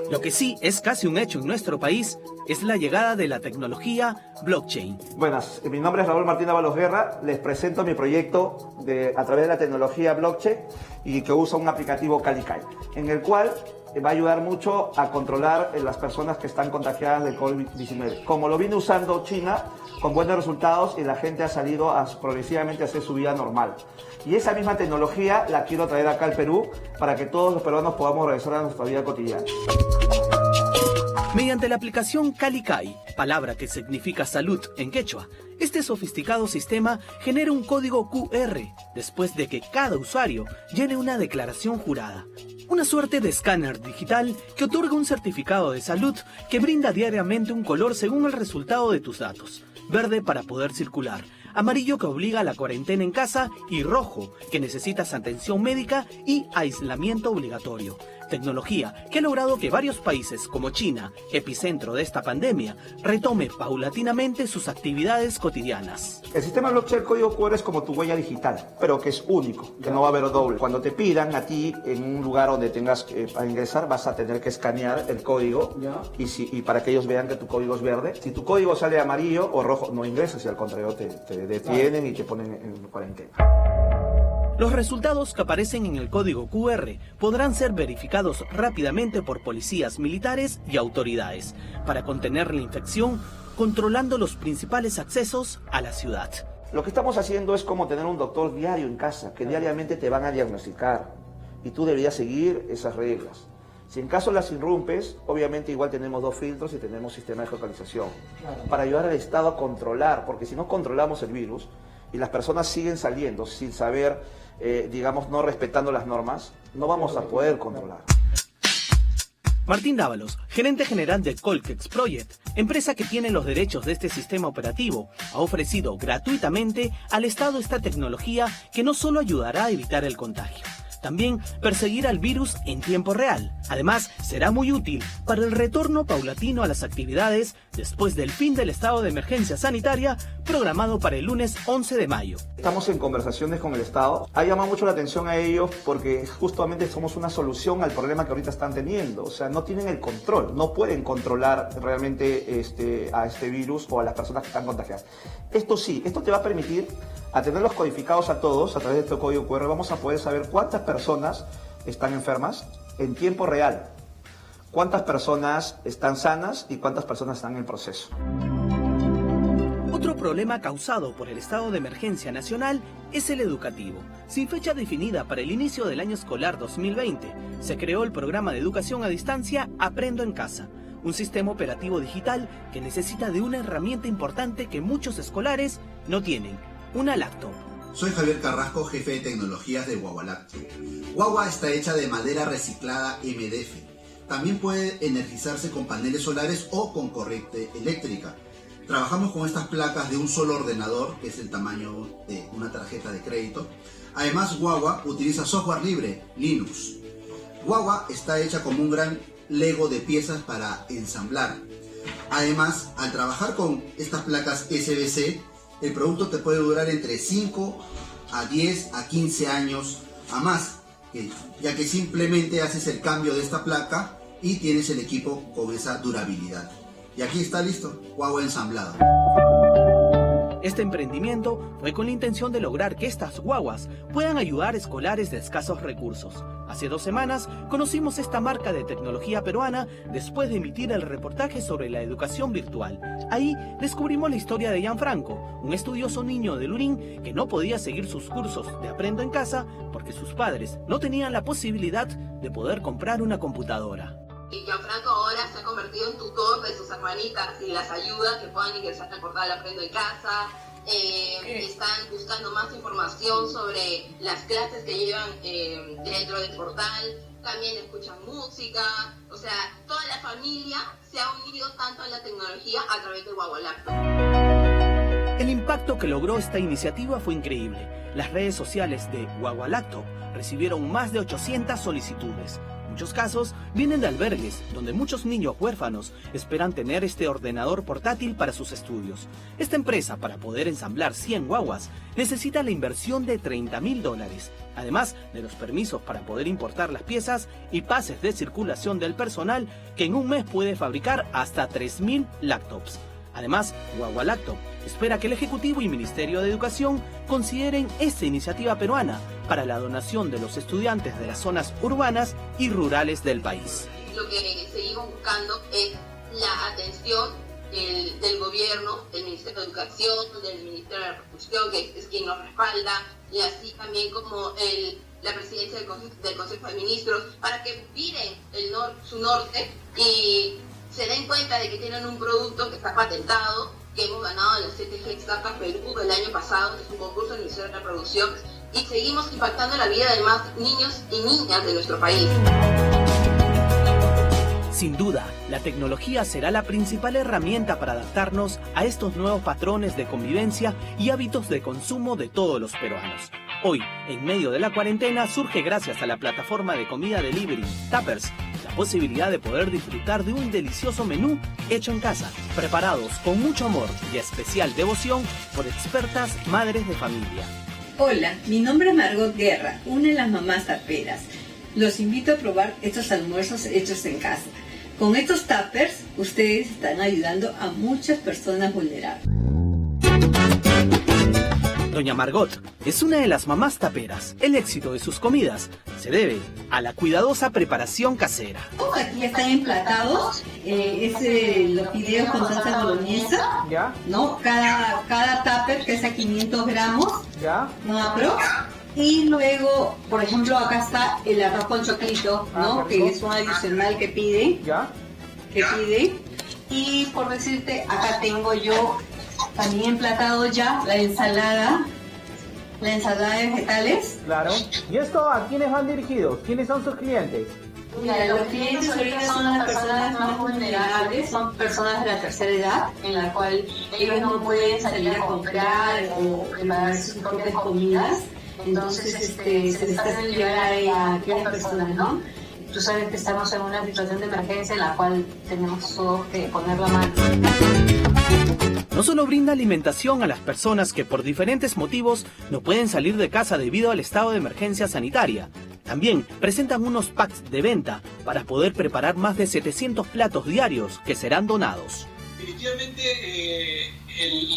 Lo que sí es casi un hecho en nuestro país es la llegada de la tecnología blockchain. Buenas, mi nombre es Raúl Martín Ábalos Guerra, les presento mi proyecto a través de la tecnología blockchain y que usa un aplicativo Calikai, en el cual va a ayudar mucho a controlar las personas que están contagiadas del COVID-19. Como lo viene usando China, con buenos resultados, y la gente ha salido progresivamente a hacer su vida normal. Y esa misma tecnología la quiero traer acá al Perú para que todos los peruanos podamos regresar a nuestra vida cotidiana. Mediante la aplicación Calikai, palabra que significa salud en quechua, este sofisticado sistema genera un código QR después de que cada usuario llene una declaración jurada. Una suerte de escáner digital que otorga un certificado de salud que brinda diariamente un color según el resultado de tus datos. Verde para poder circular, amarillo que obliga a la cuarentena en casa y rojo que necesitas atención médica y aislamiento obligatorio. Tecnología que ha logrado que varios países como China, epicentro de esta pandemia, retome paulatinamente sus actividades cotidianas. El sistema blockchain código QR es como tu huella digital, pero que es único, que no va a haber doble. Cuando te pidan a ti en un lugar donde tengas que ingresar, vas a tener que escanear el código y para que ellos vean que tu código es verde. Si tu código sale amarillo o rojo, no ingresas y al contrario te detienen y te ponen en cuarentena. Los resultados que aparecen en el código QR podrán ser verificados rápidamente por policías militares y autoridades para contener la infección, controlando los principales accesos a la ciudad. Lo que estamos haciendo es como tener un doctor diario en casa, que diariamente te van a diagnosticar y tú deberías seguir esas reglas. Si en caso las irrumpes, obviamente igual tenemos 2 filtros y tenemos sistema de localización para ayudar al Estado a controlar, porque si no controlamos el virus y las personas siguen saliendo sin saber, digamos, no respetando las normas, no vamos a poder controlar. Martín Dávalos, gerente general de Colkex Project, empresa que tiene los derechos de este sistema operativo, ha ofrecido gratuitamente al Estado esta tecnología que no solo ayudará a evitar el contagio, también perseguir al virus en tiempo real. Además, será muy útil para el retorno paulatino a las actividades después del fin del estado de emergencia sanitaria programado para el lunes 11 de mayo. Estamos en conversaciones con el Estado. Ha llamado mucho la atención a ellos porque justamente somos una solución al problema que ahorita están teniendo. O sea, no tienen el control, no pueden controlar realmente a este virus o a las personas que están contagiadas. Esto sí, esto te va a permitir, a tenerlos codificados a todos a través de este código QR, vamos a poder saber cuántas personas están enfermas en tiempo real, cuántas personas están sanas y cuántas personas están en el proceso. Otro problema causado por el estado de emergencia nacional es el educativo. Sin fecha definida para el inicio del año escolar 2020, se creó el programa de educación a distancia Aprendo en Casa, un sistema operativo digital que necesita de una herramienta importante que muchos escolares no tienen, una laptop. Soy Javier Carrasco, jefe de tecnologías de Guagua Laptop. Guagua está hecha de madera reciclada MDF. También puede energizarse con paneles solares o con corriente eléctrica. Trabajamos con estas placas de un solo ordenador, que es el tamaño de una tarjeta de crédito. Además, Guagua utiliza software libre, Linux. Guagua está hecha como un gran Lego de piezas para ensamblar. Además, al trabajar con estas placas SBC, el producto te puede durar entre 5 a 10 a 15 años a más, ya que simplemente haces el cambio de esta placa y tienes el equipo con esa durabilidad. Y aquí está listo, Guagua ensamblado. Este emprendimiento fue con la intención de lograr que estas guaguas puedan ayudar a escolares de escasos recursos. Hace 2 semanas conocimos esta marca de tecnología peruana después de emitir el reportaje sobre la educación virtual. Ahí descubrimos la historia de Gianfranco, un estudioso niño de Lurín que no podía seguir sus cursos de Aprendo en Casa porque sus padres no tenían la posibilidad de poder comprar una computadora. Y Gianfranco ahora se ha convertido en tutor de sus hermanitas y las ayuda que puedan ingresar al portal Aprendo en Casa. Están buscando más información sobre las clases que llevan dentro del portal. También escuchan música. O sea, toda la familia se ha unido tanto a la tecnología a través de Guagua Laptop. impacto que logró esta iniciativa fue increíble. Las redes sociales de Guagualacto recibieron más de 800 solicitudes. Muchos casos vienen de albergues, donde muchos niños huérfanos esperan tener este ordenador portátil para sus estudios. Esta empresa, para poder ensamblar 100 guaguas, necesita la inversión de $30.000, además de los permisos para poder importar las piezas y pases de circulación del personal, que en un mes puede fabricar hasta 3.000 laptops. Además, Guagualacto espera que el Ejecutivo y Ministerio de Educación consideren esta iniciativa peruana para la donación de los estudiantes de las zonas urbanas y rurales del país. Lo que seguimos buscando es la atención del gobierno, del Ministerio de Educación, del Ministerio de la Reproducción, que es quien nos respalda, y así también como la presidencia del Consejo de Ministros, para que miren su norte y se den cuenta de que tienen un producto que está patentado, que hemos ganado la CTG Startup Perú el año pasado, que es un concurso del Ministerio de la Reproducción, y seguimos impactando la vida de más niños y niñas de nuestro país. Sin duda, la tecnología será la principal herramienta para adaptarnos a estos nuevos patrones de convivencia y hábitos de consumo de todos los peruanos. Hoy, en medio de la cuarentena, surge gracias a la plataforma de comida delivery Tappers la posibilidad de poder disfrutar de un delicioso menú hecho en casa, preparados con mucho amor y especial devoción por expertas madres de familia. Hola, mi nombre es Margot Guerra, una de las mamás taperas. Los invito a probar estos almuerzos hechos en casa. Con estos tuppers, ustedes están ayudando a muchas personas vulnerables. Doña Margot es una de las mamás taperas. El éxito de sus comidas se debe a la cuidadosa preparación casera. Aquí están emplatados, los fideos con salsa boloñesa, ¿no? Cada tupper pesa 500 gramos, ¿no? Aprox. Y luego, por ejemplo, acá está el arroz con choclito, ¿no? Que es un adicional que pide. Y por decirte, acá tengo yo también emplatado ya la ensalada de vegetales. Claro. ¿Y esto a quiénes van dirigidos? ¿Quiénes son sus clientes? Mira, los clientes ahorita son las personas más vulnerables, son personas de la tercera edad, en la cual ellos no pueden salir a comprar o preparar sus propias comidas. Entonces se les está ayudando a aquellas personas, ¿no? Tú sabes que estamos en una situación de emergencia en la cual tenemos todos que poner la mano. No solo brinda alimentación a las personas que por diferentes motivos no pueden salir de casa debido al estado de emergencia sanitaria, también presentan unos packs de venta para poder preparar más de 700 platos diarios que serán donados. Definitivamente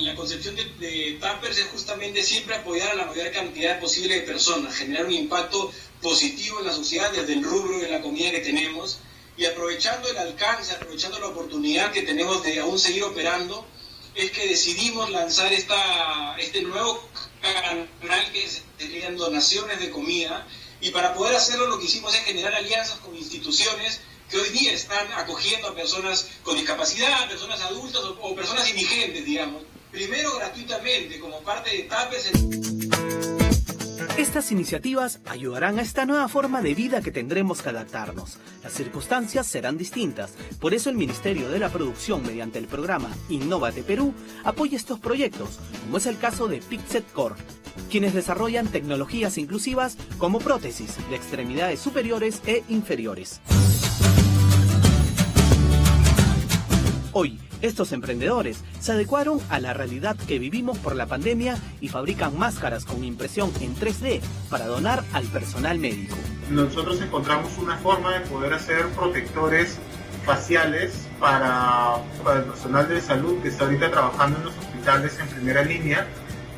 la concepción de Tappers es justamente siempre apoyar a la mayor cantidad posible de personas, generar un impacto positivo en la sociedad desde el rubro de la comida que tenemos, y aprovechando el alcance, aprovechando la oportunidad que tenemos de aún seguir operando, es que decidimos lanzar este nuevo canal que serían donaciones de comida, y para poder hacerlo lo que hicimos es generar alianzas con instituciones que hoy día están acogiendo a personas con discapacidad, personas adultas o personas indigentes, digamos. Primero gratuitamente, como parte de Tappers. Estas iniciativas ayudarán a esta nueva forma de vida que tendremos que adaptarnos. Las circunstancias serán distintas, por eso el Ministerio de la Producción, mediante el programa Innovate Perú, apoya estos proyectos, como es el caso de Pixet Core, quienes desarrollan tecnologías inclusivas como prótesis de extremidades superiores e inferiores. Hoy, estos emprendedores se adecuaron a la realidad que vivimos por la pandemia y fabrican máscaras con impresión en 3D para donar al personal médico. Nosotros encontramos una forma de poder hacer protectores faciales para el personal de salud que está ahorita trabajando en los hospitales en primera línea,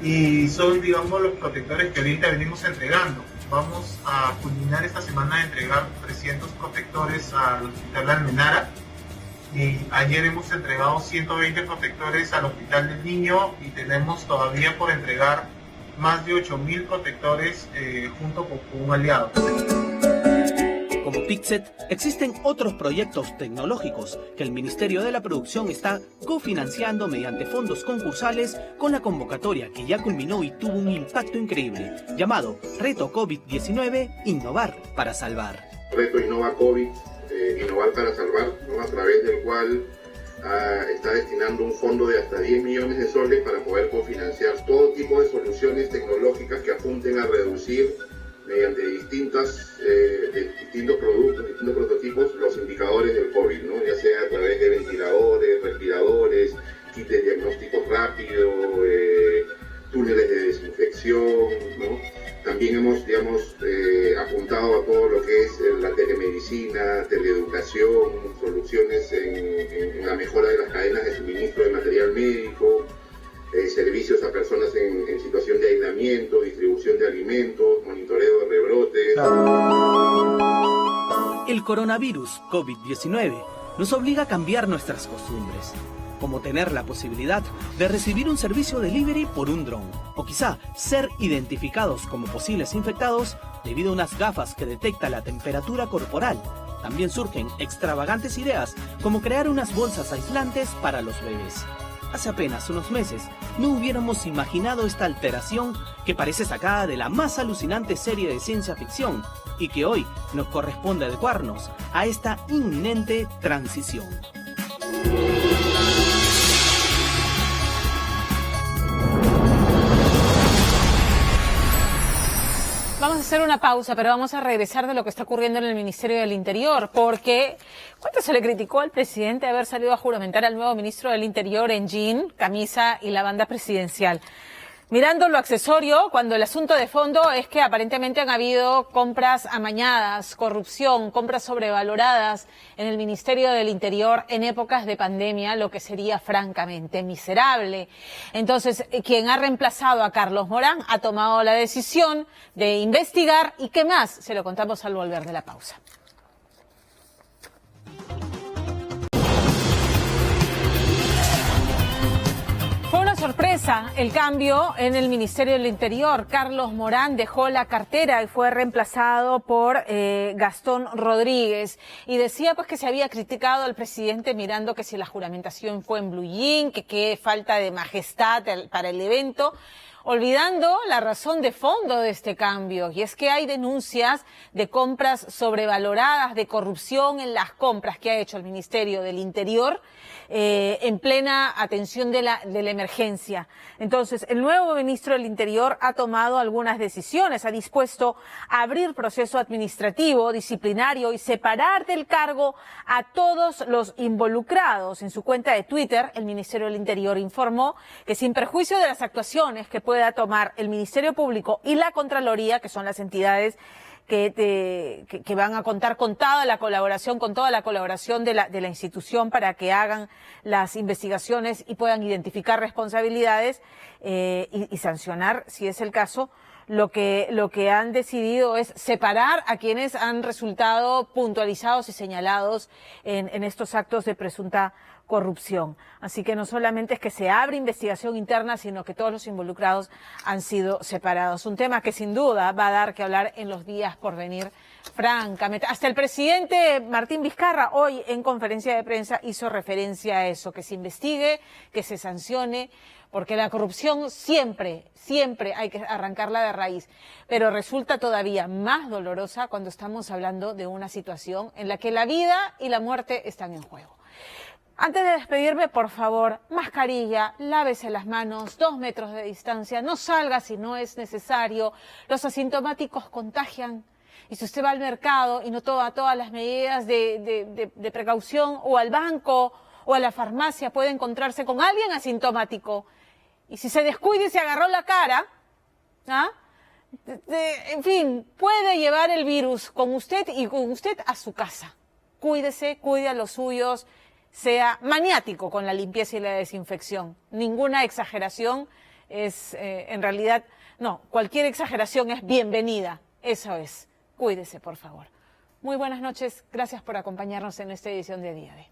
y son, digamos, los protectores que ahorita venimos entregando. Vamos a culminar esta semana de entregar 300 protectores al Hospital de Almenara. Y ayer hemos entregado 120 protectores al Hospital del Niño, y tenemos todavía por entregar más de 8.000 protectores junto con un aliado. Como Pixet, existen otros proyectos tecnológicos que el Ministerio de la Producción está cofinanciando mediante fondos concursales con la convocatoria que ya culminó y tuvo un impacto increíble, llamado Reto COVID-19 Innovar para Salvar. Reto Innova COVID, Innovar para Salvar, ¿no? A través del cual está destinando un fondo de hasta 10 millones de soles para poder cofinanciar todo tipo de soluciones tecnológicas que apunten a reducir mediante distintos productos, distintos prototipos, los indicadores del COVID, ¿no? Ya sea a través de ventiladores, respiradores, kits de diagnóstico rápido, túneles de desinfección, ¿no? También hemos, apuntado a todo lo que es la telemedicina, teleeducación, soluciones en la mejora de las cadenas de suministro de material médico, servicios a personas en situación de aislamiento, distribución de alimentos, monitoreo de rebrotes. El coronavirus COVID-19 nos obliga a cambiar nuestras costumbres, como tener la posibilidad de recibir un servicio delivery por un dron, o quizá ser identificados como posibles infectados debido a unas gafas que detectan la temperatura corporal. También surgen extravagantes ideas como crear unas bolsas aislantes para los bebés. Hace apenas unos meses no hubiéramos imaginado esta alteración que parece sacada de la más alucinante serie de ciencia ficción y que hoy nos corresponde adecuarnos a esta inminente transición. Vamos a hacer una pausa, pero vamos a regresar de lo que está ocurriendo en el Ministerio del Interior, porque ¿cuánto se le criticó al presidente haber salido a juramentar al nuevo ministro del Interior en jean, camisa y la banda presidencial? Mirando lo accesorio, cuando el asunto de fondo es que aparentemente han habido compras amañadas, corrupción, compras sobrevaloradas en el Ministerio del Interior en épocas de pandemia, lo que sería francamente miserable. Entonces, quien ha reemplazado a Carlos Morán ha tomado la decisión de investigar y ¿qué más? Se lo contamos al volver de la pausa. Fue una sorpresa el cambio en el Ministerio del Interior. Carlos Morán dejó la cartera y fue reemplazado por Gastón Rodríguez. Y decía pues que se había criticado al presidente mirando que si la juramentación fue en blue jean, que qué falta de majestad para el evento, olvidando la razón de fondo de este cambio, y es que hay denuncias de compras sobrevaloradas, de corrupción en las compras que ha hecho el Ministerio del Interior en plena atención de la emergencia. Entonces, el nuevo ministro del Interior ha tomado algunas decisiones, ha dispuesto a abrir proceso administrativo, disciplinario y separar del cargo a todos los involucrados. En su cuenta de Twitter, el Ministerio del Interior informó que sin perjuicio de las actuaciones que pueda tomar el Ministerio Público y la Contraloría, que son las entidades que van a contar con toda la colaboración de la institución para que hagan las investigaciones y puedan identificar responsabilidades y sancionar, si es el caso. Lo que han decidido es separar a quienes han resultado puntualizados y señalados en estos actos de presunta corrupción. Así que no solamente es que se abre investigación interna, sino que todos los involucrados han sido separados. Un tema que sin duda va a dar que hablar en los días por venir, francamente. Hasta el presidente Martín Vizcarra hoy en conferencia de prensa hizo referencia a eso, que se investigue, que se sancione, porque la corrupción siempre hay que arrancarla de raíz, pero resulta todavía más dolorosa cuando estamos hablando de una situación en la que la vida y la muerte están en juego. Antes de despedirme, por favor, mascarilla, lávese las manos, 2 metros de distancia, no salga si no es necesario. Los asintomáticos contagian. Y si usted va al mercado y no toma todas las medidas de precaución, o al banco o a la farmacia, puede encontrarse con alguien asintomático. Y si se descuida y se agarró la cara, en fin, puede llevar el virus con usted y con usted a su casa. Cuídese, cuide a los suyos, sea maniático con la limpieza y la desinfección. Ninguna exageración es, en realidad, no, cualquier exageración es bienvenida. Eso es. Cuídese, por favor. Muy buenas noches. Gracias por acompañarnos en esta edición de Día D.